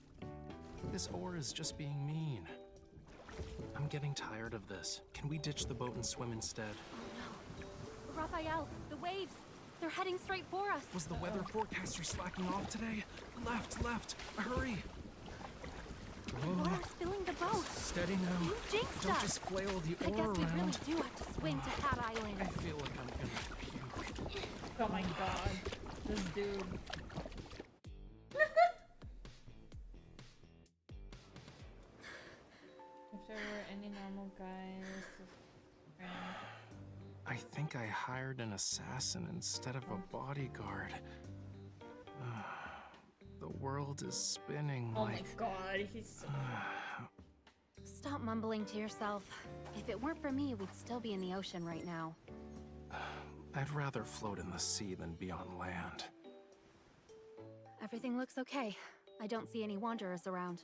[SPEAKER 12] This oar is just being mean. I'm getting tired of this. Can we ditch the boat and swim instead?
[SPEAKER 7] Oh no. Raphael, the waves! They're heading straight for us!
[SPEAKER 12] Was the weather forecaster slacking off today? Left! Hurry!
[SPEAKER 7] Water's filling the boat!
[SPEAKER 12] Steady now.
[SPEAKER 7] You jinxed
[SPEAKER 12] Don't
[SPEAKER 7] us!
[SPEAKER 12] just flail the
[SPEAKER 7] I guess
[SPEAKER 12] oar
[SPEAKER 7] we
[SPEAKER 12] around.
[SPEAKER 7] really do have to swim to Hat Island.
[SPEAKER 12] I feel like I'm gonna puke.
[SPEAKER 1] Oh my god. This dude. If there were any normal guys to
[SPEAKER 12] I think I hired an assassin instead of a bodyguard. The world is spinning
[SPEAKER 1] Oh
[SPEAKER 12] like...
[SPEAKER 1] my god, he's so
[SPEAKER 7] Stop mumbling to yourself. If it weren't for me, we'd still be in the ocean right now.
[SPEAKER 12] I'd rather float in the sea than be on land.
[SPEAKER 7] Everything looks okay. I don't see any wanderers around.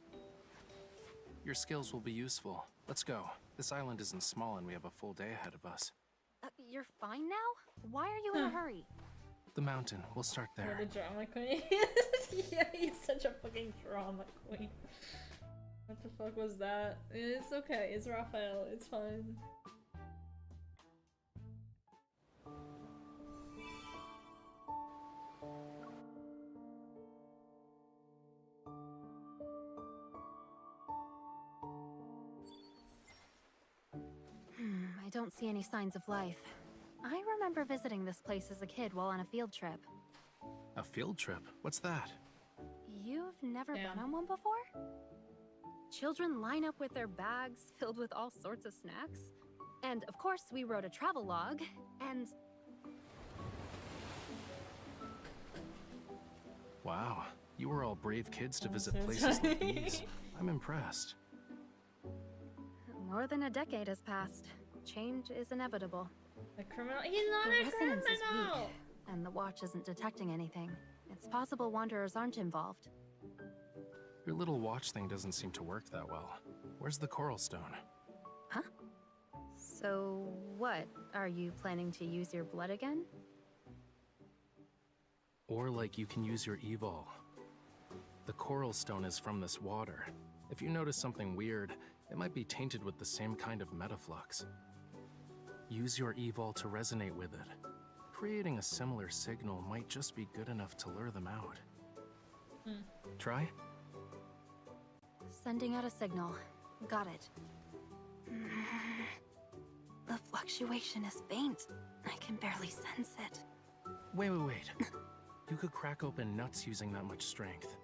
[SPEAKER 12] Your skills will be useful. Let's go. This island isn't small and we have a full day ahead of us.
[SPEAKER 7] You're fine now? Why are you in a hurry?
[SPEAKER 12] The mountain. We'll start there.
[SPEAKER 1] What a drama queen. Yeah, he's such a fucking drama queen. What the fuck was that? It's okay, it's Raphael, it's fine.
[SPEAKER 7] I don't see any signs of life. I remember visiting this place as a kid while on a field trip.
[SPEAKER 12] A field trip? What's that?
[SPEAKER 7] You've never been on one before? Children line up with their bags filled with all sorts of snacks. And of course, we wrote a travel log, and...
[SPEAKER 12] Wow, you were all brave kids to visit places like these. I'm impressed.
[SPEAKER 7] More than a decade has passed. Change is inevitable.
[SPEAKER 1] A criminal? He's not
[SPEAKER 7] The
[SPEAKER 1] a
[SPEAKER 7] resonance is
[SPEAKER 1] criminal!
[SPEAKER 7] weak, and the watch isn't detecting anything. It's possible wanderers aren't involved.
[SPEAKER 12] Your little watch thing doesn't seem to work that well. Where's the coral stone?
[SPEAKER 7] Huh? So, what? Are you planning to use your blood again?
[SPEAKER 12] Or like you can use your evol. The coral stone is from this water. If you notice something weird, it might be tainted with the same kind of metaflux. Use your evol to resonate with it. Creating a similar signal might just be good enough to lure them out. Try?
[SPEAKER 7] Sending out a signal. Got it. The fluctuation is faint. I can barely sense it.
[SPEAKER 12] Wait. You could crack open nuts using that much strength.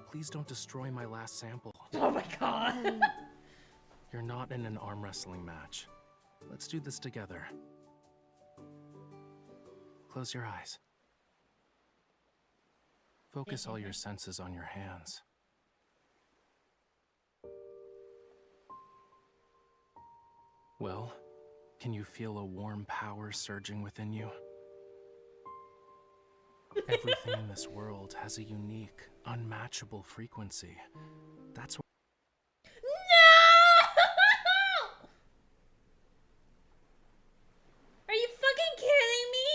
[SPEAKER 12] Please don't destroy my last sample.
[SPEAKER 1] Oh my god.
[SPEAKER 12] You're not in an arm wrestling match. Let's do this together. Close your eyes. Focus all your senses on your hands. Well, can you feel a warm power surging within you? Everything in this world has a unique, unmatchable frequency. That's what.
[SPEAKER 1] No! Are you fucking kidding me?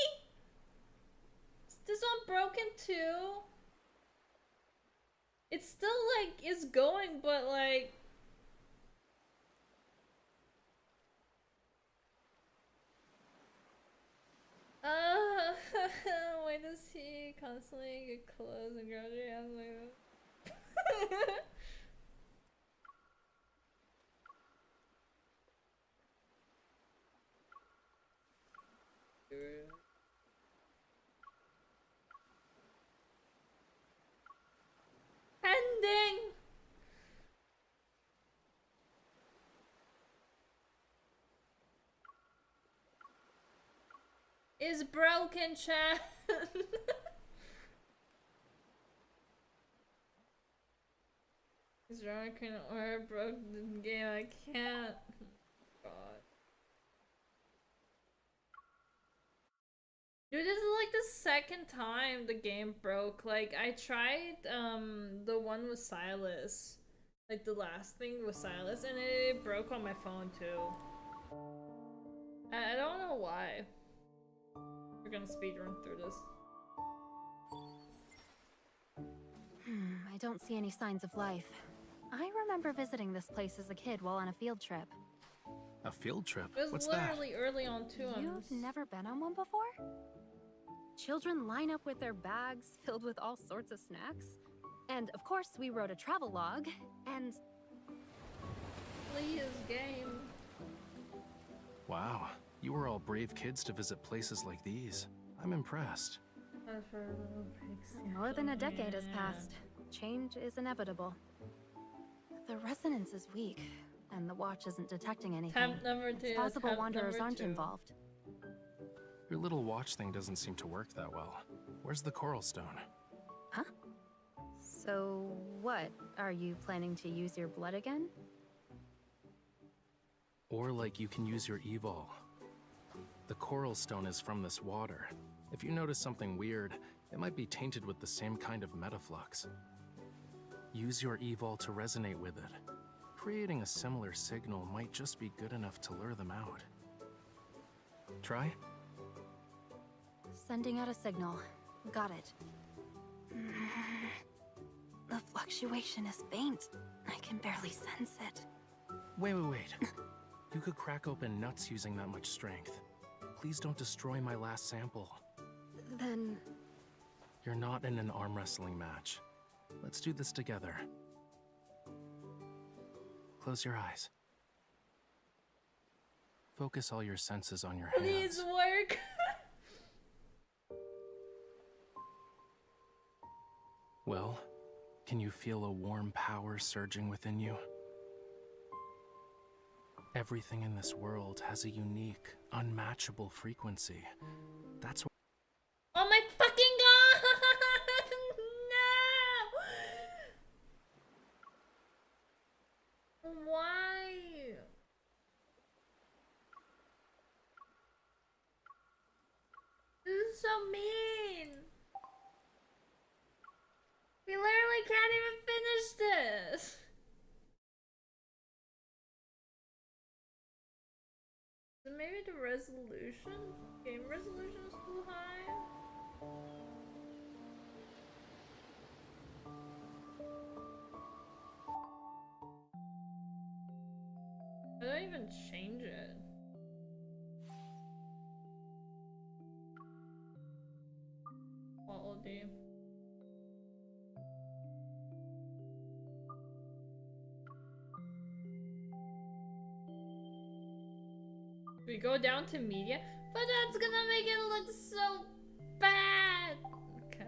[SPEAKER 1] Is this one broken too? It's still like, it's going, but like. Why does he constantly get close and grab your hands like that? Ending! Is broken, chat. Is Ronikin or broke the game? I can't. God. Dude, this is like the second time the game broke. Like, I tried the one with Silas. Like, the last thing with Silas, and it broke on my phone too. I don't know why. We're gonna speedrun through this.
[SPEAKER 7] I don't see any signs of life. I remember visiting this place as a kid while on a field trip.
[SPEAKER 12] A field trip?
[SPEAKER 1] It was
[SPEAKER 12] What's
[SPEAKER 1] literally early on too.
[SPEAKER 7] You've never been on one before? Children line up with their bags filled with all sorts of snacks. And of course, we wrote a travel log, and...
[SPEAKER 1] Please, game.
[SPEAKER 12] Wow, you were all brave kids to visit places like these. I'm impressed.
[SPEAKER 7] More than a decade has passed. Change is inevitable. The resonance is weak, and the watch isn't detecting anything.
[SPEAKER 1] Temp number 2.
[SPEAKER 7] It's possible
[SPEAKER 1] temp
[SPEAKER 7] wanderers
[SPEAKER 1] number
[SPEAKER 7] aren't
[SPEAKER 1] 2.
[SPEAKER 7] involved.
[SPEAKER 12] Your little watch thing doesn't seem to work that well. Where's the coral stone?
[SPEAKER 7] Huh? So what? Are you planning to use your blood again?
[SPEAKER 12] Or like you can use your evol. The coral stone is from this water. If you notice something weird, it might be tainted with the same kind of metaflux. Use your evol to resonate with it. Creating a similar signal might just be good enough to lure them out. Try?
[SPEAKER 7] Sending out a signal. Got it. The fluctuation is faint. I can barely sense it.
[SPEAKER 12] Wait. You could crack open nuts using that much strength. Please don't destroy my last sample.
[SPEAKER 7] Then...
[SPEAKER 12] You're not in an arm wrestling match. Let's do this together. Close your eyes. Focus all your senses on your hands.
[SPEAKER 1] Please work.
[SPEAKER 12] Well, can you feel a warm power surging within you? Everything in this world has a unique, unmatchable frequency. That's what.
[SPEAKER 1] Oh my fucking god! No! Why? This is so mean! We literally can't even finish this! So maybe the resolution? Game resolution is too high? I don't even change it. Quality. We go down to media, but that's gonna make it look so bad. Okay.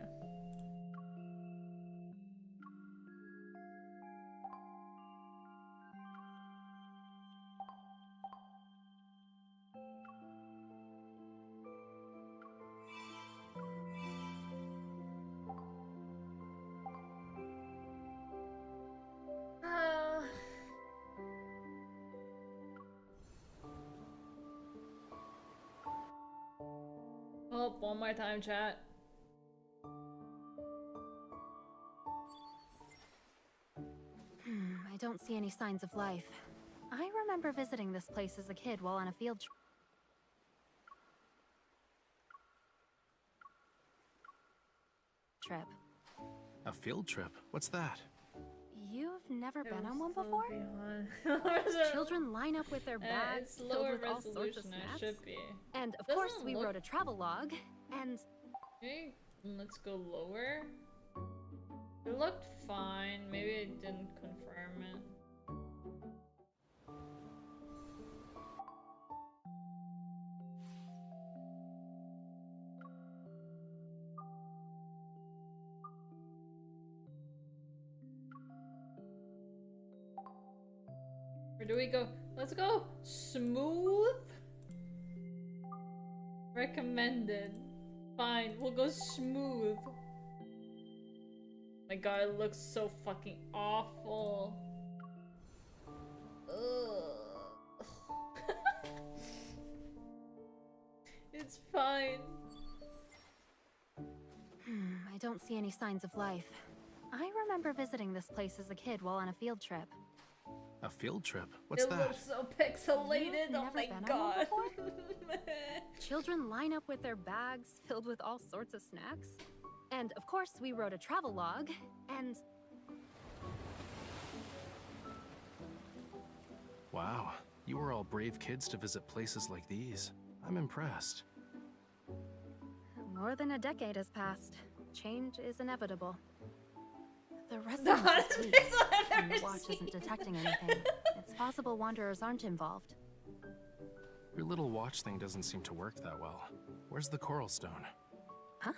[SPEAKER 1] Oh, one more time, chat.
[SPEAKER 7] I don't see any signs of life. I remember visiting this place as a kid while on a field trip.
[SPEAKER 12] A field trip? What's that?
[SPEAKER 7] You've never been on one before? Children line up with their bags
[SPEAKER 1] it's
[SPEAKER 7] filled
[SPEAKER 1] lower
[SPEAKER 7] with all sorts of
[SPEAKER 1] resolution, it
[SPEAKER 7] snacks.
[SPEAKER 1] should be.
[SPEAKER 7] And of
[SPEAKER 1] Doesn't
[SPEAKER 7] course, we
[SPEAKER 1] look-
[SPEAKER 7] wrote a travel log. And
[SPEAKER 1] Okay, let's go lower. It looked fine. Maybe I didn't confirm it. Where do we go? Let's go smooth. Recommended. Fine, we'll go smooth. My god, it looks so fucking awful. Ugh. It's fine.
[SPEAKER 7] I don't see any signs of life. I remember visiting this place as a kid while on a field trip.
[SPEAKER 12] A field trip? What's
[SPEAKER 1] It
[SPEAKER 12] that?
[SPEAKER 1] looks so pixelated.
[SPEAKER 7] You've
[SPEAKER 1] Oh
[SPEAKER 7] never
[SPEAKER 1] my
[SPEAKER 7] been on one
[SPEAKER 1] god.
[SPEAKER 7] Children line up with their bags filled with all sorts of snacks. And of course, we wrote a travel log. And
[SPEAKER 12] Wow, you were all brave kids to visit places like these. I'm impressed.
[SPEAKER 7] more than a decade has passed. Change is inevitable. The residence is weak, and the watch isn't detecting anything. It's possible wanderers aren't involved.
[SPEAKER 12] Your little watch thing doesn't seem to work that well. Where's the coral stone?
[SPEAKER 7] Huh?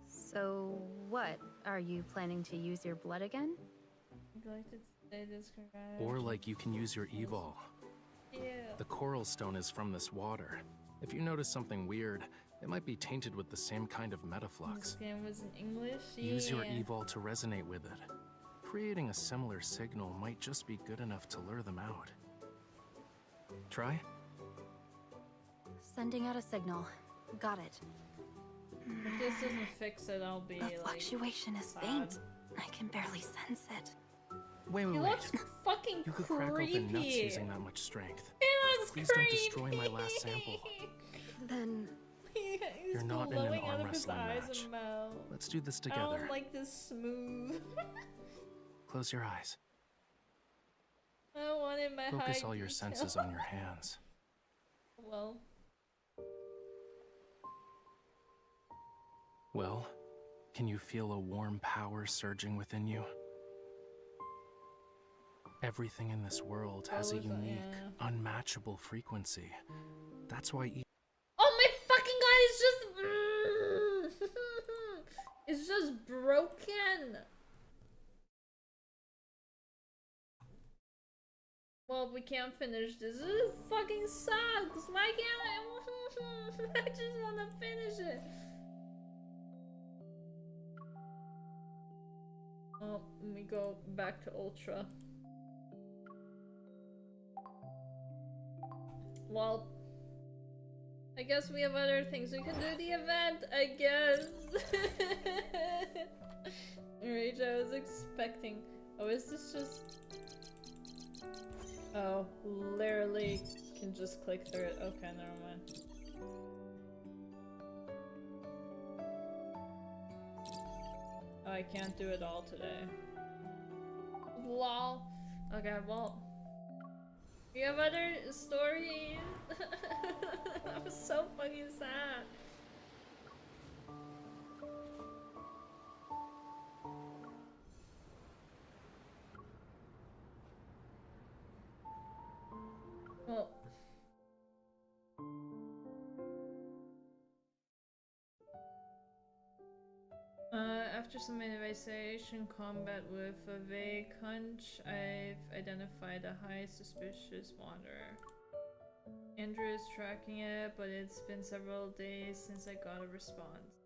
[SPEAKER 7] So, what? Are you planning to use your blood again?
[SPEAKER 12] Or like you can use your evol.
[SPEAKER 1] Yeah.
[SPEAKER 12] The coral stone is from this water. If you notice something weird, it might be tainted with the same kind of
[SPEAKER 1] This
[SPEAKER 12] metaflux.
[SPEAKER 1] game was in English.
[SPEAKER 12] Use your
[SPEAKER 1] Yeah.
[SPEAKER 12] evol to resonate with it. Creating a similar signal might just be good enough to lure them out. Try?
[SPEAKER 7] Sending out a signal. Got it.
[SPEAKER 1] If this doesn't fix it, I'll be
[SPEAKER 7] The
[SPEAKER 1] like.
[SPEAKER 7] fluctuation is
[SPEAKER 1] sad.
[SPEAKER 7] faint. I can barely sense it.
[SPEAKER 12] Wait,
[SPEAKER 1] He looks fucking
[SPEAKER 12] You could
[SPEAKER 1] creepy.
[SPEAKER 12] crack open nuts using that much strength.
[SPEAKER 1] He looks
[SPEAKER 12] Please
[SPEAKER 1] creepy.
[SPEAKER 12] don't destroy my last sample.
[SPEAKER 7] Then
[SPEAKER 1] He's
[SPEAKER 12] You're not in an
[SPEAKER 1] glowing out
[SPEAKER 12] arm
[SPEAKER 1] of his
[SPEAKER 12] wrestling
[SPEAKER 1] eyes
[SPEAKER 12] match.
[SPEAKER 1] and mouth.
[SPEAKER 12] Let's do this
[SPEAKER 1] I
[SPEAKER 12] together.
[SPEAKER 1] don't like this smooth.
[SPEAKER 12] Close your eyes.
[SPEAKER 1] I wanted my
[SPEAKER 12] Focus
[SPEAKER 1] high
[SPEAKER 12] all your
[SPEAKER 1] detail.
[SPEAKER 12] senses on your hands.
[SPEAKER 1] Well,
[SPEAKER 12] Well, can you feel a warm power surging within you? Everything in this world has a
[SPEAKER 1] Those,
[SPEAKER 12] unique,
[SPEAKER 1] yeah.
[SPEAKER 12] unmatchable frequency. That's why
[SPEAKER 1] oh my fucking god! It's just, it's just broken. Well, we can't finish this. This fucking sucks. Why can't I? I just want to finish it. Oh, let me go back to Ultra. Well, I guess we have other things. We can do the event, I guess. Rage, I was expecting. Oh, is this just... Oh, literally can just click through it. Okay, never mind. Oh, I can't do it all today. Lol. Okay, well... We have other stories. I'm so fucking sad. Well, some investigation combat with a vague hunch, I've identified a high suspicious wanderer. Andrew is tracking it, but it's been several days since I got a response.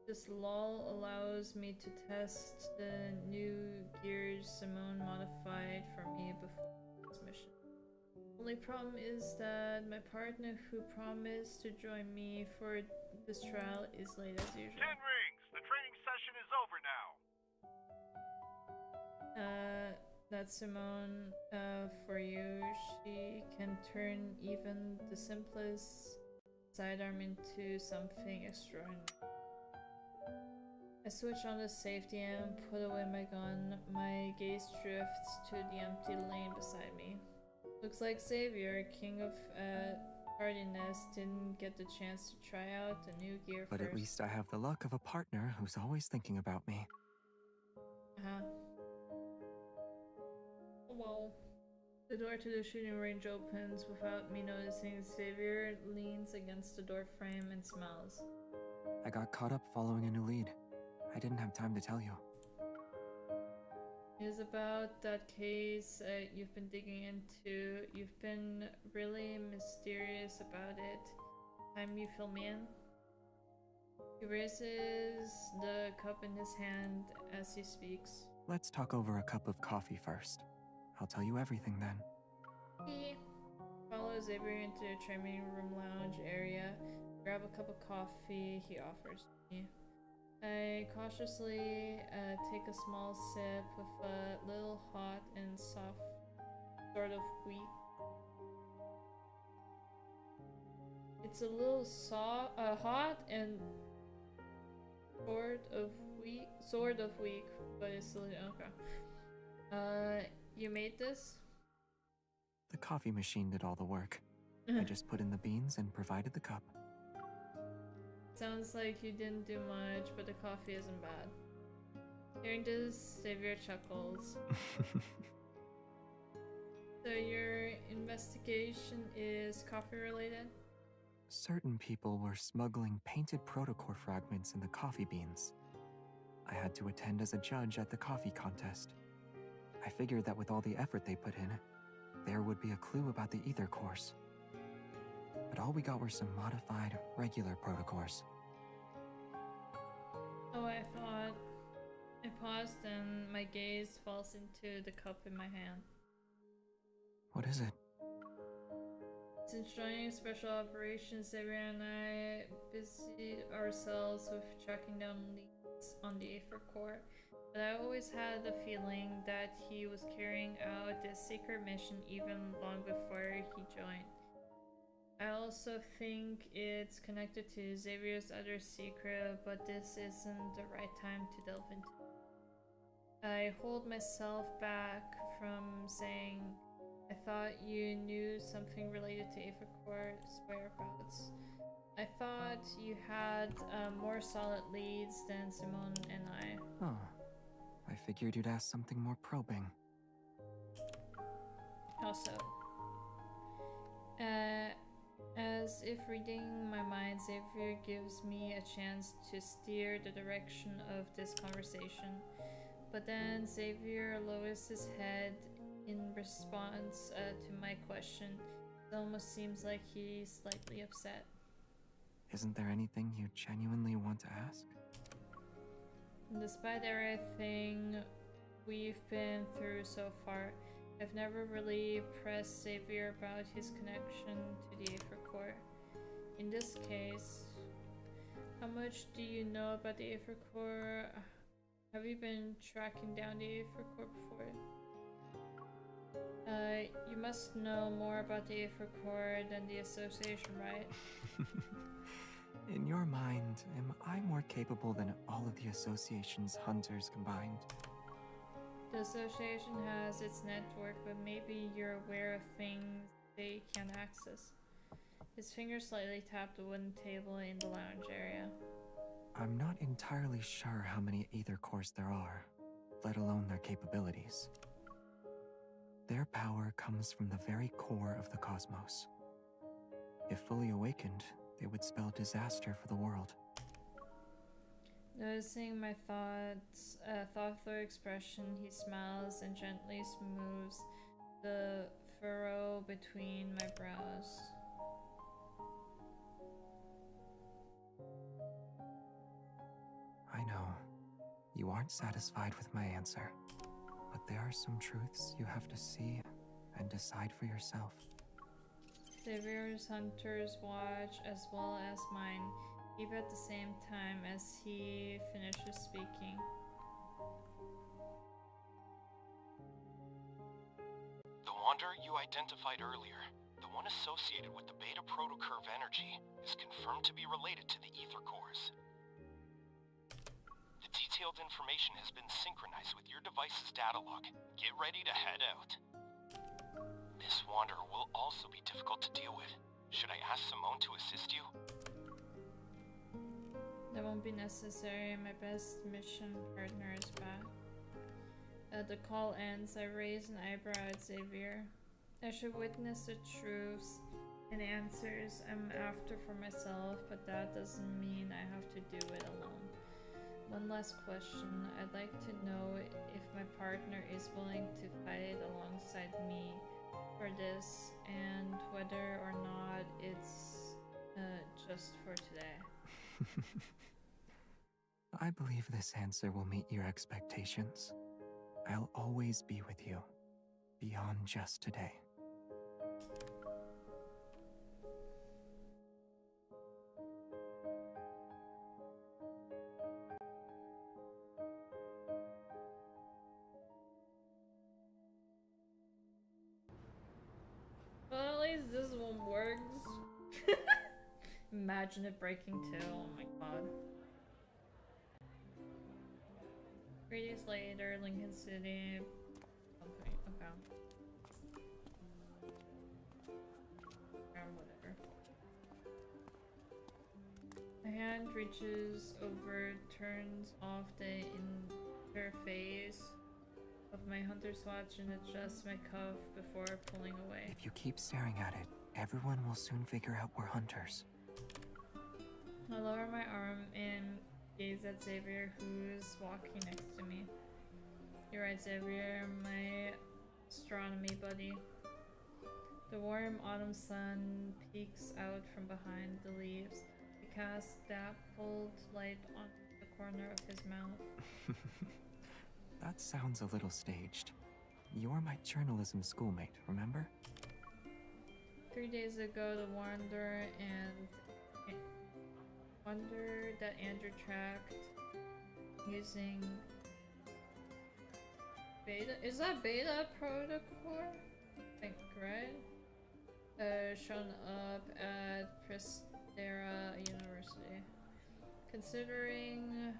[SPEAKER 1] This lull allows me to test the new gears Simone modified for me before this mission. Only problem is that my partner who promised to join me for this trial is late as usual.
[SPEAKER 13] 10 rings! The training session is over now!
[SPEAKER 1] That's Simone, for you. She can turn even the simplest sidearm into something extraordinary. I switch on the safety and put away my gun. My gaze drifts to the empty lane beside me. Looks like Xavier, king of hardiness, didn't get the chance to try out the new gear
[SPEAKER 8] But
[SPEAKER 1] first.
[SPEAKER 8] at least I have the luck of a partner who's always thinking about me.
[SPEAKER 1] Well, the door to the shooting range opens without me noticing. Xavier leans against the door frame and smiles.
[SPEAKER 8] I got caught up following a new lead. I didn't have time to tell you.
[SPEAKER 1] It is about that case you've been digging into. You've been really mysterious about it. Time you fill me in? He raises the cup in his hand as he speaks.
[SPEAKER 8] Let's talk over a cup of coffee first. I'll tell you everything then.
[SPEAKER 1] He follows Xavier into the training room lounge area. Grab a cup of coffee he offers me. I cautiously take a small sip with a little hot and soft sort of wheat. It's a little hot and sort of weak, but it's still okay. You made this?
[SPEAKER 8] The coffee machine did all the work. I just put in the beans and provided the cup.
[SPEAKER 1] Sounds like you didn't do much, but the coffee isn't bad. Hearing this, Xavier chuckles. So your investigation is coffee related?
[SPEAKER 8] Certain people were smuggling painted protocore fragments in the coffee beans. I had to attend as a judge at the coffee contest. I figured that with all the effort they put in, there would be a clue about the ether cores. But all we got were some modified, regular protocores.
[SPEAKER 1] Oh, I thought. I paused and my gaze falls into the cup in my hand.
[SPEAKER 8] What is it?
[SPEAKER 1] Since joining Special Operations, Xavier and I busied ourselves with tracking down leads on the Aether Core, but I always had the feeling that he was carrying out this secret mission even long before he joined. I also think it's connected to Xavier's other secret, but this isn't the right time to delve into it. I hold myself back from saying, I thought you knew something related to Aether Core's whereabouts. I thought you had more solid leads than Simone and I.
[SPEAKER 8] Oh, I figured you'd ask something more probing.
[SPEAKER 1] Also, as if reading my mind, Xavier gives me a chance to steer the direction of this conversation. But then Xavier lowers his head in response to my question. It almost seems like he's slightly upset.
[SPEAKER 8] Isn't there anything you genuinely want to ask?
[SPEAKER 1] Despite everything we've been through so far, I've never really pressed Xavier about his connection to the Aether Core. In this case, how much do you know about the Aether Core? Have you been tracking down the Aether Core before? You must know more about the Aether Core than the Association, right?
[SPEAKER 8] In your mind, am I more capable than all of the Association's hunters combined?
[SPEAKER 1] The Association has its network, but maybe you're aware of things they can't access. His finger slightly tapped the wooden table in the lounge area.
[SPEAKER 8] I'm not entirely sure how many Aether Cores there are, let alone their capabilities. Their power comes from the very core of the cosmos. If fully awakened, they would spell disaster for the world.
[SPEAKER 1] Noticing my thoughtful expression, he smiles and gently smooths the furrow between my brows.
[SPEAKER 8] I know. You aren't satisfied with my answer. But there are some truths you have to see and decide for yourself.
[SPEAKER 1] Xavier's hunter's watch, as well as mine, beep at the same time as he finishes speaking.
[SPEAKER 14] The Wanderer you identified earlier, the one associated with the Beta Protocurve energy, is confirmed to be related to the Ether cores. The detailed information has been synchronized with your device's data log. Get ready to head out. This Wanderer will also be difficult to deal with. Should I ask Simone to assist you?
[SPEAKER 1] That won't be necessary. My best mission partner is back. The call ends. I raise an eyebrow at Xavier. I should witness the truths and answers I'm after for myself, but that doesn't mean I have to do it alone. One last question. I'd like to know if my partner is willing to fight alongside me for this, and whether or not it's just for today.
[SPEAKER 8] I believe this answer will meet your expectations. I'll always be with you, beyond just today.
[SPEAKER 1] Well, at least this one works. Imagine it breaking too. Oh my god. 3 days later, Lincoln City. Okay. Whatever. My hand reaches over, turns off the interface of my hunter's watch and adjusts my cuff before pulling away.
[SPEAKER 8] If you keep staring at it, everyone will soon figure out we're hunters.
[SPEAKER 1] I lower my arm and gaze at Xavier, who's walking next to me. You're right, Xavier, my astronomy buddy. The warm autumn sun peeks out from behind the leaves. He casts dappled light on the corner of his mouth.
[SPEAKER 8] That sounds a little staged. You're my journalism schoolmate, remember?
[SPEAKER 1] 3 days ago, the Wanderer and Wonder that Andrew tracked using Beta. Is that Beta Protocol? I think, right? Shown up at Prestera University. Considering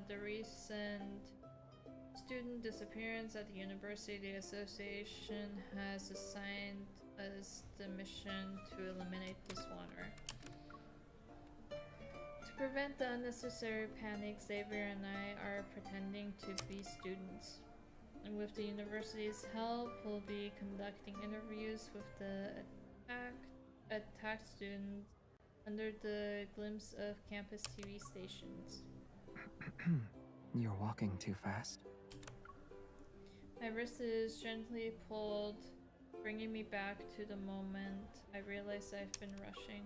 [SPEAKER 1] the recent student disappearance at the university, the association has assigned us the mission to eliminate this Wanderer. To prevent the unnecessary panic, Xavier and I are pretending to be students. And with the university's help, we'll be conducting interviews with the attacked students under the glimpse of campus TV stations.
[SPEAKER 8] You're walking too fast.
[SPEAKER 1] My wrist is gently pulled, bringing me back to the moment I realize I've been rushing.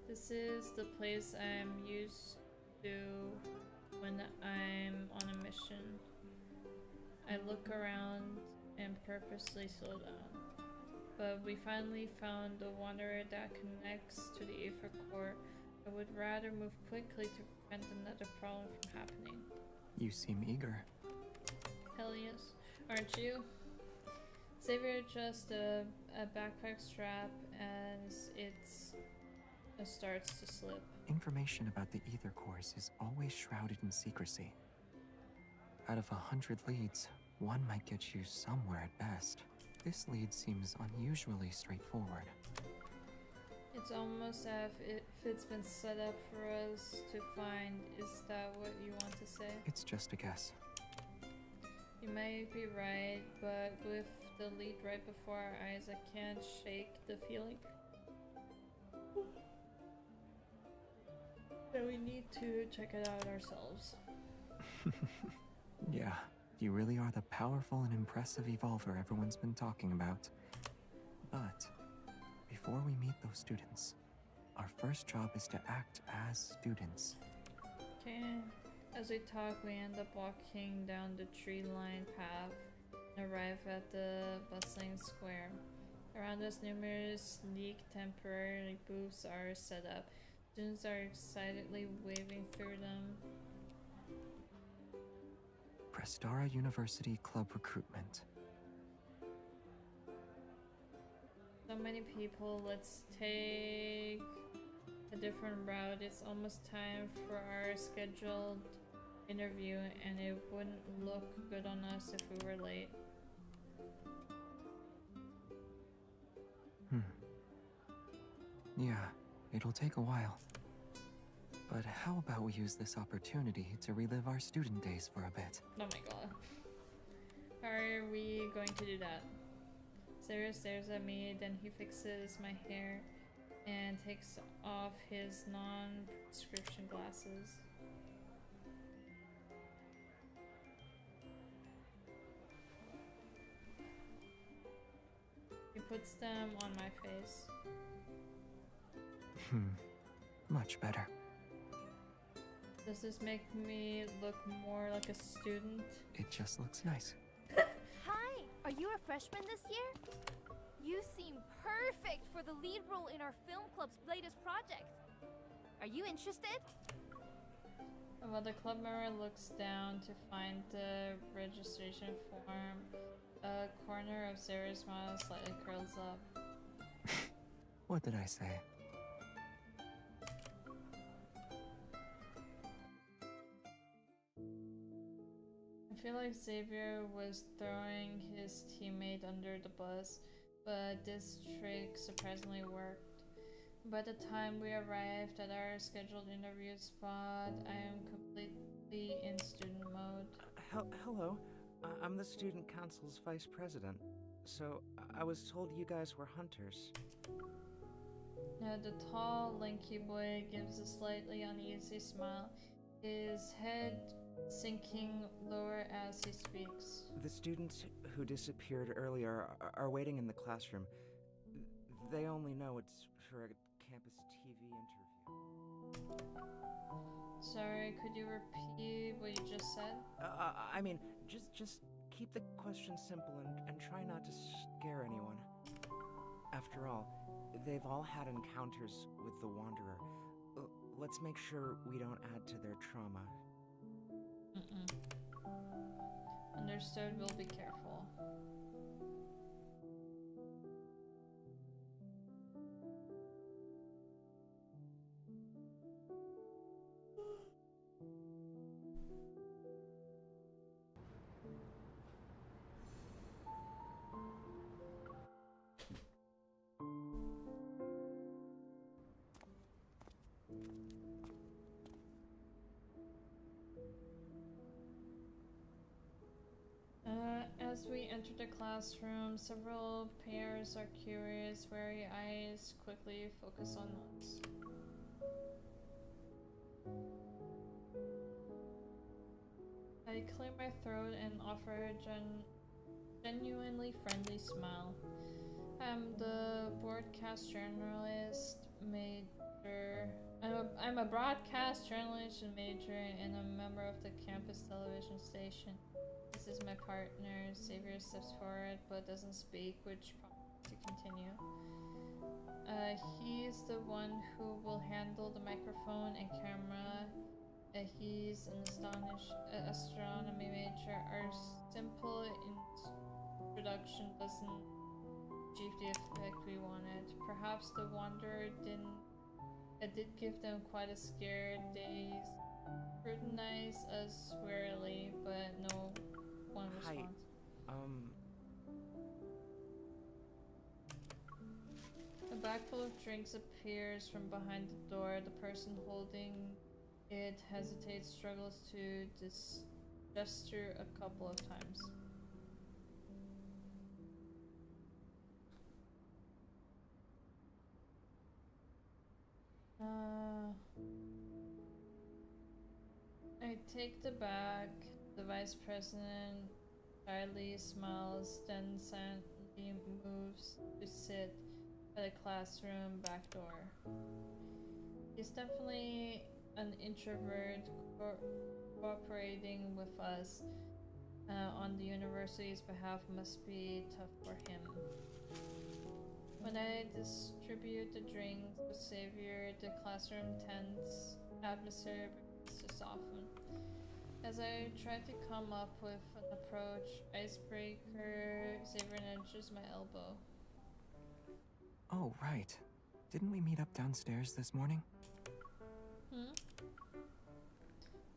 [SPEAKER 1] This is the place I'm used to when I'm on a mission. I look around and purposely slow down. But we finally found the Wanderer that connects to the Aether core. I would rather move quickly to prevent another problem from happening.
[SPEAKER 8] You seem eager.
[SPEAKER 1] Hell yes. Aren't you? Xavier adjusts a backpack strap as it starts to slip.
[SPEAKER 8] Information about the Ether cores is always shrouded in secrecy. Out of 100 leads, one might get you somewhere at best. This lead seems unusually straightforward.
[SPEAKER 1] It's almost as if it's been set up for us to find. Is that what you want to say?
[SPEAKER 8] It's just a guess.
[SPEAKER 1] You might be right, but with the lead right before our eyes, I can't shake the feeling. So we need to check it out ourselves.
[SPEAKER 8] Yeah, you really are the powerful and impressive evolver everyone's been talking about. But before we meet those students, our first job is to act as students.
[SPEAKER 1] Okay. As we talk, we end up walking down the tree-lined path and arrive at the bustling square. Around us, numerous sleek temporary booths are set up. Students are excitedly waving through them.
[SPEAKER 8] Prestara University Club Recruitment.
[SPEAKER 1] So many people, let's take a different route. It's almost time for our scheduled interview, and it wouldn't look good on us if we were late.
[SPEAKER 8] Yeah, it'll take a while. But how about we use this opportunity to relive our student days for a bit?
[SPEAKER 1] Oh my god. How are we going to do that? Sarah stares at me, then he fixes my hair and takes off his non-prescription glasses. He puts them on my face.
[SPEAKER 8] Much better.
[SPEAKER 1] Does this make me look more like a student?
[SPEAKER 8] It just looks nice.
[SPEAKER 15] Hi! Are you a freshman this year? You seem perfect for the lead role in our film club's latest project. Are you interested?
[SPEAKER 1] While the club member looks down to find the registration form, a corner of Sarah's mouth slightly curls up.
[SPEAKER 8] What did I say?
[SPEAKER 1] I feel like Xavier was throwing his teammate under the bus, but this trick surprisingly worked. By the time we arrived at our scheduled interview spot, I am completely in student mode.
[SPEAKER 16] Hello. I'm the student council's vice president. So, I was told you guys were hunters.
[SPEAKER 1] The tall, lanky boy gives a slightly uneasy smile, his head sinking lower as he speaks.
[SPEAKER 16] The students who disappeared earlier are waiting in the classroom. They only know it's for a campus TV interview.
[SPEAKER 1] Sorry, could you repeat what you just said?
[SPEAKER 16] I mean, just keep the questions simple and try not to scare anyone. After all, they've all had encounters with the Wanderer. Let's make sure we don't add to their trauma.
[SPEAKER 1] Understood, we'll be careful. As we enter the classroom, several pairs are curious, wary eyes quickly focus on us. I clear my throat and offer a genuinely friendly smile. I'm the broadcast journalist major. I'm a broadcast journalist major and a member of the campus television station. This is my partner. Xavier steps forward but doesn't speak, which prompts me to continue. He's the one who will handle the microphone and camera. He's an astronomy major. Our simple introduction doesn't achieve the effect we wanted. Perhaps the Wanderer did give them quite a scare. They scrutinize us warily, but no one responds. A bag full of drinks appears from behind the door. The person holding it hesitates, struggles to gesture a couple of times. take the bag. The vice president shyly smiles, then silently moves to sit at the classroom back door. He's definitely an introvert, cooperating with us on the university's behalf must be tough for him. When I distribute the drinks with Xavier, the classroom tense atmosphere begins to soften. As I try to come up with an approach, icebreaker, Xavier nudges my elbow.
[SPEAKER 8] Oh, right. Didn't we meet up downstairs this morning?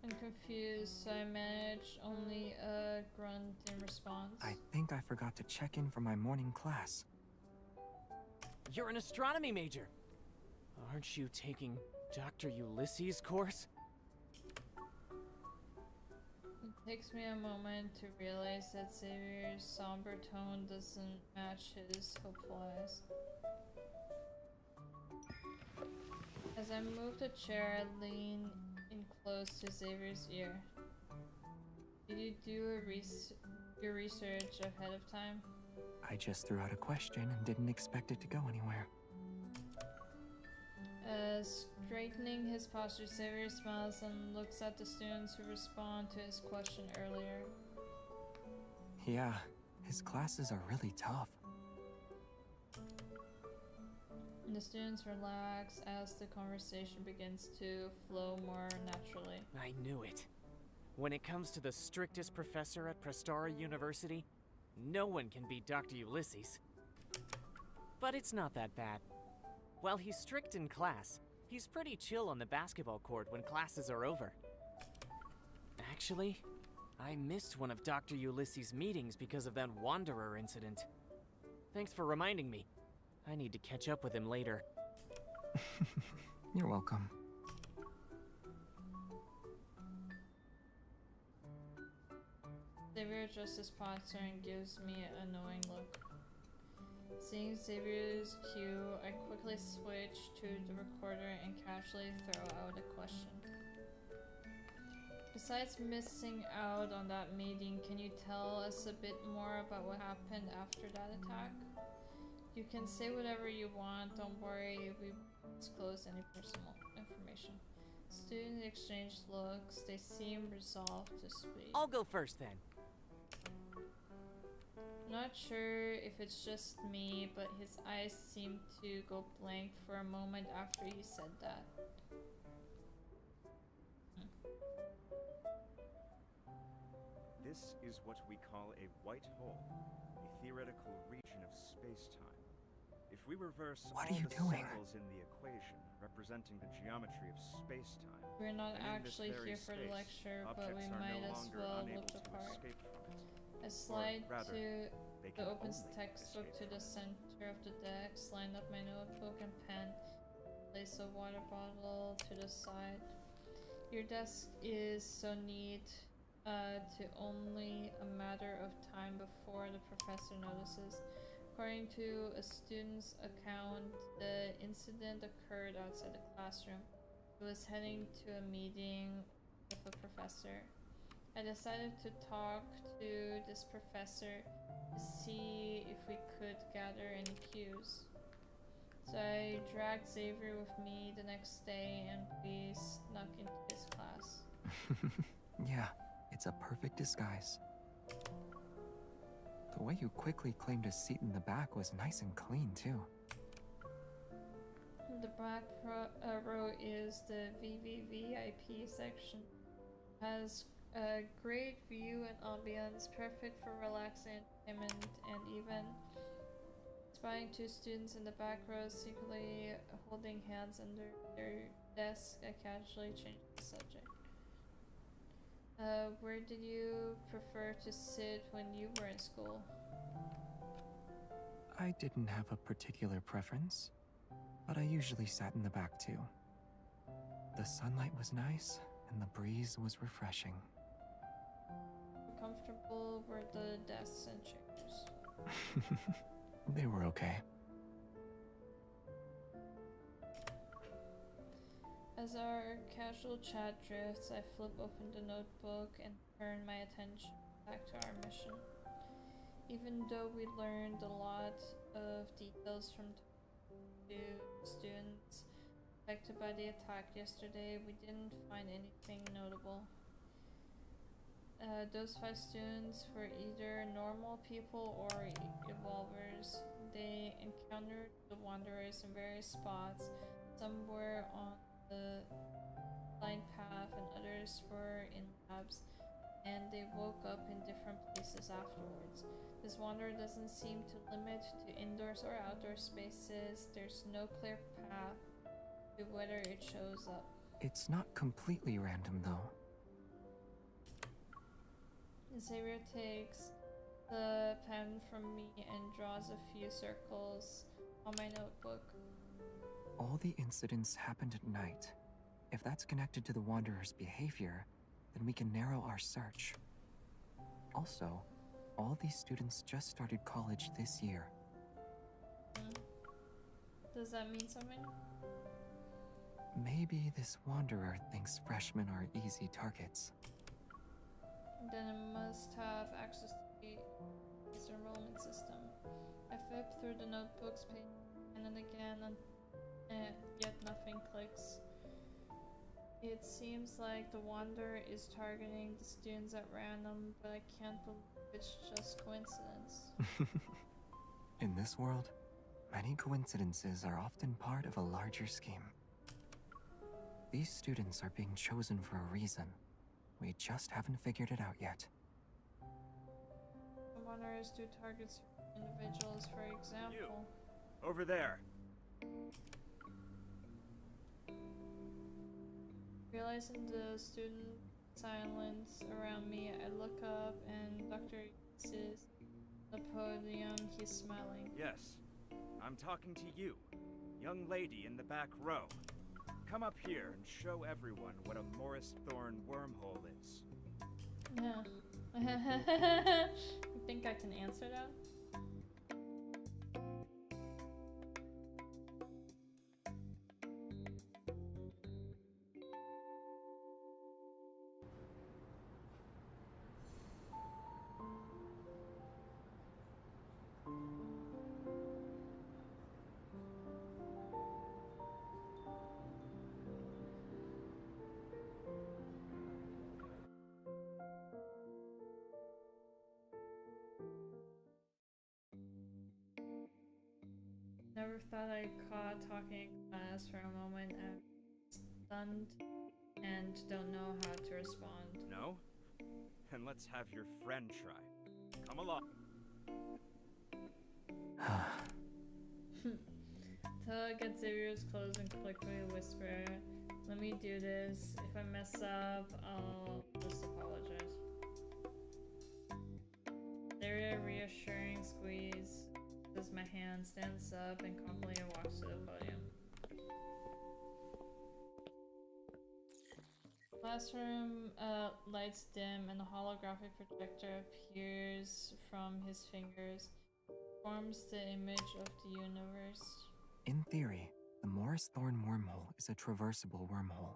[SPEAKER 1] I'm confused, so I manage only a grunt in response.
[SPEAKER 8] I think I forgot to check in for my morning class.
[SPEAKER 17] You're an astronomy major! Aren't you taking Dr. Ulysses' course?
[SPEAKER 1] It takes me a moment to realize that Xavier's somber tone doesn't match his hopeful eyes. As I move the chair, I lean in close to Xavier's ear. Did you do your research ahead of time?
[SPEAKER 8] I just threw out a question and didn't expect it to go anywhere.
[SPEAKER 1] Straightening his posture, Xavier smiles and looks at the students who respond to his question earlier.
[SPEAKER 8] Yeah, his classes are really tough.
[SPEAKER 1] And the students relax as the conversation begins to flow more naturally.
[SPEAKER 17] I knew it. When it comes to the strictest professor at Prestara University, no one can beat Dr. Ulysses. But it's not that bad. While he's strict in class, he's pretty chill on the basketball court when classes are over. Actually, I missed one of Dr. Ulysses' meetings because of that Wanderer incident. Thanks for reminding me. I need to catch up with him later.
[SPEAKER 8] You're welcome.
[SPEAKER 1] Xavier adjusts his posture and gives me an annoying look. Seeing Xavier's cue, I quickly switch to the recorder and casually throw out a question. Besides missing out on that meeting, can you tell us a bit more about what happened after that attack? You can say whatever you want, don't worry, we won't disclose any personal information. Students exchange looks, they seem resolved to speak.
[SPEAKER 17] I'll go first then.
[SPEAKER 1] I'm not sure if it's just me, but his eyes seemed to go blank for a moment after he said that.
[SPEAKER 18] This is what we call a white hole, a theoretical region of space-time. If we reverse
[SPEAKER 8] What
[SPEAKER 18] all
[SPEAKER 8] are you
[SPEAKER 18] the
[SPEAKER 8] doing?
[SPEAKER 18] symbols in the equation representing the geometry of space-time,
[SPEAKER 1] We're not
[SPEAKER 18] then in this
[SPEAKER 1] actually
[SPEAKER 18] very
[SPEAKER 1] here for the
[SPEAKER 18] space,
[SPEAKER 1] lecture, but we
[SPEAKER 18] objects are
[SPEAKER 1] might
[SPEAKER 18] no
[SPEAKER 1] as
[SPEAKER 18] longer
[SPEAKER 1] well
[SPEAKER 18] unable
[SPEAKER 1] look the
[SPEAKER 18] to
[SPEAKER 1] part.
[SPEAKER 18] escape from it.
[SPEAKER 1] I slide
[SPEAKER 18] rather,
[SPEAKER 1] to
[SPEAKER 18] they
[SPEAKER 1] the
[SPEAKER 18] can
[SPEAKER 1] open
[SPEAKER 18] only
[SPEAKER 1] textbook to the center of the desk, line up my notebook and pen, place a water bottle to the side. Your desk is so neat, to only a matter of time before the professor notices. According to a student's account, the incident occurred outside the classroom. He was heading to a meeting with a professor. I decided to talk to this professor to see if we could gather any cues. So I dragged Xavier with me the next day and we snuck into his class.
[SPEAKER 8] Yeah, it's a perfect disguise. The way you quickly claimed a seat in the back was nice and clean, too.
[SPEAKER 1] The back row is the VVVIP section. Has a great view and ambience, perfect for relaxing entertainment, and even spying two students in the back row secretly holding hands under their desk. I casually changed the subject. Where did you prefer to sit when you were in school?
[SPEAKER 8] I didn't have a particular preference, but I usually sat in the back too. The sunlight was nice, and the breeze was refreshing.
[SPEAKER 1] How comfortable were the desks and chairs?
[SPEAKER 8] They were okay.
[SPEAKER 1] As our casual chat drifts, I flip open the notebook and turn my attention back to our mission. Even though we learned a lot of details from two students affected by the attack yesterday, we didn't find anything notable. Those 5 students were either normal people or evolvers. They encountered the Wanderers in various spots. Some were on the blind path and others were in labs, and they woke up in different places afterwards. This Wanderer doesn't seem to limit to indoors or outdoor spaces. There's no clear path to whether it shows up.
[SPEAKER 8] It's not completely random, though.
[SPEAKER 1] Xavier takes the pen from me and draws a few circles on my notebook.
[SPEAKER 8] All the incidents happened at night. If that's connected to the Wanderer's behavior, then we can narrow our search. Also, all these students just started college this year.
[SPEAKER 1] Does that mean something?
[SPEAKER 8] Maybe this Wanderer thinks freshmen are easy targets.
[SPEAKER 1] Then it must have access to his enrollment system. I flip through the notebooks page again and again, and yet nothing clicks. It seems like the Wanderer is targeting the students at random, but I can't believe it's just coincidence.
[SPEAKER 8] In this world, many coincidences are often part of a larger scheme. These students are being chosen for a reason. We just haven't figured it out yet.
[SPEAKER 1] The Wanderers do target certain individuals, for example.
[SPEAKER 18] You! Over there!
[SPEAKER 1] Realizing the student silence around me, I look up and Dr. Yates is on the podium. He's smiling.
[SPEAKER 18] Yes, I'm talking to you, young lady in the back row. Come up here and show everyone what a Morris Thorn wormhole is.
[SPEAKER 1] Yeah. You think I can answer that? Never thought I'd caught talking in class for a moment. I'm stunned and don't know how to respond.
[SPEAKER 18] No? Then let's have your friend try. Come along.
[SPEAKER 1] Tug at Xavier's clothes and quickly whisper, "Let me do this. If I mess up, I'll just apologize." Xavier reassuring squeeze as my hand stands up and calmly walks to the podium. Classroom lights dim and a holographic projector appears from his fingers, forms the image of the universe.
[SPEAKER 8] In theory, the Morris Thorn wormhole is a traversable wormhole.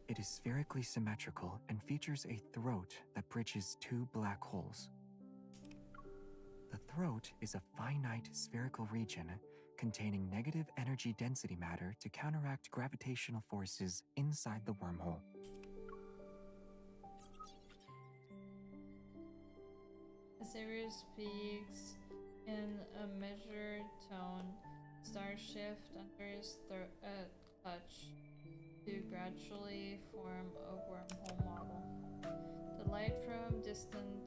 [SPEAKER 8] It is spherically symmetrical and features a throat that bridges 2 black holes. The throat is a finite spherical region containing negative energy density matter to counteract gravitational forces inside the wormhole.
[SPEAKER 1] Xavier speaks in a measured tone. Stars shift under his clutch to gradually form a wormhole model. The light from distant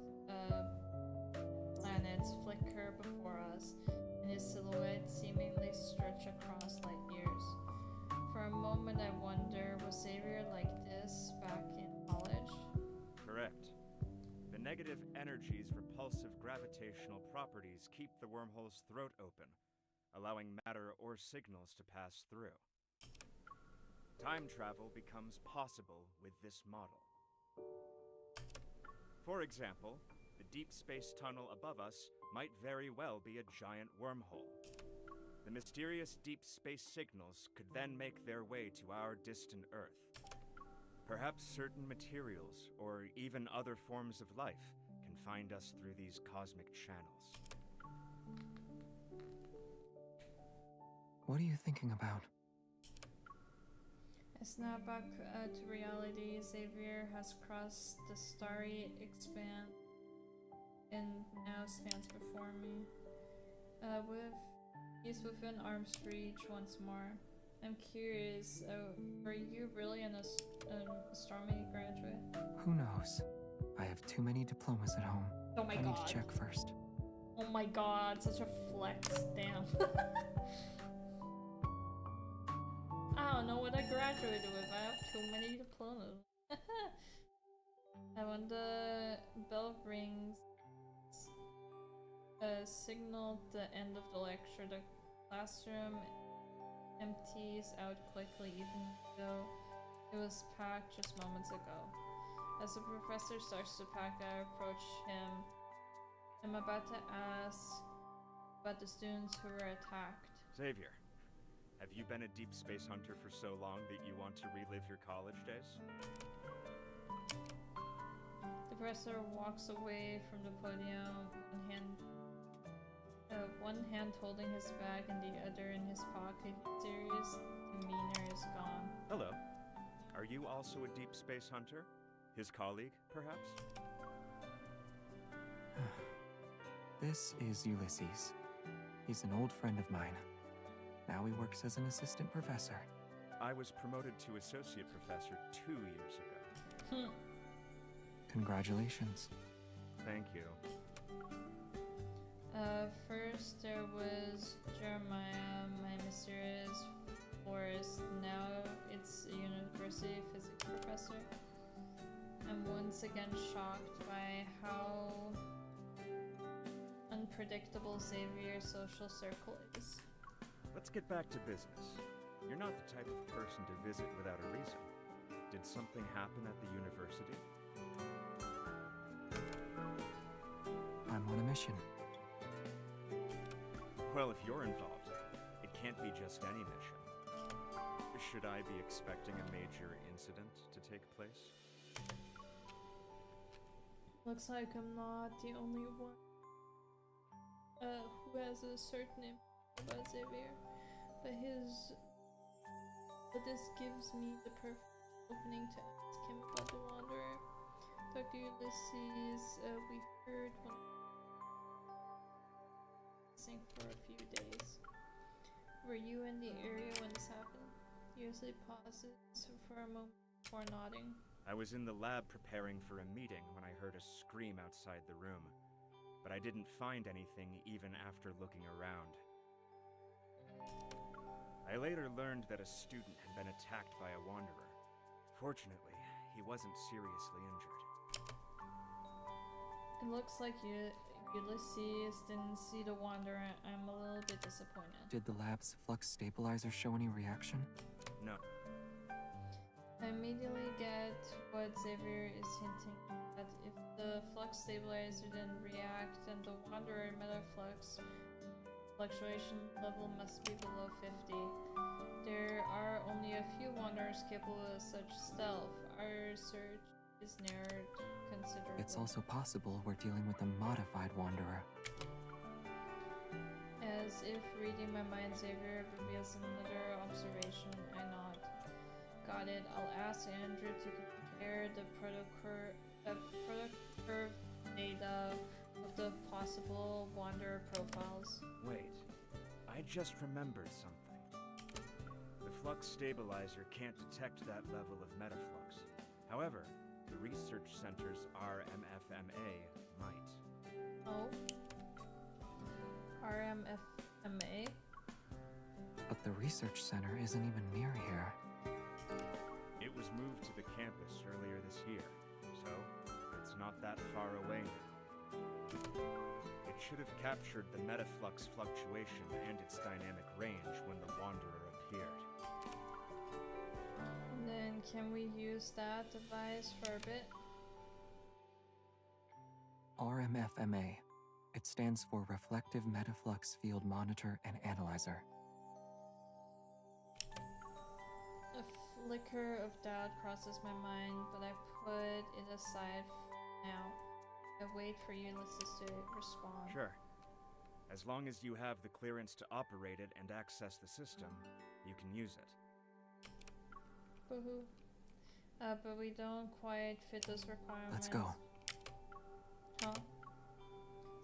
[SPEAKER 1] planets flicker before us, and his silhouette seemingly stretch across light years. For a moment I wonder, was Xavier like this back in college?
[SPEAKER 18] Correct. The negative energy's repulsive gravitational properties keep the wormhole's throat open, allowing matter or signals to pass through. Time travel becomes possible with this model. For example, the deep space tunnel above us might very well be a giant wormhole. The mysterious deep space signals could then make their way to our distant Earth. Perhaps certain materials, or even other forms of life, can find us through these cosmic channels.
[SPEAKER 8] What are you thinking about?
[SPEAKER 1] A snapback to reality. Xavier has crossed the starry expanse and now stands before me. He's within arm's reach once more. I'm curious, were you really an astronomy graduate?
[SPEAKER 8] Who knows? I have too many diplomas at home.
[SPEAKER 1] Oh my
[SPEAKER 8] I
[SPEAKER 1] god.
[SPEAKER 8] need to check first.
[SPEAKER 1] Oh my god, such a flex, damn. I don't know what I graduated with, I have too many diplomas. And when the bell rings, signaled the end of the lecture, the classroom empties out quickly even though it was packed just moments ago. As the professor starts to pack, I approach him. I'm about to ask about the students who were attacked.
[SPEAKER 18] Xavier, have you been a deep space hunter for so long that you want to relive your college days?
[SPEAKER 1] The professor walks away from the podium, one hand holding his bag and the other in his pocket. His serious demeanor is gone.
[SPEAKER 18] Hello. Are you also a deep space hunter? His colleague, perhaps?
[SPEAKER 8] This is Ulysses. He's an old friend of mine. Now he works as an assistant professor.
[SPEAKER 18] I was promoted to associate professor 2 years ago.
[SPEAKER 8] Congratulations.
[SPEAKER 18] Thank you.
[SPEAKER 1] First there was Jeremiah, my mysterious florist. Now it's a university physics professor. I'm once again shocked by how unpredictable Xavier's social circle is.
[SPEAKER 18] Let's get back to business. You're not the type of person to visit without a reason. Did something happen at the university?
[SPEAKER 8] I'm on a mission.
[SPEAKER 18] Well, if you're involved, it can't be just any mission. Should I be expecting a major incident to take place?
[SPEAKER 1] Looks like I'm not the only one who has a certain information about Xavier, but this gives me the perfect opening to ask him about the Wanderer. Dr. Ulysses, we heard one missing for a few days. Were you in the area when this happened? Usually pauses for a moment before nodding.
[SPEAKER 18] I was in the lab preparing for a meeting when I heard a scream outside the room, but I didn't find anything even after looking around. I later learned that a student had been attacked by a Wanderer. Fortunately, he wasn't seriously injured.
[SPEAKER 1] It looks like Ulysses didn't see the Wanderer. I'm a little bit disappointed.
[SPEAKER 8] Did the lab's flux stabilizer show any reaction?
[SPEAKER 18] No.
[SPEAKER 1] I immediately get what Xavier is hinting at. If the flux stabilizer didn't react, then the Wanderer metaflux fluctuation level must be below 50. There are only a few Wanderers capable of such stealth. Our search is narrowed considerably.
[SPEAKER 8] It's also possible we're dealing with a modified Wanderer.
[SPEAKER 1] As if reading my mind, Xavier reveals another observation. I nod. Got it. I'll ask Andrew to compare the product curve data of the possible Wanderer profiles.
[SPEAKER 18] Wait, I just remembered something. The flux stabilizer can't detect that level of metaflux. However, the research center's RMFMA might.
[SPEAKER 1] Oh? RMFMA?
[SPEAKER 8] But the research center isn't even near here.
[SPEAKER 18] It was moved to the campus earlier this year, so it's not that far away now. It should have captured the metaflux fluctuation and its dynamic range when the Wanderer appeared.
[SPEAKER 1] And then can we use that device for a bit?
[SPEAKER 8] RMFMA. It stands for Reflective Metaflux Field Monitor and Analyzer.
[SPEAKER 1] flicker of doubt crosses my mind, but I put it aside now. I wait for Ulysses to respond.
[SPEAKER 18] Sure. As long as you have the clearance to operate it and access the system, you can use it.
[SPEAKER 1] Boo-hoo. But we don't quite fit those requirements.
[SPEAKER 8] Let's go.
[SPEAKER 1] Huh?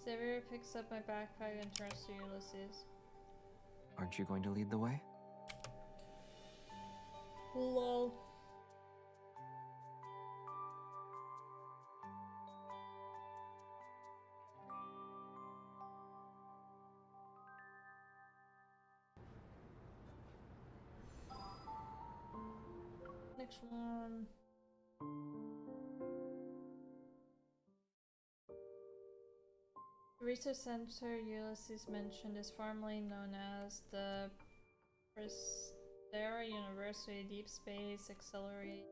[SPEAKER 1] Xavier picks up my backpack and turns to Ulysses.
[SPEAKER 8] Aren't you going to lead the way?
[SPEAKER 1] Lol. Next one. The research center Ulysses mentioned is formerly known as the Prestera University Deep Space Acceleration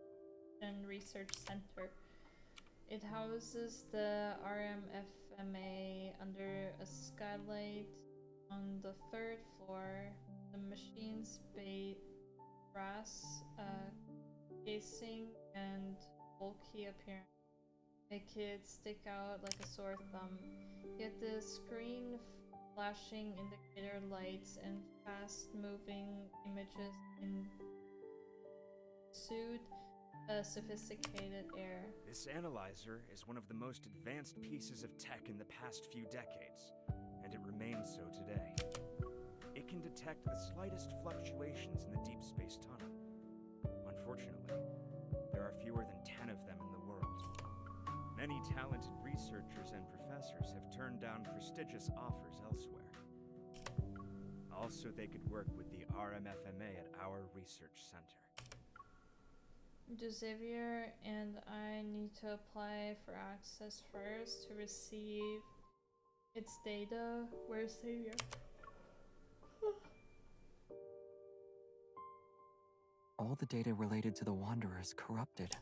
[SPEAKER 1] Research Center. It houses the RMFMA under a skylight on the 3rd floor. The machine's brass casing and bulky appearance make it stick out like a sore thumb. Yet the screen flashing indicator lights and fast-moving images exude a sophisticated air.
[SPEAKER 18] This analyzer is one of the most advanced pieces of tech in the past few decades, and it remains so today. It can detect the slightest fluctuations in the deep space tunnel. Unfortunately, there are fewer than 10 of them in the world. Many talented researchers and professors have turned down prestigious offers elsewhere. Also, they could work with the RMFMA at our research center.
[SPEAKER 1] Do Xavier and I need to apply for access first to receive its data? Where's Xavier?
[SPEAKER 8] All the data related to the Wanderer is corrupted.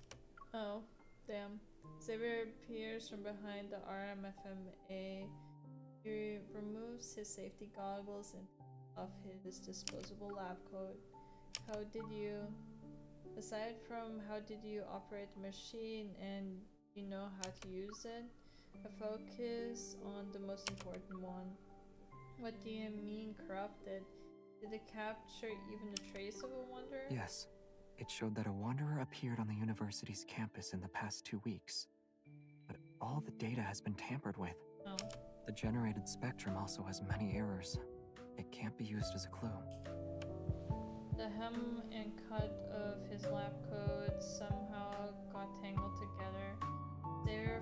[SPEAKER 1] Oh, damn. Xavier appears from behind the RMFMA. He removes his safety goggles and off his disposable lab coat. How did you... Aside from how did you operate the machine and you know how to use it, I focus on the most important one. What do you mean corrupted? Did it capture even a trace of a Wanderer?
[SPEAKER 8] Yes. It showed that a Wanderer appeared on the university's campus in the past 2 weeks. But all the data has been tampered with.
[SPEAKER 1] Oh.
[SPEAKER 8] The generated spectrum also has many errors. It can't be used as a clue.
[SPEAKER 1] The hem and cut of his lab coat somehow got tangled together. Xavier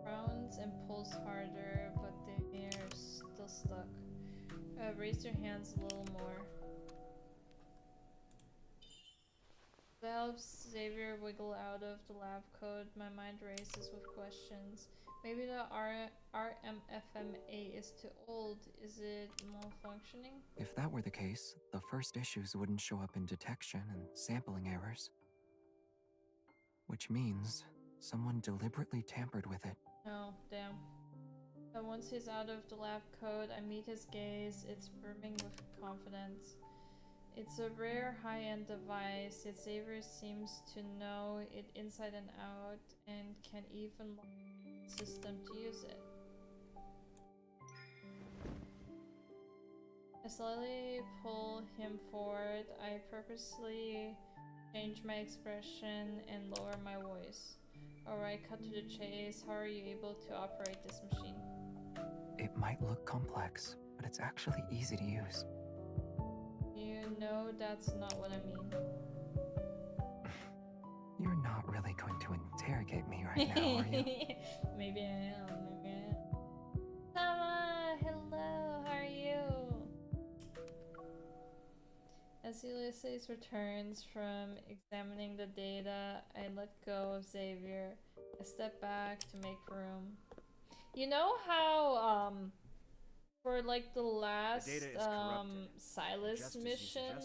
[SPEAKER 1] frowns and pulls harder, but they're still stuck. Raise your hands a little more. That helps Xavier wiggle out of the lab coat. My mind races with questions. Maybe the RMFMA is too old. Is it malfunctioning?
[SPEAKER 8] If that were the case, the first issues wouldn't show up in detection and sampling errors. Which means someone deliberately tampered with it.
[SPEAKER 1] Oh, damn. But once he's out of the lab coat, I meet his gaze. It's brimming with confidence. It's a rare high-end device, yet Xavier seems to know it inside and out and can even lock the system to use it. I slowly pull him forward. I purposely change my expression and lower my voice. Alright, cut to the chase. How are you able to operate this machine?
[SPEAKER 8] It might look complex, but it's actually easy to use.
[SPEAKER 1] You know that's not what I mean.
[SPEAKER 8] You're not really going to interrogate me right now, are you?
[SPEAKER 1] Maybe I am, maybe I am. Tama, hello, how are you? As Ulysses returns from examining the data, I let go of Xavier. I step back to make room. You know how, for like the last Silas mission,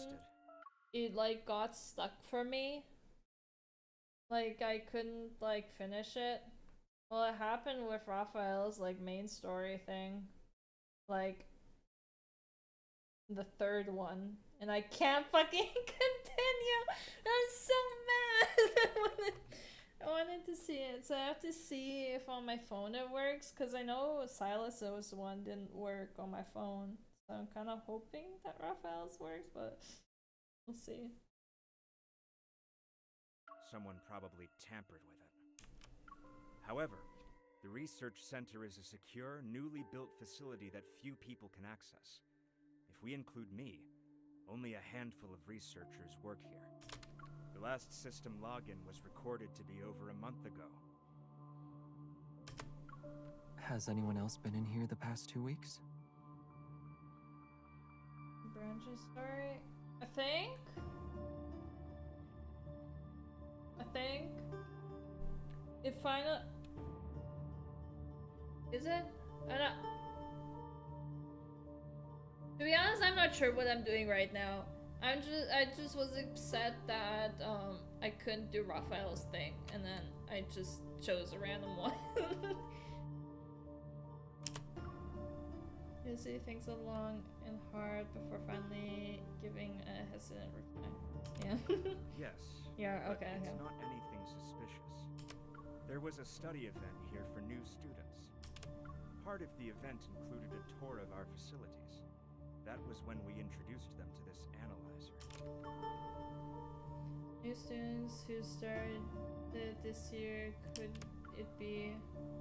[SPEAKER 1] it like got stuck for me. Like I couldn't like finish it. Well, it happened with Raphael's like main story thing. Like the third one, and I can't fucking continue. I'm so mad. I wanted to see it, so I have to see if on my phone it works, because I know Silas's one didn't work on my phone. So I'm kind of hoping that Raphael's works, but we'll see.
[SPEAKER 18] Someone probably tampered with it. However, the research center is a secure, newly built facility that few people can access. If we include me, only a handful of researchers work here. The last system login was recorded to be over a month ago.
[SPEAKER 8] Has anyone else been in here the past 2 weeks?
[SPEAKER 1] Branch's story? I think? It finally... Is it? I don't... To be honest, I'm not sure what I'm doing right now. I just was upset that I couldn't do Raphael's thing, and then I just chose a random one. You see things long and hard before finally giving a hesitant reply. Yeah.
[SPEAKER 18] Yes.
[SPEAKER 1] Yeah,
[SPEAKER 18] but
[SPEAKER 1] okay.
[SPEAKER 18] It's
[SPEAKER 1] Okay.
[SPEAKER 18] not anything suspicious. There was a study event here for new students. Part of the event included a tour of our facilities. That was when we introduced them to this analyzer.
[SPEAKER 1] New students who started this year, could it be?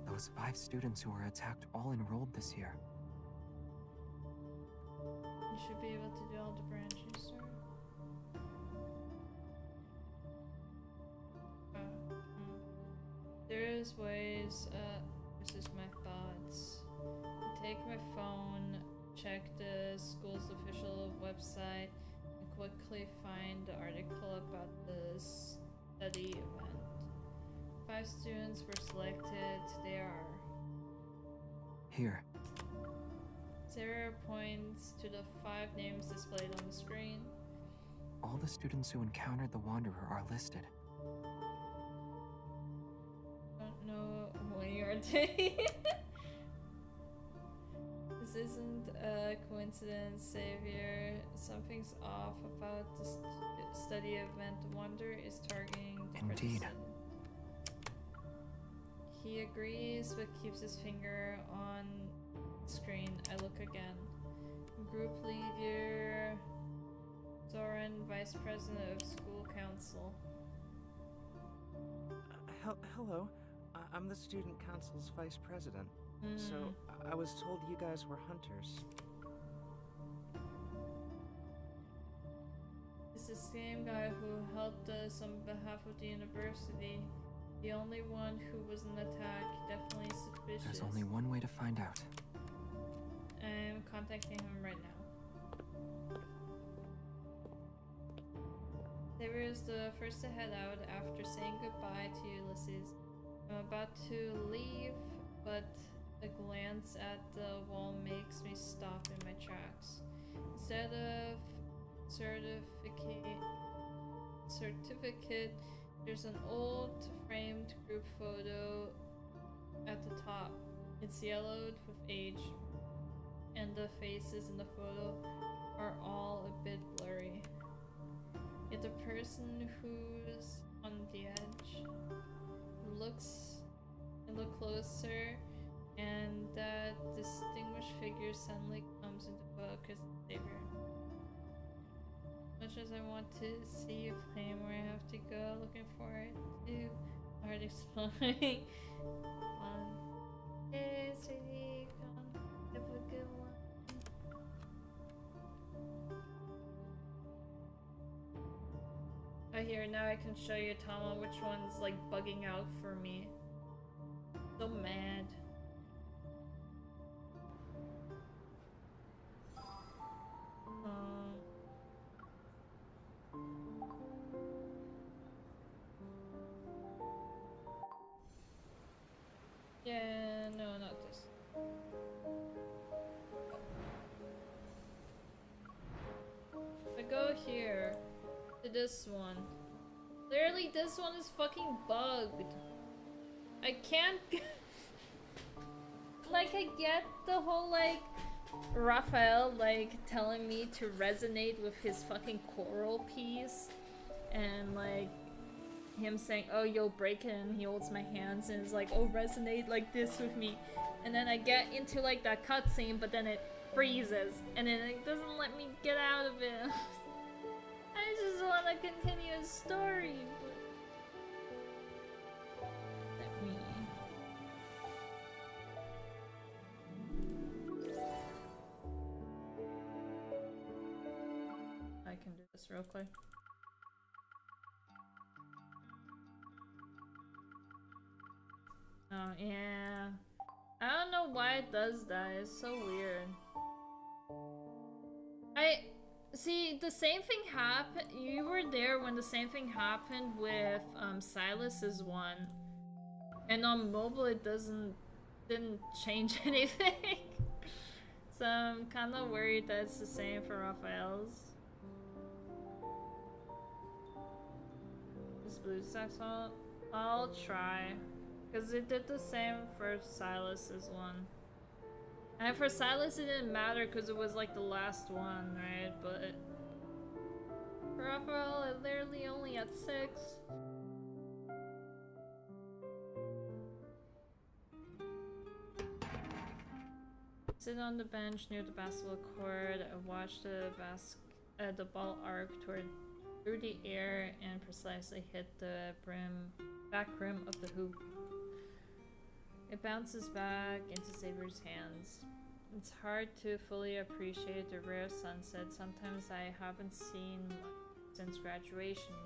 [SPEAKER 8] Those 5 students who were attacked all enrolled this year.
[SPEAKER 1] You should be able to do all the branches, sir. There's ways, this is my thoughts. Take my phone, check the school's official website, and quickly find the article about the study event. 5 students were selected. They are...
[SPEAKER 8] Here.
[SPEAKER 1] 0 points to the 5 names displayed on the screen.
[SPEAKER 8] All the students who encountered the Wanderer are listed.
[SPEAKER 1] Don't know when you're taking. This isn't a coincidence, Savior. Something's off about the study event. The Wanderer is targeting the
[SPEAKER 8] Indeed.
[SPEAKER 1] partisan. He agrees, but keeps his finger on screen. I look again. Group leader Zoran, vice president of school council.
[SPEAKER 16] Hello. I'm the student council's vice president. So, I was told you guys were hunters.
[SPEAKER 1] It's the same guy who helped us on behalf of the university. The only one who was in attack. Definitely suspicious.
[SPEAKER 8] There's only one way to find out.
[SPEAKER 1] I'm contacting him right now. Saber is the first to head out after saying goodbye to Ulysses. I'm about to leave, but a glance at the wall makes me stop in my tracks. Instead of certificate, there's an old framed group photo at the top. It's yellowed with age, and the faces in the photo are all a bit blurry. Yet the person who's on the edge look closer, and that distinguished figure suddenly comes into focus. Savior. Much as I want to see a flame where I have to go looking for it, too hard exploring. Hey, sweetie, come have a good one. Oh, here, now I can show you, Tama, which one's like bugging out for me. So mad. Yeah, no, not this. If I go here to this one, clearly this one is fucking bugged. I can't like, I get the whole like, Raphael like telling me to resonate with his fucking choral piece, and like him saying, "Oh, you'll break it," and he holds my hands and is like, "Oh, resonate like this with me," and then I get into like that cutscene, but then it freezes, and then it doesn't let me get out of it. I just want to continue a story. But... Let me. I can do this real quick. Oh yeah. I don't know why it does that. It's so weird. See, the same thing happened. You were there when the same thing happened with Silas's one, and on mobile it didn't change anything. So I'm kind of worried that it's the same for Raphael's. Is BlueStacks all? I'll try, cause it did the same for Silas's one. And for Silas it didn't matter because it was like the last one, right? But for Raphael, it literally only at 6. Sit on the bench near the basketball court and watch the ball arc through the air and precisely hit the back rim of the hoop. It bounces back into Saber's hands. It's hard to fully appreciate the rare sunset. Sometimes I haven't seen much since graduation.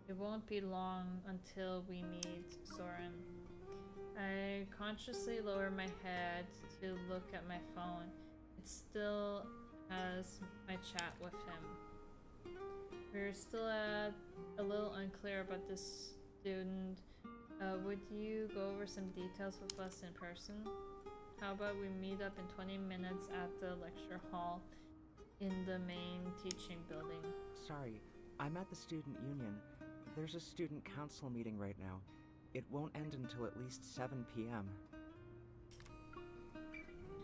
[SPEAKER 1] It won't be long until we meet Soren. I consciously lower my head to look at my phone. It still has my chat with him. We're still a little unclear about this student. Would you go over some details with us in person? How about we meet up in 20 minutes at the lecture hall in the main teaching building?
[SPEAKER 16] Sorry, I'm at the student union. There's a student council meeting right now. It won't end until at least 7 p.m.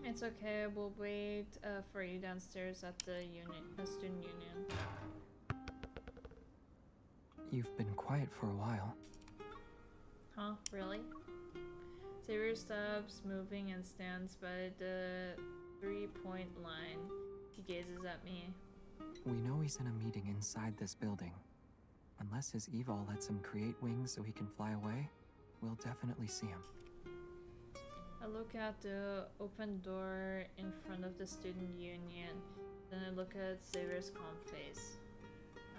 [SPEAKER 1] It's okay, we'll wait for you downstairs at the student union.
[SPEAKER 8] You've been quiet for a while.
[SPEAKER 1] Huh? Really? Xavier stops moving and stands by the 3-point line. He gazes at me.
[SPEAKER 8] We know he's in a meeting inside this building. Unless his evol lets him create wings so he can fly away, we'll definitely see him.
[SPEAKER 1] I look at the open door in front of the student union. Then I look at Xavier's calm face.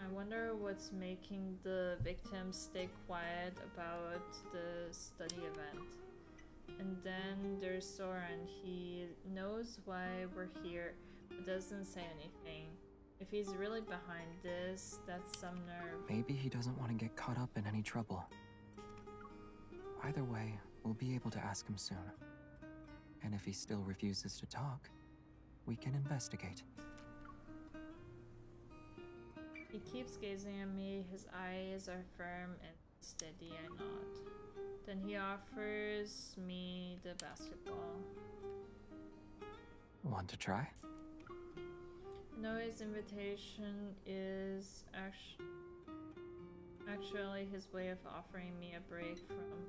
[SPEAKER 1] I wonder what's making the victims stay quiet about the study event. And then there's Soren. He knows why we're here, but doesn't say anything. If he's really behind this, that's some nerve.
[SPEAKER 8] Maybe he doesn't want to get caught up in any trouble. Either way, we'll be able to ask him soon. And if he still refuses to talk, we can investigate.
[SPEAKER 1] He keeps gazing at me. His eyes are firm and steady. I nod. Then he offers me the basketball.
[SPEAKER 8] Want to try?
[SPEAKER 1] No, his invitation is actually his way of offering me a break from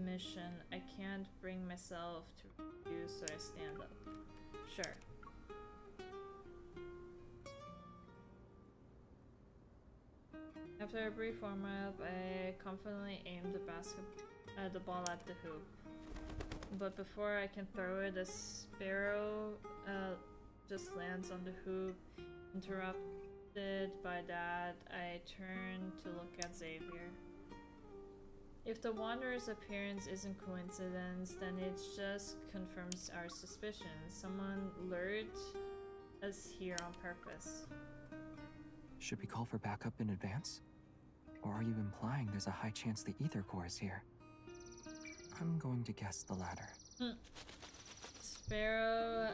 [SPEAKER 1] mission. I can't bring myself to refuse, so I stand up. Sure. After a brief warm-up, I confidently aim the ball at the hoop. But before I can throw it, a sparrow just lands on the hoop. Interrupted by that, I turn to look at Xavier. If the Wanderer's appearance isn't coincidence, then it just confirms our suspicions. Someone lured us here on purpose.
[SPEAKER 8] Should we call for backup in advance? Or are you implying there's a high chance the Ether Core is here? I'm going to guess the latter.
[SPEAKER 1] Sparrow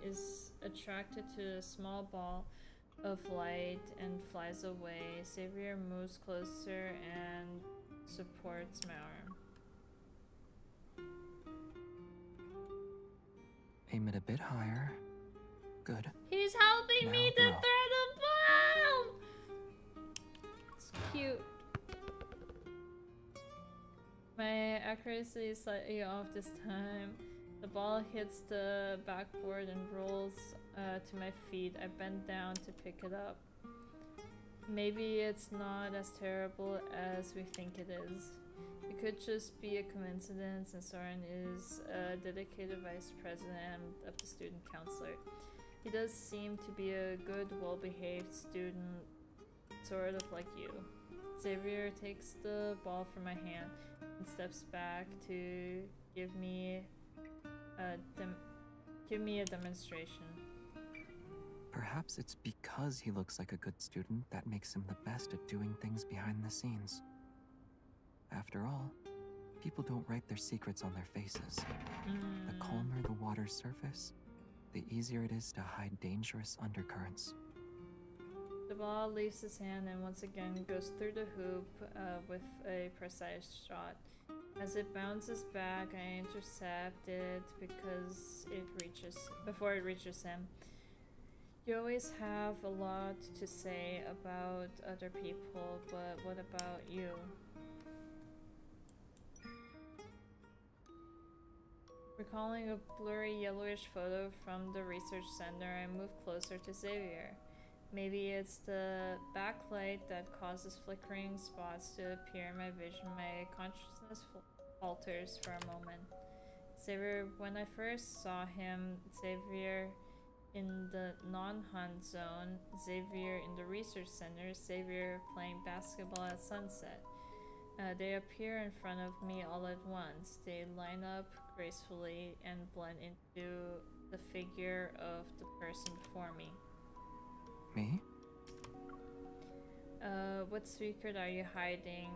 [SPEAKER 1] is attracted to a small ball of light and flies away. Xavier moves closer and supports my arm.
[SPEAKER 8] Aim it a bit higher. Good.
[SPEAKER 1] He's helping me to
[SPEAKER 8] Now
[SPEAKER 1] throw
[SPEAKER 8] throw.
[SPEAKER 1] the ball! It's cute. My accuracy is slightly off this time. The ball hits the backboard and rolls to my feet. I bend down to pick it up. Maybe it's not as terrible as we think it is. It could just be a coincidence, and Soren is a dedicated vice president of the student council. He does seem to be a good, well-behaved student, sort of like you. Xavier takes the ball from my hand and steps back to give me a demonstration.
[SPEAKER 8] Perhaps it's because he looks like a good student that makes him the best at doing things behind the scenes. After all, people don't write their secrets on their faces. The calmer the water's surface, the easier it is to hide dangerous undercurrents.
[SPEAKER 1] The ball leaves his hand and once again goes through the hoop with a precise shot. As it bounces back, I intercept it before it reaches him. You always have a lot to say about other people, but what about you? Recalling a blurry yellowish photo from the research center, I move closer to Xavier. Maybe it's the backlight that causes flickering spots to appear in my vision. My consciousness falters for a moment. Xavier, when I first saw him, Xavier in the non-hunt zone, Xavier in the research center, Xavier playing basketball at sunset. They appear in front of me all at once. They line up gracefully and blend into the figure of the person before me.
[SPEAKER 8] Me?
[SPEAKER 1] What secret are you hiding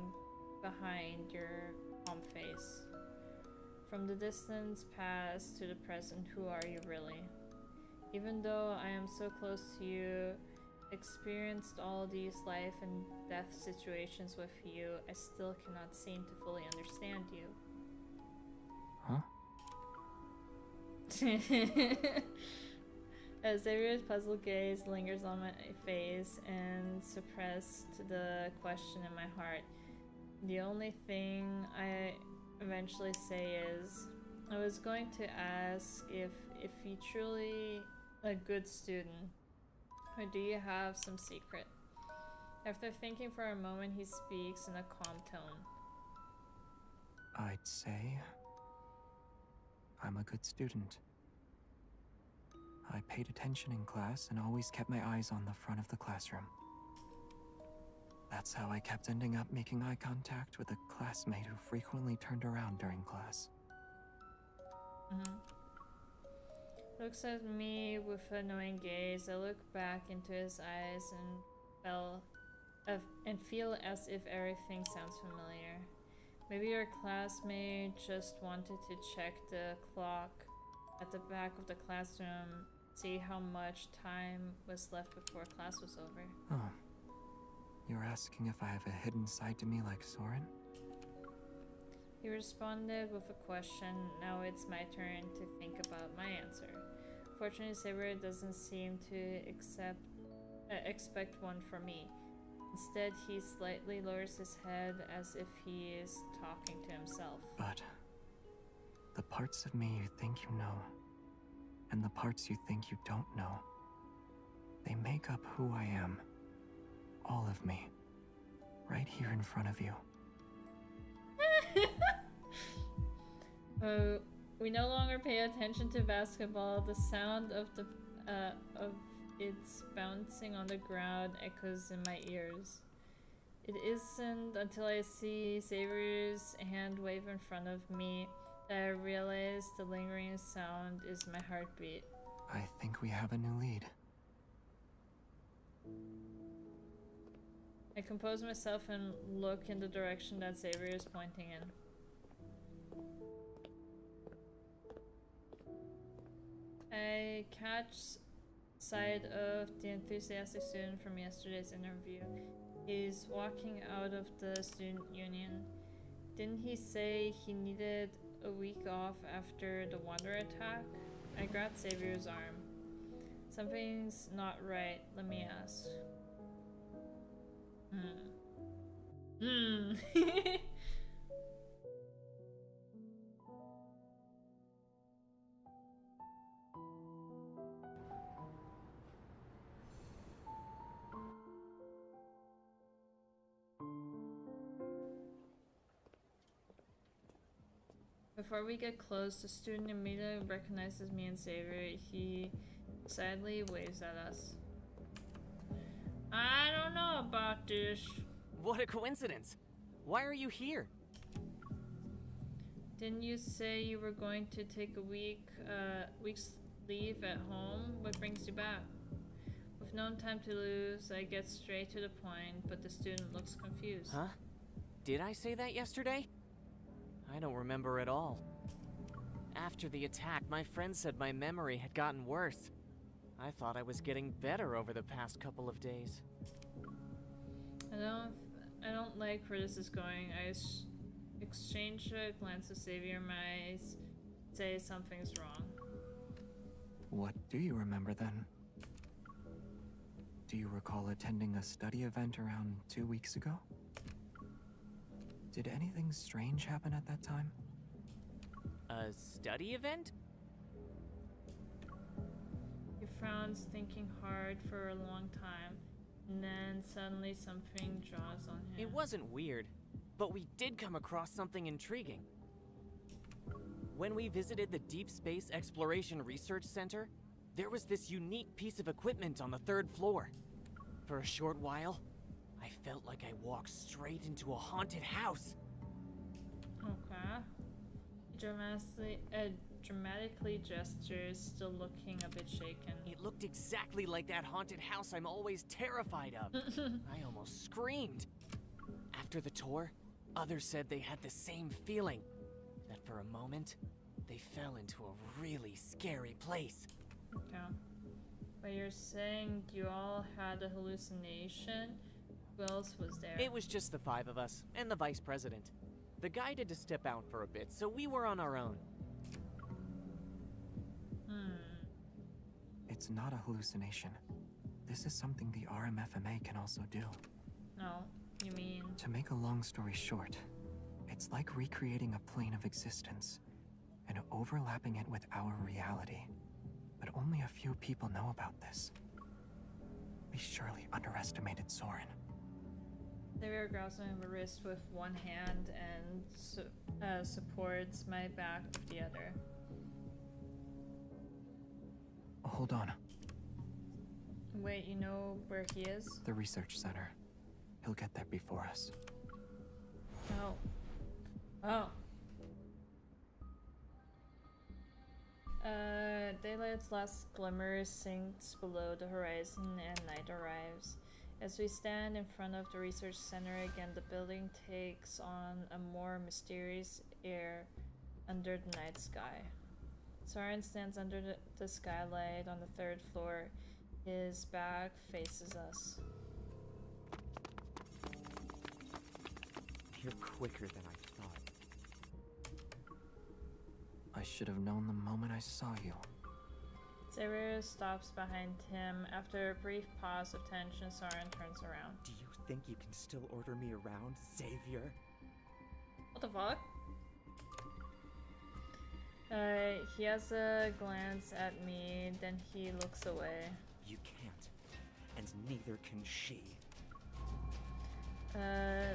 [SPEAKER 1] behind your calm face? From the distance past to the present, who are you really? Even though I am so close to you, experienced all these life and death situations with you, I still cannot seem to fully understand you.
[SPEAKER 8] Huh?
[SPEAKER 1] Xavier's puzzled gaze lingers on my face and suppressed the question in my heart. The only thing I eventually say is, I was going to ask if you're truly a good student, or do you have some secret? After thinking for a moment, he speaks in a calm tone.
[SPEAKER 8] I'd say I'm a good student. I paid attention in class and always kept my eyes on the front of the classroom. That's how I kept ending up making eye contact with a classmate who frequently turned around during class.
[SPEAKER 1] Looks at me with a knowing gaze. I look back into his eyes and feel as if everything sounds familiar. Maybe your classmate just wanted to check the clock at the back of the classroom, see how much time was left before class was over.
[SPEAKER 8] Oh. You're asking if I have a hidden side to me like Soren?
[SPEAKER 1] He responded with a question. Now it's my turn to think about my answer. Fortunately, Xavier doesn't seem to expect one from me. Instead, he slightly lowers his head as if he is talking to himself.
[SPEAKER 8] But the parts of me you think you know, and the parts you think you don't know, they make up who I am. All of me. Right here in front of you.
[SPEAKER 1] We no longer pay attention to basketball. The sound of its bouncing on the ground echoes in my ears. It isn't until I see Xavier's hand wave in front of me that I realize the lingering sound is my heartbeat.
[SPEAKER 8] I think we have a new lead.
[SPEAKER 1] I compose myself and look in the direction that Xavier is pointing in. I catch sight of the enthusiastic student from yesterday's interview. He's walking out of the student union. Didn't he say he needed a week off after the Wanderer attack? I grabbed Xavier's arm. Something's not right. Let me ask. Before we get close, the student immediately recognizes me and Xavier. He sadly waves at us. I don't know about this.
[SPEAKER 17] What a coincidence! Why are you here?
[SPEAKER 1] Didn't you say you were going to take a week's leave at home? What brings you back? With no time to lose, I get straight to the point, but the student looks confused.
[SPEAKER 17] Huh? Did I say that yesterday? I don't remember at all. After the attack, my friend said my memory had gotten worse. I thought I was getting better over the past couple of days.
[SPEAKER 1] I don't like where this is going. I exchange a glance with Xavier. My eyes say something's wrong.
[SPEAKER 8] What do you remember then? Do you recall attending a study event around 2 weeks ago? Did anything strange happen at that time?
[SPEAKER 17] A study event?
[SPEAKER 1] He frowns, thinking hard for a long time, and then suddenly something draws on him.
[SPEAKER 17] It wasn't weird, but we did come across something intriguing. When we visited the Deep Space Exploration Research Center, there was this unique piece of equipment on the 3rd floor. For a short while, I felt like I walked straight into a haunted house.
[SPEAKER 1] Okay. Dramatically gestures, still looking a bit shaken.
[SPEAKER 17] It looked exactly like that haunted house I'm always terrified of. I almost screamed. After the tour, others said they had the same feeling. That for a moment, they fell into a really scary place.
[SPEAKER 1] Okay. But you're saying you all had a hallucination? Who else was there?
[SPEAKER 17] It was just the 5 of us, and the vice president. The guy had to step out for a bit, so we were on our own.
[SPEAKER 8] It's not a hallucination. This is something the RMFMA can also do.
[SPEAKER 1] No, you mean...
[SPEAKER 8] To make a long story short, it's like recreating a plane of existence and overlapping it with our reality. But only a few people know about this. We surely underestimated Soren.
[SPEAKER 1] Xavier grabs my wrist with one hand and supports my back with the other.
[SPEAKER 8] Hold on.
[SPEAKER 1] Wait, you know where he is?
[SPEAKER 8] The research center. He'll get there before us.
[SPEAKER 1] Oh. Oh. Daylight's last glimmer sinks below the horizon and night arrives. As we stand in front of the research center again, the building takes on a more mysterious air under the night sky. Soren stands under the skylight on the 3rd floor. His back faces us.
[SPEAKER 16] You're quicker than I thought.
[SPEAKER 8] I should have known the moment I saw you.
[SPEAKER 1] Xavier stops behind him. After a brief pause of tension, Soren turns around.
[SPEAKER 16] Do you think you can still order me around, Xavier?
[SPEAKER 1] What the fuck? He has a glance at me, then he looks away.
[SPEAKER 16] You can't, and neither can she.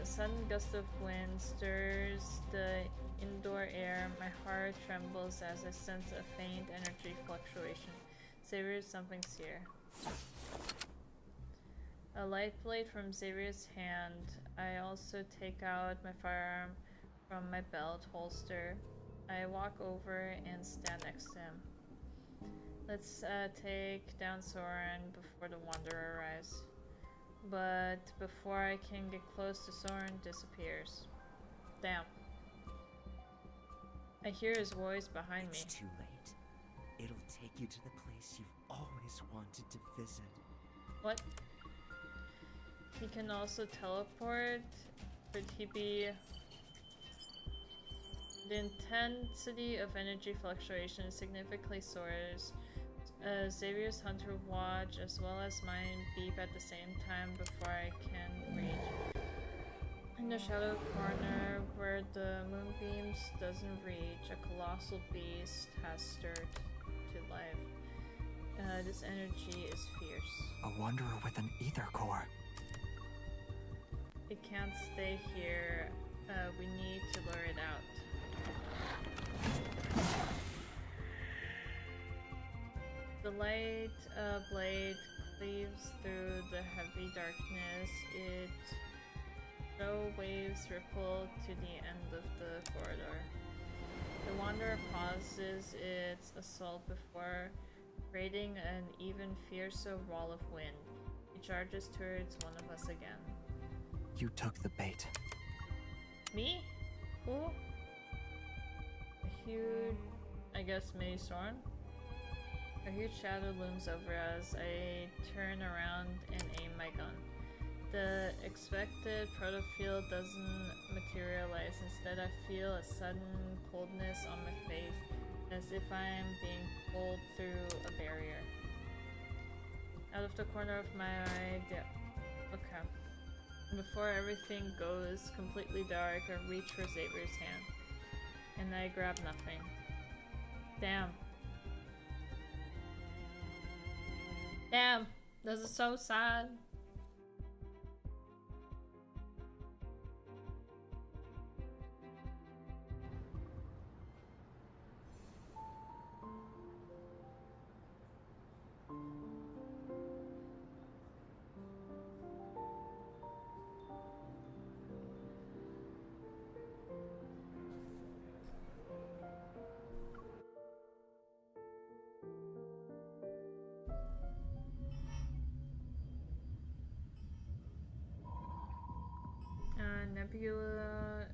[SPEAKER 1] Sudden gust of wind stirs the indoor air. My heart trembles as I sense a faint energy fluctuation. Xavier, something's here. A light blade from Xavier's hand. I also take out my firearm from my belt holster. I walk over and stand next to him. Let's take down Soren before the Wanderer arrives. But before I can get close to Soren, disappears. Damn. I hear his voice behind me.
[SPEAKER 16] It's too late. It'll take you to the place you've always wanted to visit.
[SPEAKER 1] What? He can also teleport? Could he be... The intensity of energy fluctuation significantly soars Xavier's Hunter Watch as well as mine beep at the same time before I can reach. In the shadow corner where the moonbeams doesn't reach, a colossal beast has stirred to life. This energy is fierce.
[SPEAKER 8] A wanderer with an ether core.
[SPEAKER 1] It can't stay here. We need to lure it out. The light blade cleaves through the heavy darkness. Slow waves ripple to the end of the corridor. The wanderer pauses its assault before creating an even fiercer wall of wind. He charges towards one of us again.
[SPEAKER 8] You took the bait.
[SPEAKER 1] Me? Who? A huge, I guess, May Sorn? A huge shadow looms over us. I turn around and aim my gun. The expected protofield doesn't materialize. Instead, I feel a sudden coldness on my face, as if I'm being pulled through a barrier. Out of the corner of my eye, okay. Before everything goes completely dark, I reach for Xavier's hand, and I grab nothing. Damn. Damn, this is so sad. Nebulae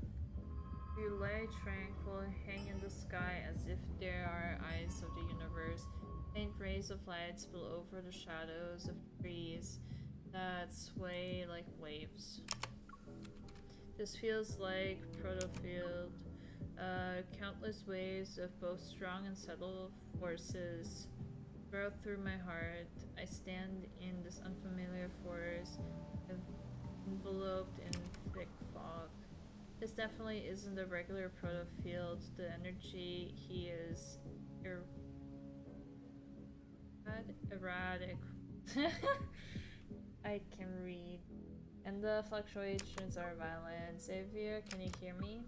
[SPEAKER 1] tranquil hang in the sky as if they are eyes of the universe. Faint rays of light spill over the shadows of trees that sway like waves. This feels like Protofield. Countless waves of both strong and subtle forces throw through my heart. I stand in this unfamiliar forest, enveloped in thick fog. This definitely isn't a regular protofield. The energy he is erratic. I can read. And the fluctuations are violent. Xavier, can you hear me?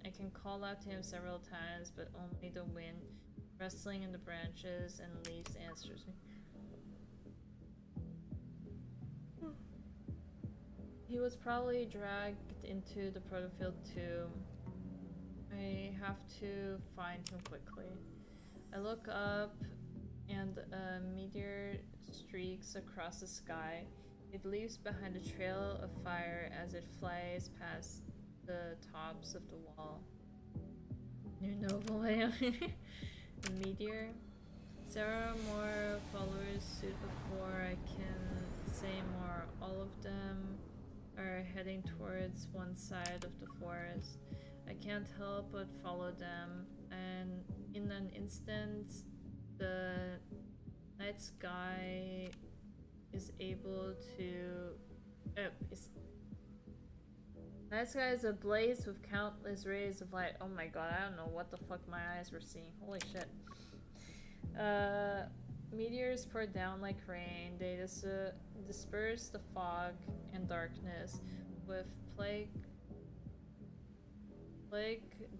[SPEAKER 1] I can call out to him several times, but only the wind rustling in the branches and leaves answers me. He was probably dragged into the protofield too. I have to find him quickly. I look up and a meteor streaks across the sky. It leaves behind a trail of fire as it flies past the tops of the wall. New novel, the meteor. Several more followers suit before I can say more. All of them are heading towards one side of the forest. I can't help but follow them, and in an instant, the night sky is able to... night sky is ablaze with countless rays of light. Oh my god, I don't know what the fuck my eyes were seeing. Holy shit. Meteors pour down like rain. They disperse the fog and darkness with plague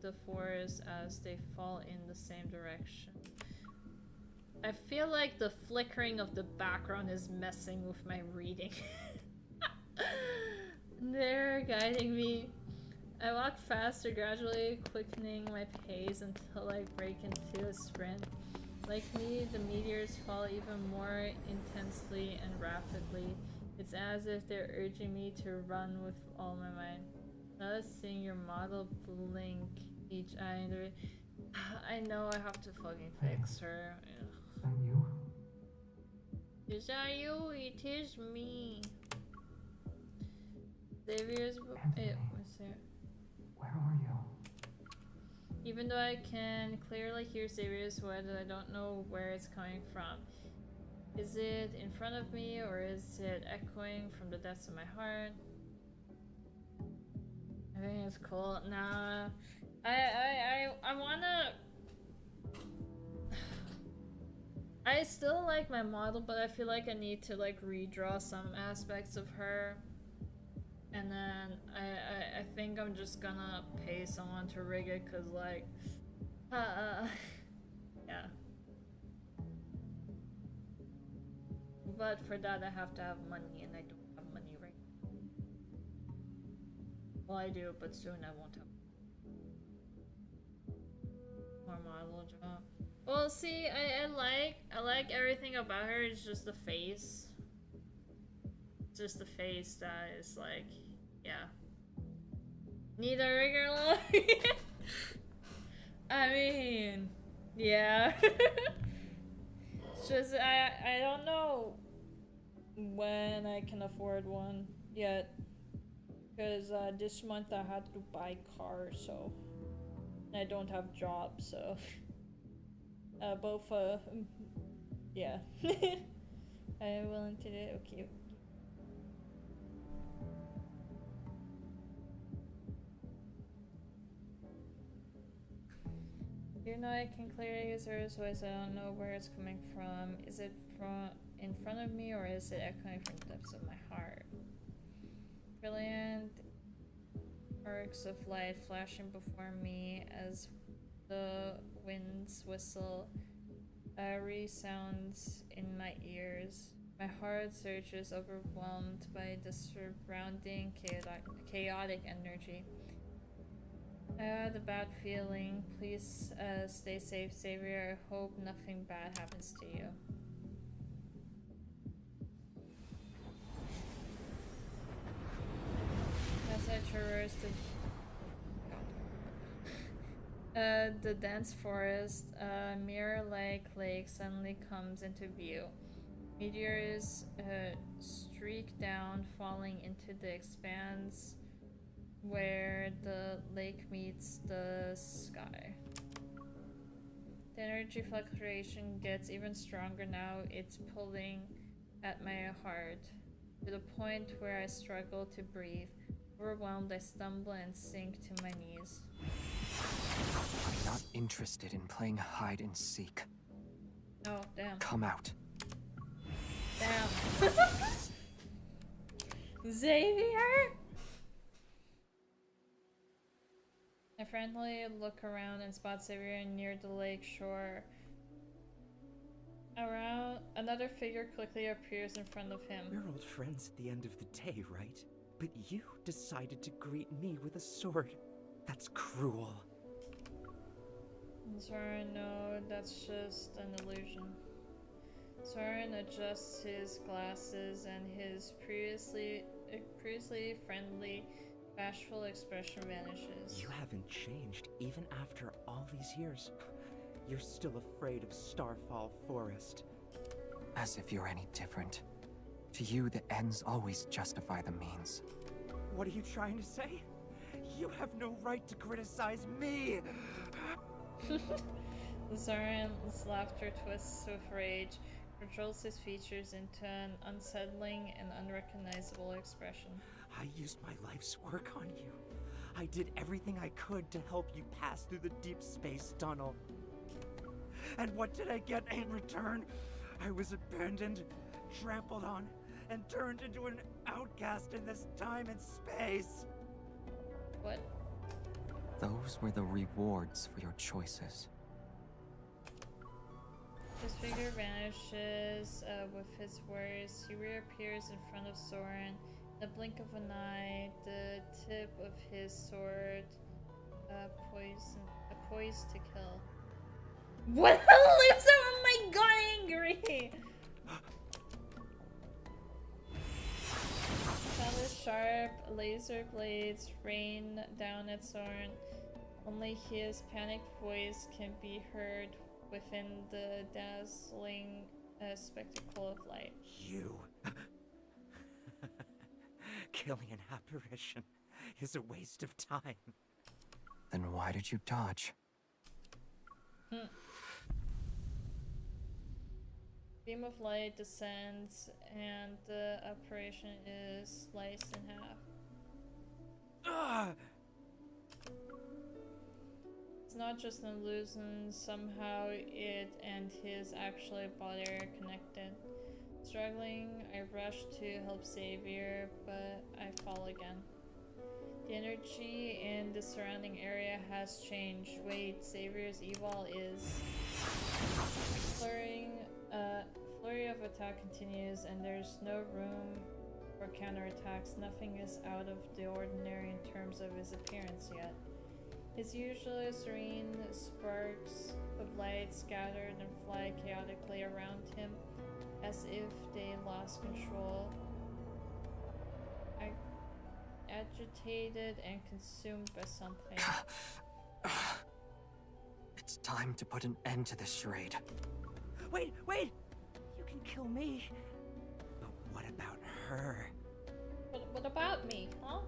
[SPEAKER 1] the forest as they fall in the same direction. I feel like the flickering of the background is messing with my reading. They're guiding me. I walk faster, gradually quickening my pace until I break into a sprint. Like me, the meteors fall even more intensely and rapidly. It's as if they're urging me to run with all my might. Noticing your model blink each eye. I know I have to fucking fix her.
[SPEAKER 8] Is that you?
[SPEAKER 1] Is that you? It is me. Xavier's... what's there?
[SPEAKER 8] Where are you?
[SPEAKER 1] Even though I can clearly hear Xavier's voice, I don't know where it's coming from. Is it in front of me, or is it echoing from the depths of my heart? I think it's cool. Nah, I wanna. I still like my model, but I feel like I need to like redraw some aspects of her. And then I think I'm just gonna pay someone to rig it, cause like, yeah. But for that I have to have money, and I don't have money right now. Well, I do, but soon I won't have more model job. Well, see, I like everything about her. It's just the face. Just the face that is like, yeah. Need a rigger look? I mean, yeah. It's just I don't know when I can afford one yet, because this month I had to buy car, so I don't have job, so both yeah. I'm willing to do it. Okay. Even though I can clearly use her voice, I don't know where it's coming from. Is it from in front of me, or is it echoing from the depths of my heart? Brilliant arcs of light flashing before me as the wind's whistle resounds in my ears. My heart surges, overwhelmed by the surrounding chaotic energy. I had a bad feeling. Please stay safe, Xavier. I hope nothing bad happens to you. As I traverse the dense forest, a mirror-like lake suddenly comes into view. Meteors streak down, falling into the expanse where the lake meets the sky. The energy fluctuation gets even stronger now. It's pulling at my heart to the point where I struggle to breathe. Overwhelmed, I stumble and sink to my knees.
[SPEAKER 8] I'm not interested in playing hide and seek.
[SPEAKER 1] Oh, damn.
[SPEAKER 8] Come out.
[SPEAKER 1] Damn. Xavier? I frantically look around and spot Xavier near the lake shore. Around, another figure quickly appears in front of him.
[SPEAKER 16] We're old friends at the end of the day, right? But you decided to greet me with a sword. That's cruel.
[SPEAKER 1] Soren, no, that's just an illusion. Soren adjusts his glasses and his previously friendly, bashful expression vanishes.
[SPEAKER 16] You haven't changed even after all these years. You're still afraid of Starfall Forest.
[SPEAKER 8] As if you're any different. To you, the ends always justify the means.
[SPEAKER 16] What are you trying to say? You have no right to criticize me!
[SPEAKER 1] Soren's laughter twists with rage, controls his features into an unsettling and unrecognizable expression.
[SPEAKER 16] I used my life's work on you. I did everything I could to help you pass through the deep space tunnel. And what did I get in return? I was abandoned, trampled on, and turned into an outcast in this time and space.
[SPEAKER 1] What?
[SPEAKER 8] Those were the rewards for your choices.
[SPEAKER 1] His figure vanishes with his words. He reappears in front of Soren. The blink of an eye, the tip of his sword, poised to kill. What the hell is that? Oh my god, angry! Sounded sharp, laser blades rain down at Soren. Only his panicked voice can be heard within the dazzling spectacle of light.
[SPEAKER 16] You. Killing an apparition is a waste of time.
[SPEAKER 8] Then why did you dodge?
[SPEAKER 1] Beam of light descends and the apparition is sliced in half. It's not just an illusion, somehow it and his actual body are connected. Struggling, I rush to help Xavier, but I fall again. The energy in the surrounding area has changed. Wait, Xavier's eval is... Flurry of attack continues, and there's no room for counterattacks. Nothing is out of the ordinary in terms of his appearance yet. His usually serene sparks of light scattered and fly chaotically around him, as if they lost control. Agitated and consumed by something.
[SPEAKER 8] It's time to put an end to this charade.
[SPEAKER 16] Wait! You can kill me. But what about her?
[SPEAKER 1] What about me, huh?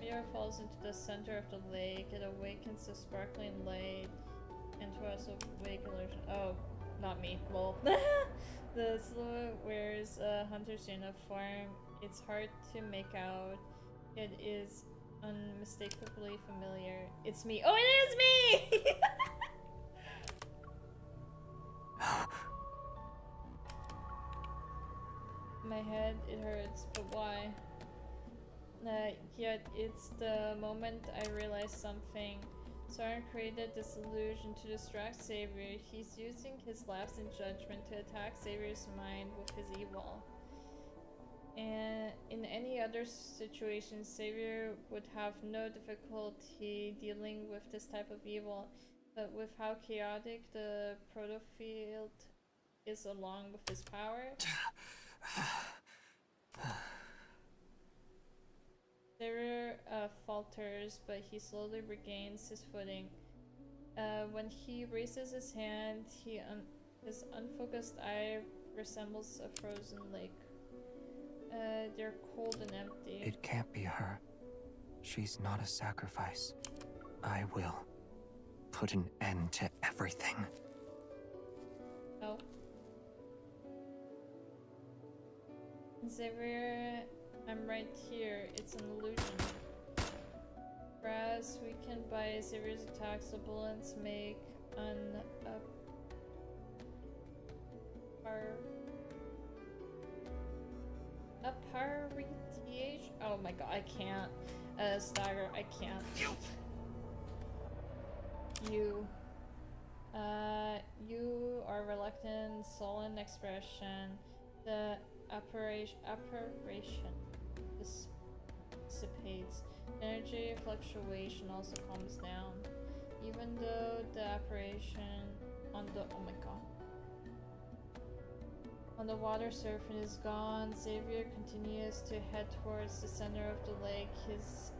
[SPEAKER 1] Mirror falls into the center of the lake. It awakens the sparkling light into us of wake illusion. Oh, not me. Lol. The silhouette wears a hunter's uniform. It's hard to make out. It is unmistakably familiar. It's me. Oh, it is me! My head, it hurts, but why? Yet it's the moment I realize something. Soren created this illusion to distract Xavier. He's using his lapse in judgment to attack Xavier's mind with his evil. And in any other situation, Xavier would have no difficulty dealing with this type of evil. But with how chaotic the protofield is along with his power... Xavier falters, but he slowly regains his footing. When he raises his hand, his unfocused eye resembles a frozen lake. They're cold and empty.
[SPEAKER 8] It can't be her. She's not a sacrifice. I will put an end to everything.
[SPEAKER 1] Oh. Xavier, I'm right here. It's an illusion. Brass, we can buy Xavier's attacks. The bullets make an appreciation. Oh my god, I can't. Stagger, I can't. You are reluctant, sullen expression. The apparition dissipates. Energy fluctuation also calms down. Even though the apparition on the on the water surface is gone, Xavier continues to head towards the center of the lake. His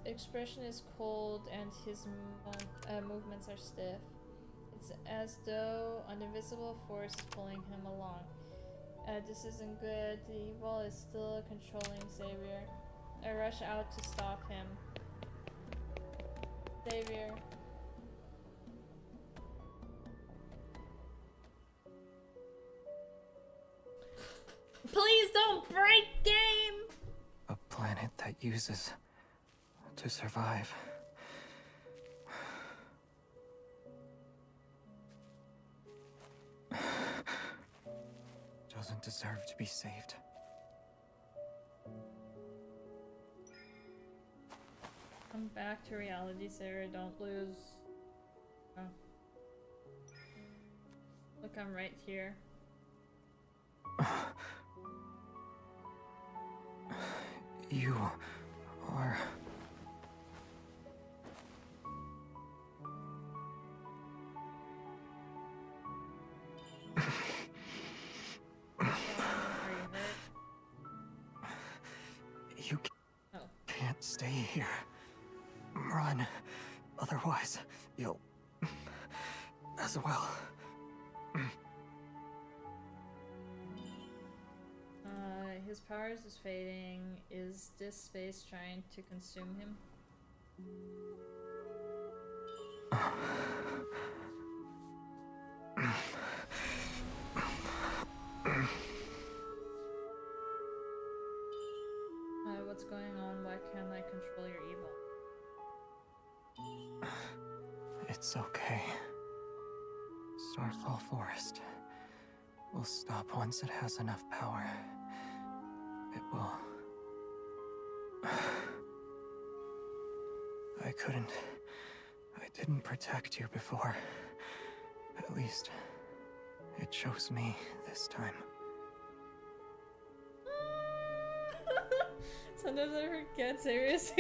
[SPEAKER 1] expression is cold and his movements are stiff. It's as though an invisible force is pulling him along. This isn't good. The evil is still controlling Xavier. I rush out to stop him. Xavier. Please don't break game!
[SPEAKER 8] A planet that uses to survive. Doesn't deserve to be saved.
[SPEAKER 1] Come back to reality, Sarah. Don't lose. Oh. Look, I'm right here.
[SPEAKER 8] You are... You can't stay here. Run. Otherwise, you'll... as well.
[SPEAKER 1] His powers is fading. Is this space trying to consume him? What's going on? Why can't I control your evil?
[SPEAKER 8] It's okay. Starfall Forest will stop once it has enough power. It will. I didn't protect you before. At least, it chose me this time.
[SPEAKER 1] Sometimes I forget serious.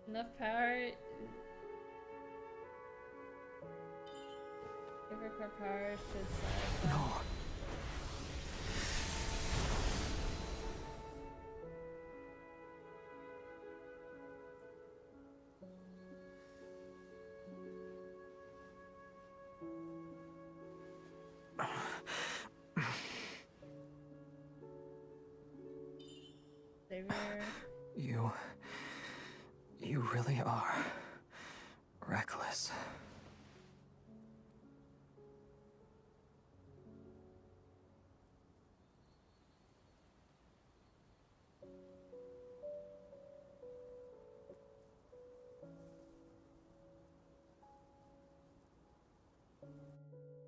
[SPEAKER 1] Enough power. If record power should satisfy.
[SPEAKER 8] No. You really are reckless.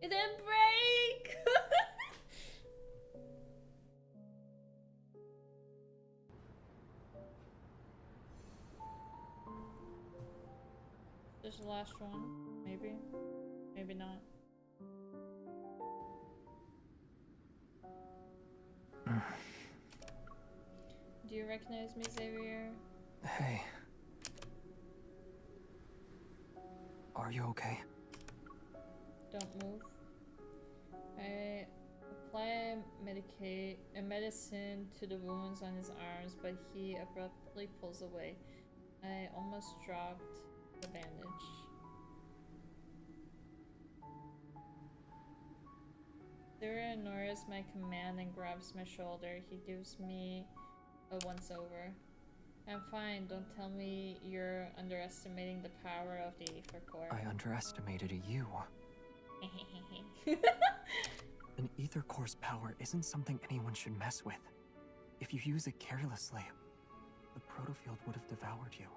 [SPEAKER 1] It didn't break! This is the last one. Maybe. Maybe not. Do you recognize me, Xavier?
[SPEAKER 8] Hey. Are you okay?
[SPEAKER 1] Don't move. I apply medicine to the wounds on his arms, but he abruptly pulls away. I almost dropped the bandage. Zero ignores my command and grabs my shoulder. He gives me a once-over. I'm fine. Don't tell me you're underestimating the power of the Aether Core.
[SPEAKER 8] I underestimated you. An Aether Core's power isn't something anyone should mess with. If you use it carelessly, the protofield would have devoured you.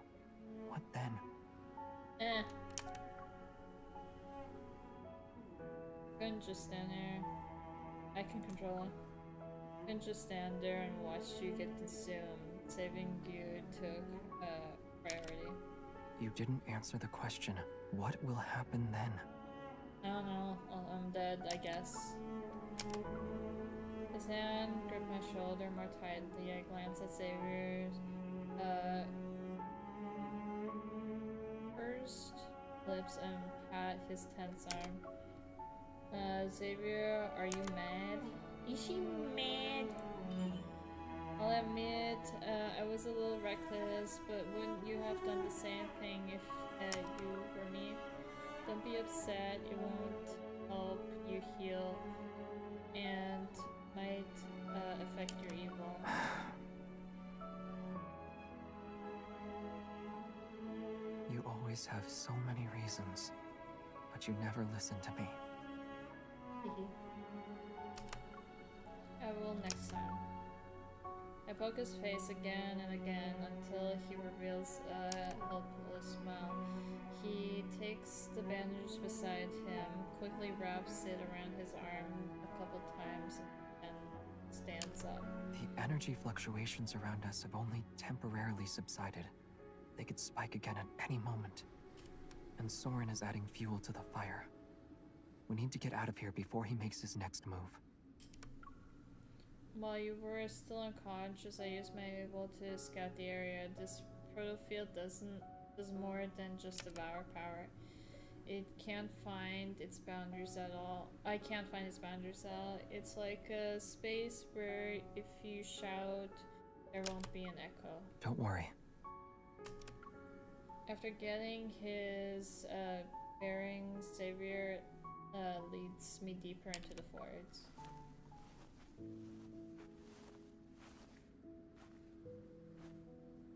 [SPEAKER 8] What then?
[SPEAKER 1] Couldn't just stand there. I can control it. Couldn't just stand there and watch you get consumed. Saving you took priority.
[SPEAKER 8] You didn't answer the question. What will happen then?
[SPEAKER 1] I don't know. I'm dead, I guess. His hand gripped my shoulder more tightly. I glanced at Xavier's first lips and pat his tense arm. Xavier, are you mad? Is she mad? I'll admit, I was a little reckless, but wouldn't you have done the same thing if you were me? Don't be upset, it won't help you heal and might affect your evil.
[SPEAKER 8] You always have so many reasons, but you never listen to me.
[SPEAKER 1] I will next time. I poke his face again and again until he reveals a helpless smile. He takes the bandage beside him, quickly wraps it around his arm a couple times, and stands up.
[SPEAKER 8] The energy fluctuations around us have only temporarily subsided. They could spike again at any moment. And Soren is adding fuel to the fire. We need to get out of here before he makes his next move.
[SPEAKER 1] While you were still unconscious, I used my able to scout the area. This protofield does more than just devour power. It can't find its boundaries at all. I can't find its boundaries at all. It's like a space where if you shout, there won't be an echo.
[SPEAKER 8] Don't worry.
[SPEAKER 1] After getting his bearings, Xavier leads me deeper into the forest.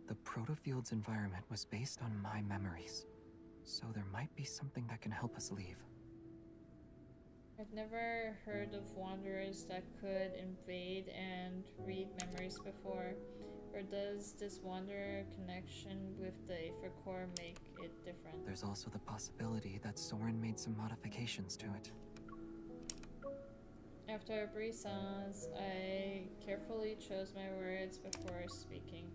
[SPEAKER 8] The Protofield's environment was based on my memories, so there might be something that can help us leave.
[SPEAKER 1] I've never heard of wanderers that could invade and read memories before. Or does this wanderer connection with the Aether Core make it different?
[SPEAKER 8] There's also the possibility that Soren made some modifications to it.
[SPEAKER 1] After a brief silence, I carefully chose my words before speaking.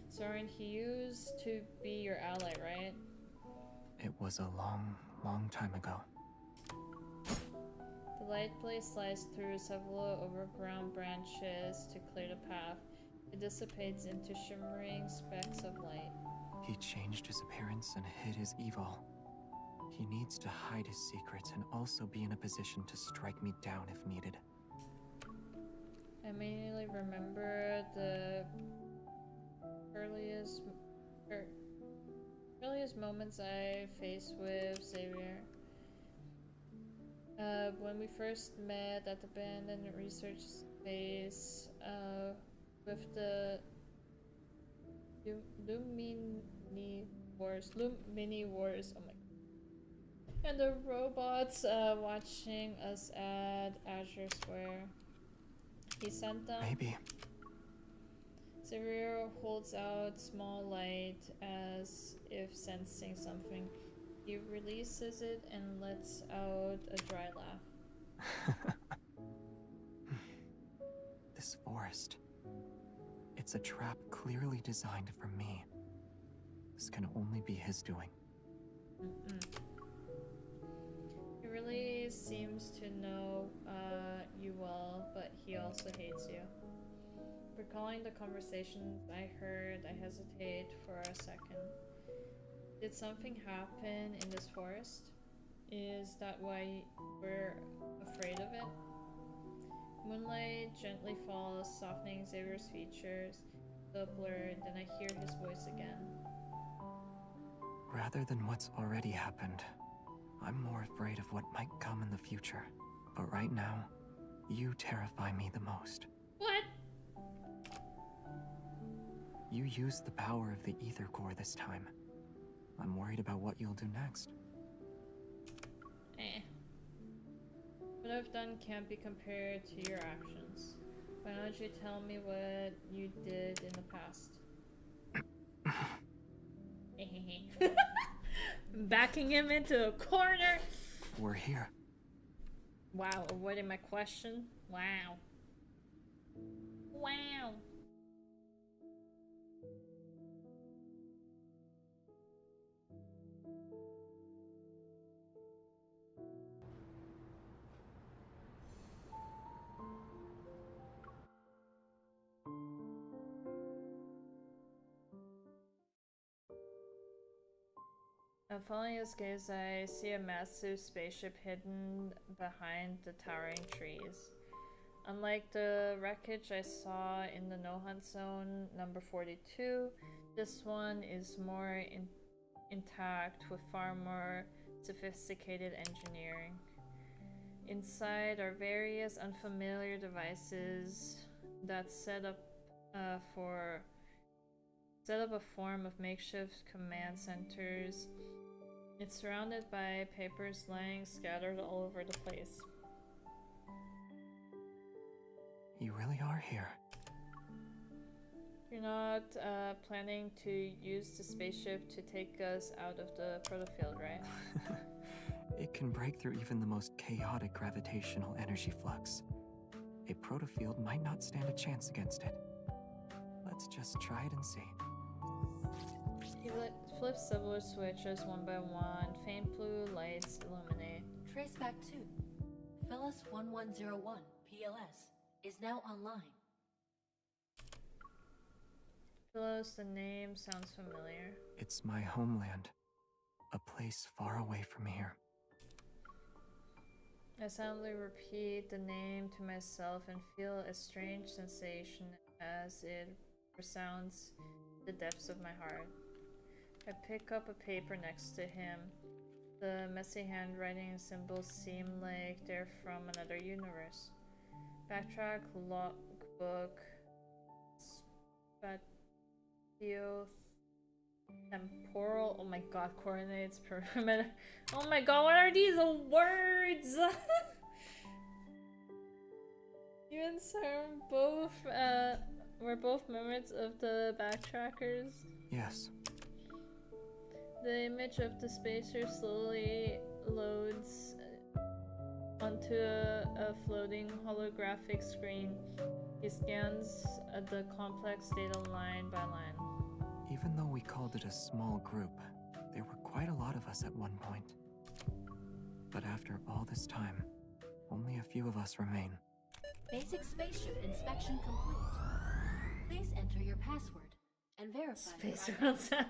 [SPEAKER 1] Soren, he used to be your ally, right?
[SPEAKER 8] It was a long, long time ago.
[SPEAKER 1] The light blade slides through several overgrown branches to clear the path. It dissipates into shimmering specks of light.
[SPEAKER 8] He changed his appearance and hid his evil. He needs to hide his secrets and also be in a position to strike me down if needed.
[SPEAKER 1] I immediately remember the earliest moments I faced with Xavier. When we first met at the abandoned research space, with the Lumini Wars, oh my god. And the robots watching us at Azure Square. He sent them.
[SPEAKER 8] Maybe.
[SPEAKER 1] Xavier holds out small light as if sensing something. He releases it and lets out a dry laugh.
[SPEAKER 8] This forest. It's a trap clearly designed for me. This can only be his doing.
[SPEAKER 1] He really seems to know you well, but he also hates you. Recalling the conversations I heard, I hesitate for a second. Did something happen in this forest? Is that why we're afraid of it? Moonlight gently falls, softening Xavier's features, the blurred, then I hear his voice again.
[SPEAKER 8] Rather than what's already happened, I'm more afraid of what might come in the future. But right now, you terrify me the most.
[SPEAKER 1] What?
[SPEAKER 8] You used the power of the Aether Core this time. I'm worried about what you'll do next.
[SPEAKER 1] What I've done can't be compared to your actions. Why don't you tell me what you did in the past? Backing him into a corner.
[SPEAKER 8] We're here.
[SPEAKER 1] Wow, avoiding my question? Wow. Wow. Following his gaze, I see a massive spaceship hidden behind the towering trees. Unlike the wreckage I saw in the No Hunt Zone number 42, this one is more intact with far more sophisticated engineering. Inside are various unfamiliar devices that set up a form of makeshift command centers. It's surrounded by papers lying scattered all over the place.
[SPEAKER 8] You really are here.
[SPEAKER 1] You're not planning to use the spaceship to take us out of the protofield, right?
[SPEAKER 8] It can break through even the most chaotic gravitational energy flux. A protofield might not stand a chance against it. Let's just try it and see.
[SPEAKER 1] He flips several switches one by one. Faint blue lights illuminate.
[SPEAKER 6] Traceback 2. Phyllis 1101, PLS, is now online.
[SPEAKER 1] Phyllis, the name sounds familiar.
[SPEAKER 8] It's my homeland. A place far away from here.
[SPEAKER 1] I silently repeat the name to myself and feel a strange sensation as it resounds the depths of my heart. I pick up a paper next to him. The messy handwriting and symbols seem like they're from another universe. Backtrack, logbook, Temporal. Oh my god, coordinates per minute. Oh my god, what are these words? You and Sir both were both members of the Backtrackers.
[SPEAKER 8] Yes.
[SPEAKER 1] The image of the spacer slowly loads onto a floating holographic screen. He scans the complex data line by line.
[SPEAKER 8] Even though we called it a small group, there were quite a lot of us at one point. But after all this time, only a few of us remain.
[SPEAKER 19] Basic spaceship inspection complete. Please enter your password and verify.
[SPEAKER 1] Space World Salad.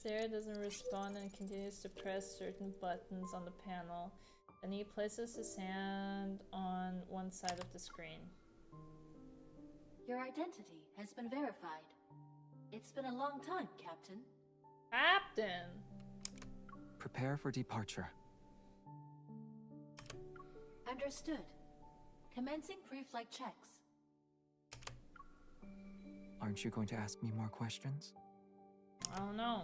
[SPEAKER 1] Sarah doesn't respond and continues to press certain buttons on the panel. Then he places his hand on one side of the screen.
[SPEAKER 19] Your identity has been verified. It's been a long time, Captain.
[SPEAKER 1] Captain!
[SPEAKER 8] Prepare for departure.
[SPEAKER 19] Understood. Commencing pre-flight checks.
[SPEAKER 8] Aren't you going to ask me more questions?
[SPEAKER 1] I don't know.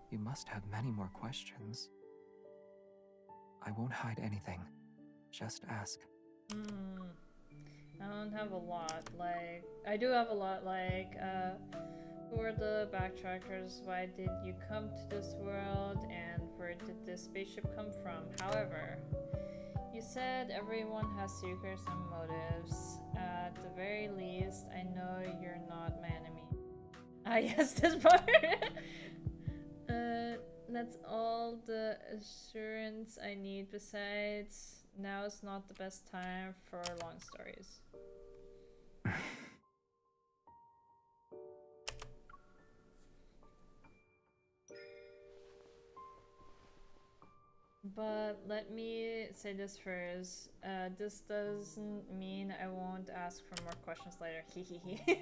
[SPEAKER 8] You must have many more questions. I won't hide anything. Just ask.
[SPEAKER 1] I don't have a lot. Like, I do have a lot. Like, who are the Backtrackers? Why did you come to this world? And where did this spaceship come from? However, you said everyone has secrets and motives. At the very least, I know you're not my enemy. Ah, yes, this part. That's all the assurance I need. Besides, now is not the best time for long stories. But let me say this first. This doesn't mean I won't ask for more questions later. Hehehe.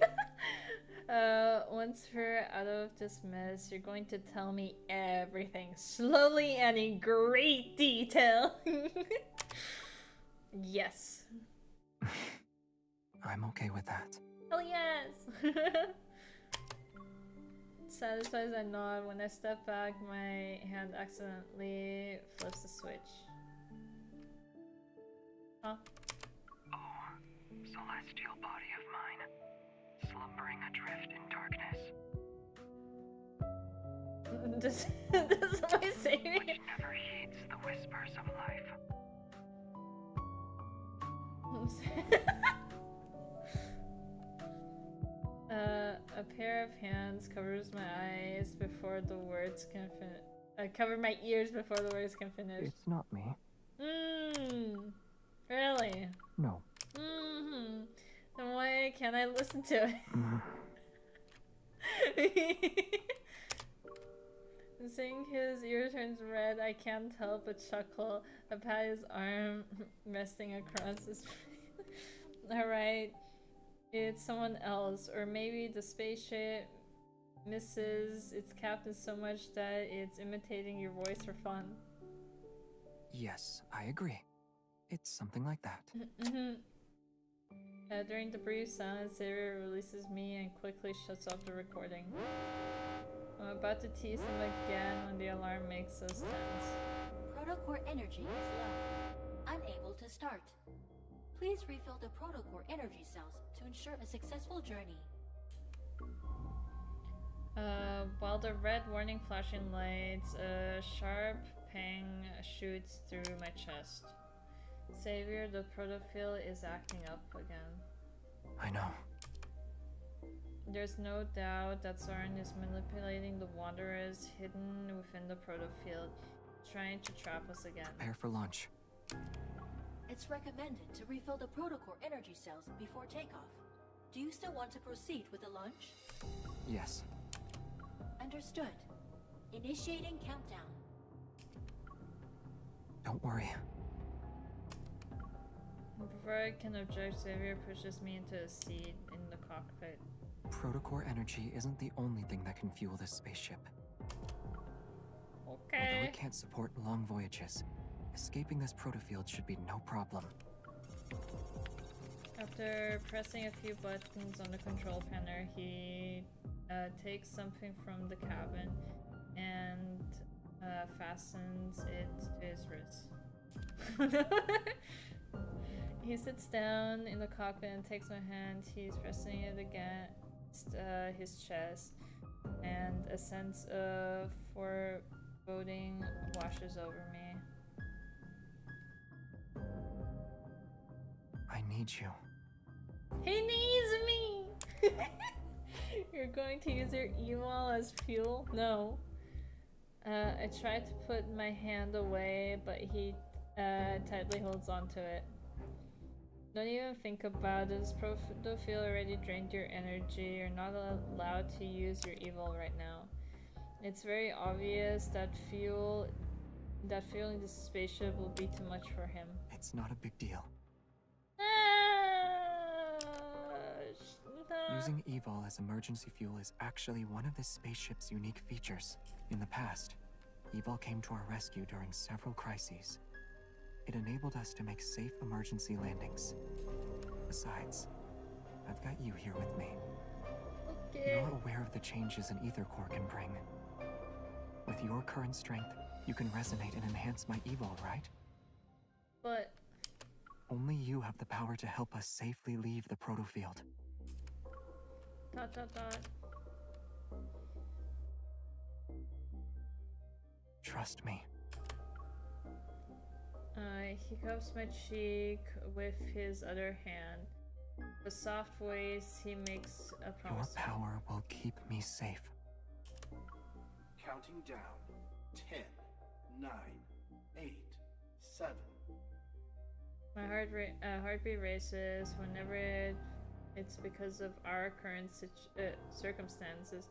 [SPEAKER 1] Once we're out of this mess, you're going to tell me everything slowly and in great detail. Yes.
[SPEAKER 8] I'm okay with that.
[SPEAKER 1] Hell yes. Satisfies I nod. When I step back, my hand accidentally flips the switch. Huh?
[SPEAKER 20] Oh, celestial body of mine, slumbering adrift in darkness.
[SPEAKER 1] This my saving.
[SPEAKER 20] Which never heeds the whispers of life.
[SPEAKER 1] A pair of hands covers my eyes before the words can finish. Cover my ears before the words can finish.
[SPEAKER 8] It's not me.
[SPEAKER 1] Really?
[SPEAKER 8] No.
[SPEAKER 1] Then why can't I listen to it? Seeing his ear turns red, I can't help but chuckle. I pat his arm, resting across his face. Alright. It's someone else, or maybe the spaceship misses its captain so much that it's imitating your voice for fun.
[SPEAKER 8] Yes, I agree. It's something like that.
[SPEAKER 1] During the brief silence, Xavier releases me and quickly shuts off the recording. I'm about to tease him again when the alarm makes us tense.
[SPEAKER 19] Protocore energy is low. Unable to start. Please refill the protocore energy cells to ensure a successful journey.
[SPEAKER 1] While the red warning flashing lights, a sharp pang shoots through my chest. Xavier, the protofield is acting up again.
[SPEAKER 8] I know.
[SPEAKER 1] There's no doubt that Soren is manipulating the Wanderers hidden within the protofield, trying to trap us again.
[SPEAKER 8] Prepare for launch.
[SPEAKER 19] It's recommended to refill the protocore energy cells before takeoff. Do you still want to proceed with the launch?
[SPEAKER 8] Yes.
[SPEAKER 19] Understood. Initiating countdown.
[SPEAKER 8] Don't worry.
[SPEAKER 1] Before I can object, Xavier pushes me into a seat in the cockpit.
[SPEAKER 8] Protocore energy isn't the only thing that can fuel this spaceship.
[SPEAKER 1] Okay.
[SPEAKER 8] Although it can't support long voyages, escaping this protofield should be no problem.
[SPEAKER 1] After After pressing a few buttons on the control panel, he takes something from the cabin and fastens it to his wrist. He sits down in the cockpit and takes my hand. He's pressing it against his chest, and a sense of foreboding washes over me.
[SPEAKER 8] I need you.
[SPEAKER 1] He needs me! You're going to use your email as fuel? No. I try to put my hand away, but he tightly holds onto it. Don't even think about it. This Protofield already drained your energy. You're not allowed to use your evil right now. It's very obvious that fueling this spaceship will be too much for him.
[SPEAKER 8] It's not a big deal. Using Evol as emergency fuel is actually one of this spaceship's unique features. In the past, Evol came to our rescue during several crises. It enabled us to make safe emergency landings. Besides, I've got you here with me.
[SPEAKER 1] Okay.
[SPEAKER 8] You're aware of the changes an ether core can bring. With your current strength, you can resonate and enhance my Evol, right?
[SPEAKER 1] But
[SPEAKER 8] only you have the power to help us safely leave the Protofield. ... Trust me.
[SPEAKER 1] He cups my cheek with his other hand. With soft voice, he makes a promise.
[SPEAKER 8] Your power will keep me safe.
[SPEAKER 21] Counting down. 10, 9, 8, 7.
[SPEAKER 1] My heartbeat races whenever it's because of our current circumstances,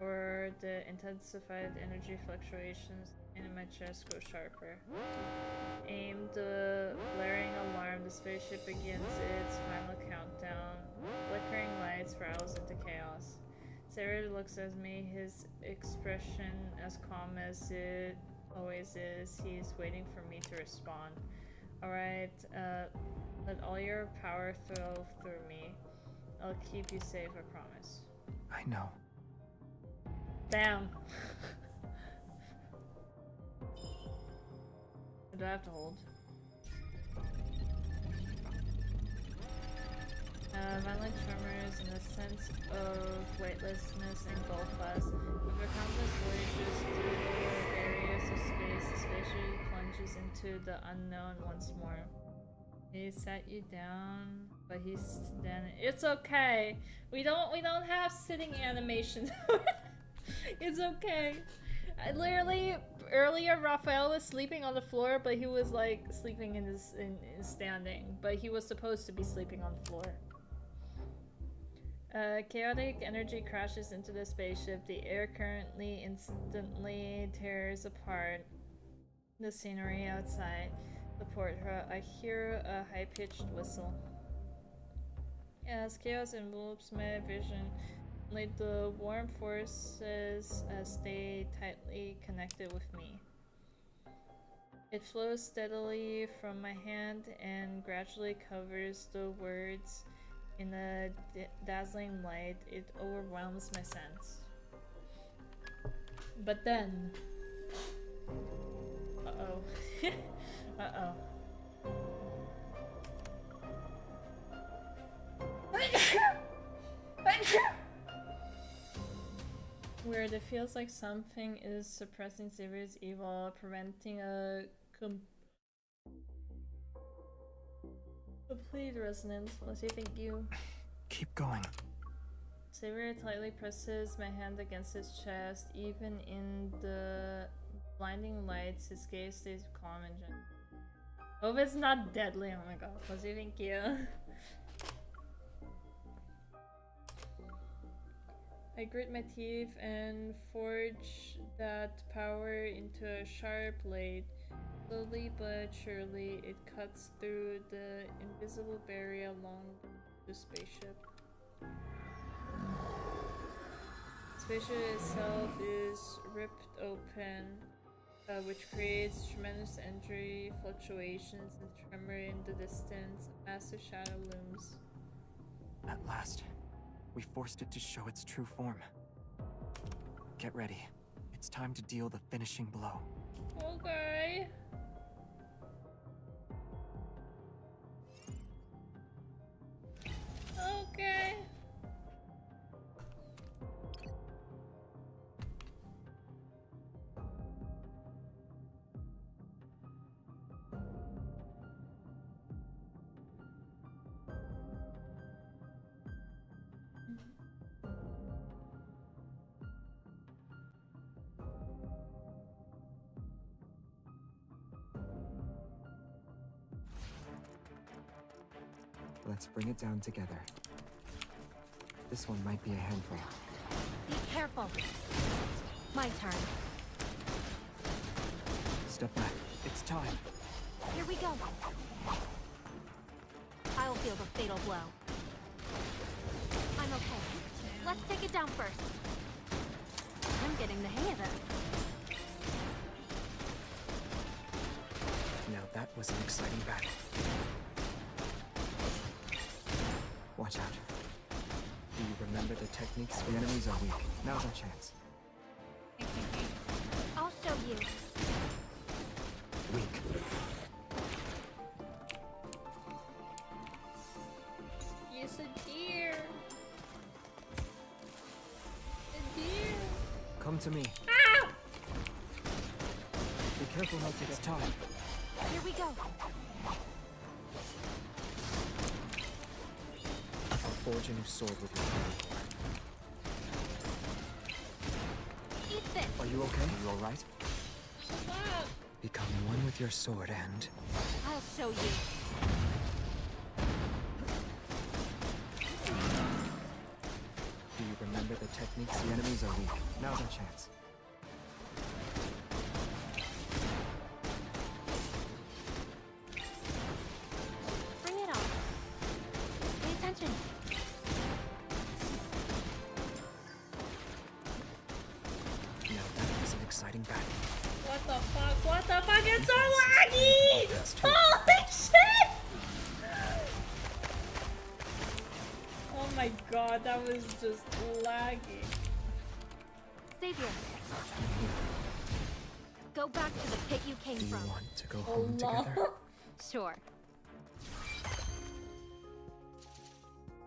[SPEAKER 1] or the intensified energy fluctuations in my chest grow sharper. Aim the blaring alarm. The spaceship begins its final countdown. Flickering lights rattles into chaos. Sarah looks at me, his expression as calm as it always is. He's waiting for me to respond. Alright, let all your power flow through me. I'll keep you safe, I promise.
[SPEAKER 8] I know.
[SPEAKER 1] Damn. Do I have to hold? Violent tremors and a sense of weightlessness engulf us. After countless voyages through the barriers of space, the spaceship plunges into the unknown once more. He sat you down, but he's standing. It's okay. We don't have sitting animation. It's okay. I literally earlier Raphael was sleeping on the floor, but he was like sleeping in his standing, but he was supposed to be sleeping on the floor. Chaotic energy crashes into the spaceship. The air currently instantly tears apart the scenery outside the port. I hear a high-pitched whistle. As chaos envelopes my vision, like the warm forces stay tightly connected with me. It flows steadily from my hand and gradually covers the words in a dazzling light. It overwhelms my sense. But then... Uh-oh. Uh-oh. Weird, it feels like something is suppressing Xavier's evil, preventing a complete resonance. What do you think, you?
[SPEAKER 8] Keep going.
[SPEAKER 1] Xavier tightly presses my hand against his chest. Even in the blinding lights, his gaze stays calm and gentle. Hope it's not deadly. Oh my god, what do you think, you? I grit my teeth and forge that power into a sharp blade. Slowly but surely, it cuts through the invisible barrier along the spaceship. The spaceship itself is ripped open, which creates tremendous energy fluctuations and tremor in the distance. A massive shadow looms
[SPEAKER 8] At last, we forced it to show its true form. Get ready. It's time to deal the finishing blow.
[SPEAKER 1] Okay. Okay.
[SPEAKER 8] Let's bring it down together. This one might be a handful.
[SPEAKER 4] Be careful. My turn.
[SPEAKER 8] Step back. It's time.
[SPEAKER 4] Here we go. I'll feel the fatal blow. I'm okay. Let's take it down first. I'm getting the hang of this.
[SPEAKER 8] Now that was an exciting battle. Watch out. Do you remember the techniques? The enemies are weak. Now's our chance.
[SPEAKER 4] I'll show you.
[SPEAKER 8] Weak.
[SPEAKER 1] Yes, a deer. A deer.
[SPEAKER 8] Come to me.
[SPEAKER 1] Ow!
[SPEAKER 8] Be careful not to get time.
[SPEAKER 4] Here we go.
[SPEAKER 8] I'll forge a new sword with your protocore.
[SPEAKER 4] Eat this.
[SPEAKER 8] Are you okay? Are you alright?
[SPEAKER 1] Shut up.
[SPEAKER 8] Become one with your sword and...
[SPEAKER 4] I'll show you.
[SPEAKER 8] Do you remember the techniques? The enemies are weak. Now's our chance.
[SPEAKER 4] Bring it on. Pay attention.
[SPEAKER 8] Now that was an exciting battle.
[SPEAKER 1] What the fuck? What the fuck? It's so laggy!
[SPEAKER 8] That's too.
[SPEAKER 1] Holy shit! Oh my god, that was just laggy.
[SPEAKER 4] Xavier. Go back to the pit you came
[SPEAKER 8] Do you
[SPEAKER 4] from.
[SPEAKER 8] want to go home
[SPEAKER 1] lol.
[SPEAKER 8] together?
[SPEAKER 4] Sure.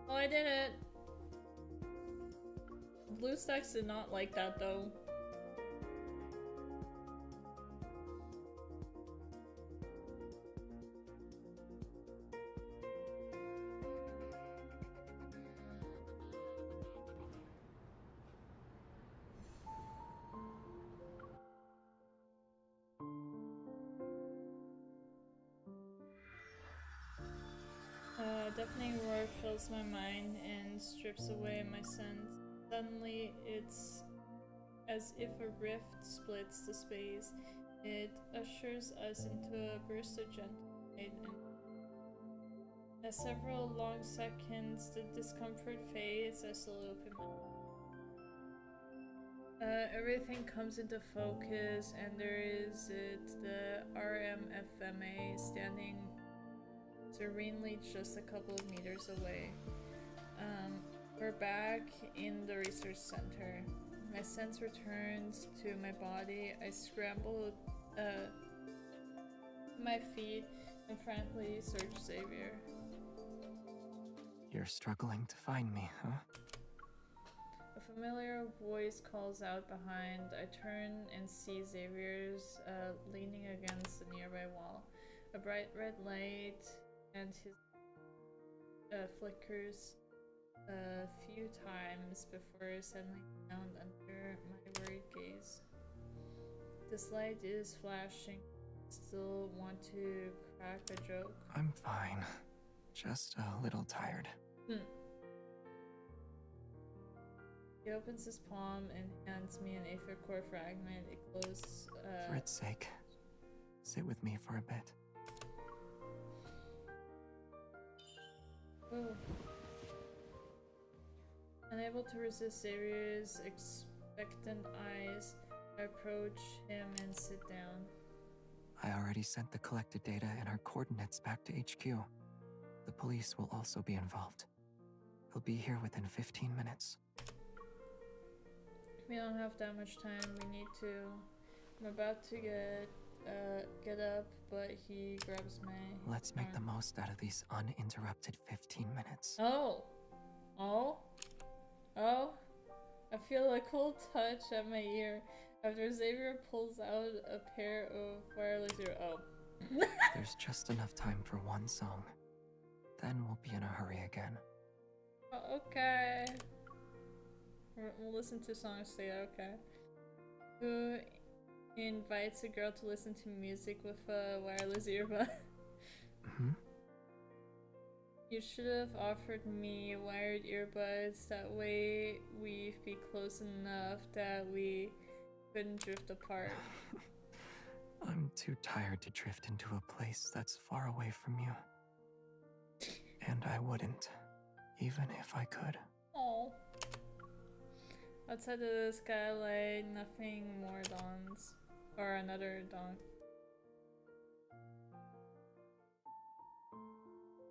[SPEAKER 1] Oh, I did it. BlueStacks did not like that though. Deafening roar fills my mind and strips away my sense. Suddenly, it's as if a rift splits the space. It ushers us into a burst of gentle light, and as several long seconds, the discomfort fades. I slowly open my eyes. Everything comes into focus, and there is the RMFMA standing serenely just a couple of meters away. We're back in the research center. My sense returns to my body. I scramble to my feet and frantically search Xavier.
[SPEAKER 8] You're struggling to find me, huh?
[SPEAKER 1] A familiar voice calls out behind. I turn and see Xavier's leaning against the nearby wall. A bright red light and his flickers a few times before settling down under my worried gaze. This light is flashing. Still want to crack a joke?
[SPEAKER 8] I'm fine. Just a little tired.
[SPEAKER 1] He opens his palm and hands me an aether core fragment. It glows.
[SPEAKER 8] For its sake, sit with me for a bit.
[SPEAKER 1] Ooh. Unable to resist Xavier's expectant eyes, I approach him and sit down.
[SPEAKER 8] I already sent the collected data and our coordinates back to HQ. The police will also be involved. He'll be here within 15 minutes.
[SPEAKER 1] We don't have that much time. We need to. I'm about to get up, but he grabs my.
[SPEAKER 8] Let's make the most out of these uninterrupted 15 minutes.
[SPEAKER 1] Oh! I feel a cold touch at my ear after Xavier pulls out a pair of wireless ear. Oh.
[SPEAKER 8] There's just enough time for one song. Then we'll be in a hurry again.
[SPEAKER 1] Okay. We'll listen to songs together, okay. Who invites a girl to listen to music with a wireless earbud? You should have offered me wired earbuds, that way we'd be close enough that we couldn't drift apart.
[SPEAKER 8] I'm too tired to drift into a place that's far away from you. And I wouldn't, even if I could.
[SPEAKER 1] Oh. Outside of the skylight, nothing more dawns. Or another dawn.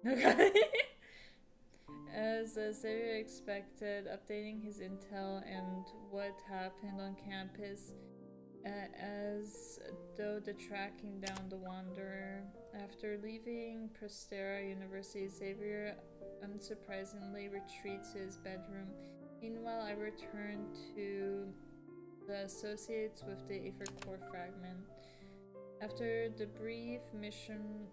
[SPEAKER 1] Okay. As Xavier expected, updating his intel and what happened on campus, as though the tracking down the Wanderer. After leaving Prestera University, Xavier unsurprisingly retreats to his bedroom. Meanwhile, I return to the associates with the Aether Core fragment. After the brief mission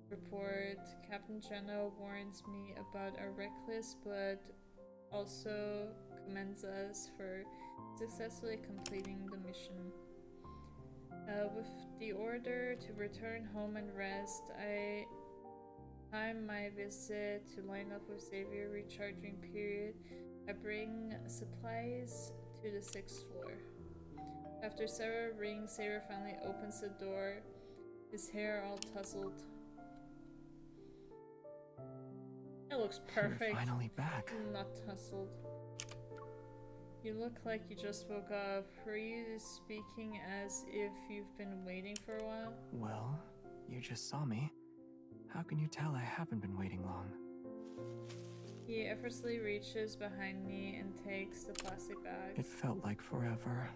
[SPEAKER 1] report, Captain Jenna warns me about our reckless but also commends us for successfully completing the mission. With the order to return home and rest, I time my visit to line up with Xavier recharging period. I bring supplies to the 6th floor. After several rings, Xavier finally opens the door, his hair all tousled. It looks perfect.
[SPEAKER 8] You're finally back.
[SPEAKER 1] Not tousled. You look like you just woke up. Were you speaking as if you've been waiting for a while?
[SPEAKER 8] Well, you just saw me. How can you tell I haven't been waiting long?
[SPEAKER 1] He effortlessly reaches behind me and takes the plastic bags.
[SPEAKER 8] It felt like forever.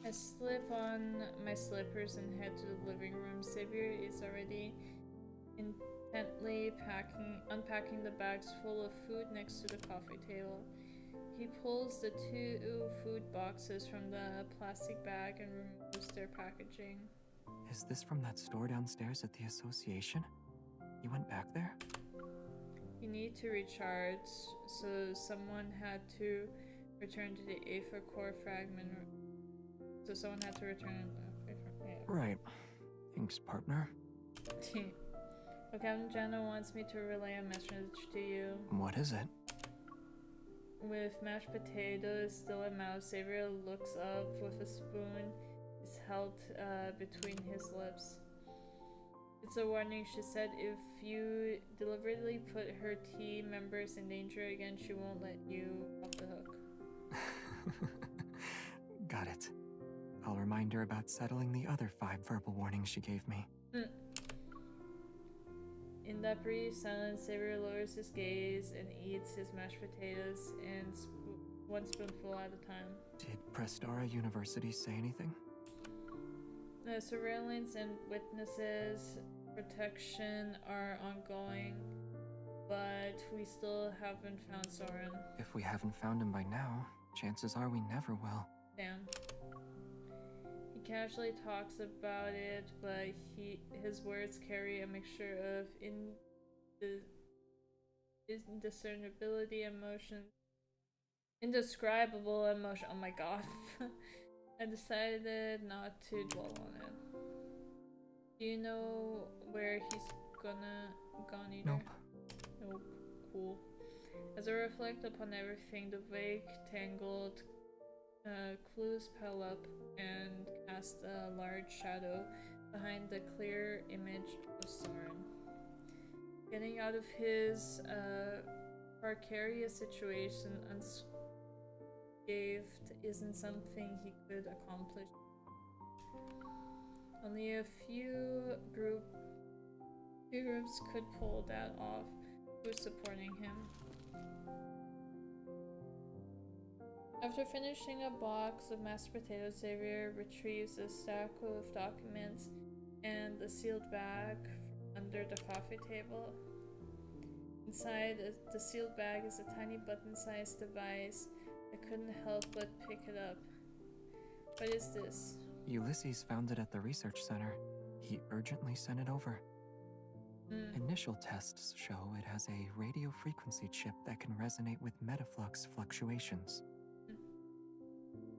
[SPEAKER 1] I slip on my slippers and head to the living room. Xavier is already intently unpacking the bags full of food next to the coffee table. He pulls the 2 food boxes from the plastic bag and removes their packaging.
[SPEAKER 8] Is this from that store downstairs at the association? You went back there?
[SPEAKER 1] You need to recharge, so someone had to return to the Aether Core fragment. So someone had to return the
[SPEAKER 8] Right. Thanks, partner.
[SPEAKER 1] Okay, Captain Jenna wants me to relay a message to you.
[SPEAKER 8] What is it?
[SPEAKER 1] With mashed potatoes still in mouth, Xavier looks up with a spoon is held between his lips. It's a warning, she said. If you deliberately put her team members in danger again, she won't let you off the hook.
[SPEAKER 8] Got it. I'll remind her about settling the other 5 verbal warnings she gave me.
[SPEAKER 1] In that brief silence, Xavier lowers his gaze and eats his mashed potatoes and one spoonful at a time.
[SPEAKER 8] Did Prestara University say anything?
[SPEAKER 1] Surveillance and witnesses protection are ongoing, but we still haven't found Soren.
[SPEAKER 8] If we haven't found him by now, chances are we never will.
[SPEAKER 1] Damn. He casually talks about it, but his words carry a mixture of indiscernibility, indescribable emotion. Oh my god. I decided not to dwell on it. Do you know where he's gone either?
[SPEAKER 8] Nope.
[SPEAKER 1] Nope. Cool. As I reflect upon everything, the vague, tangled clues pile up and cast a large shadow behind the clear image of Soren. Getting out of his precarious situation unscathed isn't something he could accomplish. Only a few groups could pull that off. Who's supporting him? After finishing a box of mashed potatoes, Xavier retrieves a stack of documents and the sealed bag from under the coffee table. Inside the sealed bag is a tiny button-sized device. I couldn't help but pick it up. What is this?
[SPEAKER 8] Ulysses found it at the research center. He urgently sent it over. Initial tests show it has a radio frequency chip that can resonate with metaflux fluctuations.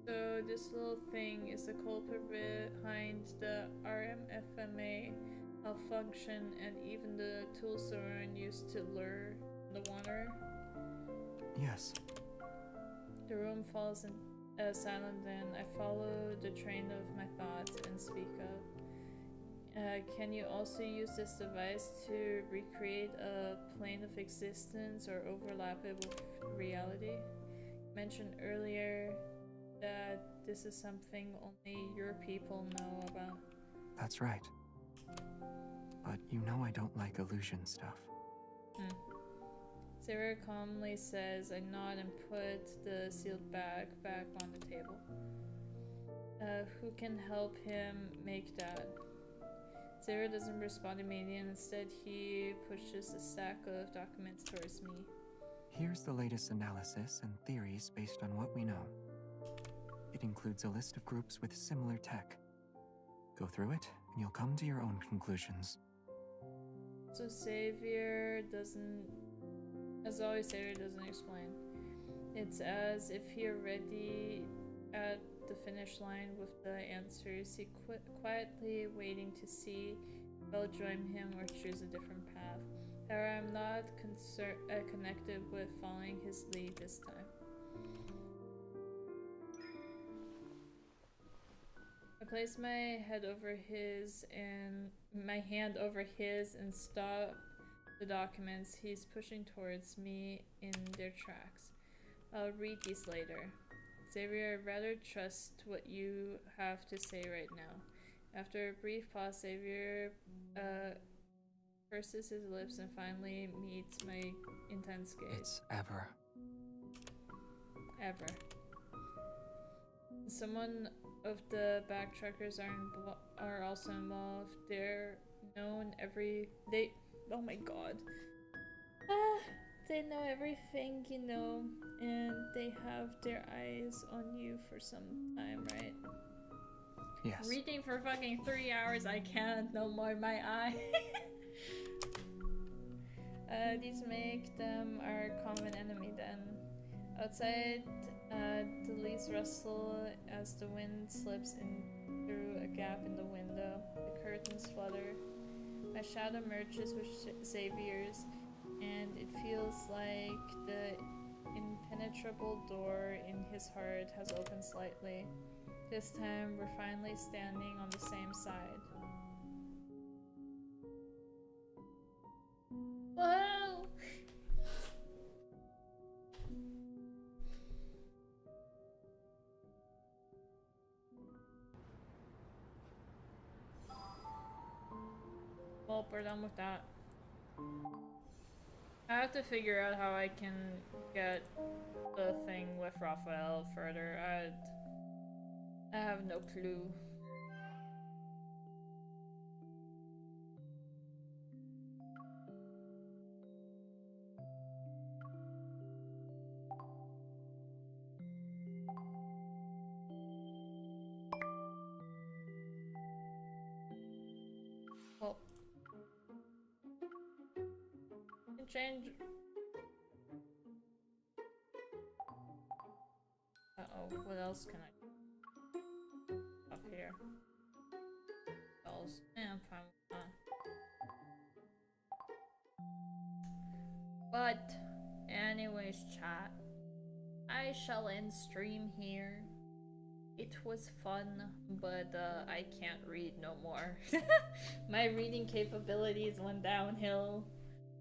[SPEAKER 1] So this little thing is the culprit behind the RMFMA malfunction and even the tool Soren used to lure the Wanderer?
[SPEAKER 8] Yes.
[SPEAKER 1] The room falls in silent then. I follow the train of my thoughts and speak up. Can you also use this device to recreate a plane of existence or overlap it with reality? You mentioned earlier that this is something only your people know about.
[SPEAKER 8] That's right. But you know I don't like illusion stuff.
[SPEAKER 1] Sarah calmly says I nod and put the sealed bag back on the table. Who can help him make that? Sarah doesn't respond immediately, and instead he pushes a stack of documents towards me.
[SPEAKER 8] Here's the latest analysis and theories based on what we know. It includes a list of groups with similar tech. Go through it, and you'll come to your own conclusions.
[SPEAKER 1] So Xavier doesn't... As always, Xavier doesn't explain. It's as if he already at the finish line with the answers. He quietly waiting to see if I'll join him or choose a different path. However, I'm not connected with following his lead this time. I place my hand over his and stop the documents he's pushing towards me in their tracks. I'll read these later. Xavier, I'd rather trust what you have to say right now. After a brief pause, Xavier purses his lips and finally meets my intense gaze.
[SPEAKER 8] It's Ever.
[SPEAKER 1] Ever. Someone of the backtrackers are also involved. They're known oh my god. They know everything you know, and they have their eyes on you for some time, right?
[SPEAKER 8] Yes.
[SPEAKER 1] Reading for fucking 3 hours, I can't no more, my eye. These make them our common enemy then. Outside, the leaves rustle as the wind slips in through a gap in the window. The curtains flutter. My shadow merges with Xavier's, and it feels like the impenetrable door in his heart has opened slightly. This time, we're finally standing on the same side. Whoa! Well, we're done with that. I have to figure out how I can get the thing with Raphael further. I have no clue. Well, change. Uh-oh, what else can I do? Up here. Else. I'm fine with that. But, anyways, chat. I shall end stream here. It was fun, but I can't read no more. My reading capabilities went downhill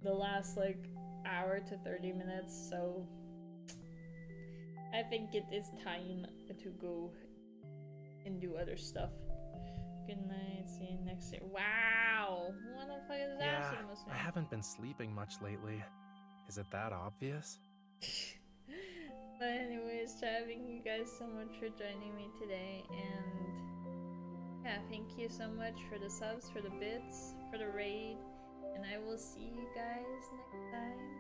[SPEAKER 1] the last like hour to 30 minutes, so I think it is time to go and do other stuff. Good night. See you next year. Wow. What the fuck is that?
[SPEAKER 12] Yeah,
[SPEAKER 1] Shit must
[SPEAKER 12] I haven't been sleeping much lately. Is it that obvious?
[SPEAKER 1] But anyways, thank you guys so much for joining me today, and yeah, thank you so much for the subs, for the bits, for the raid, and I will see you guys next time.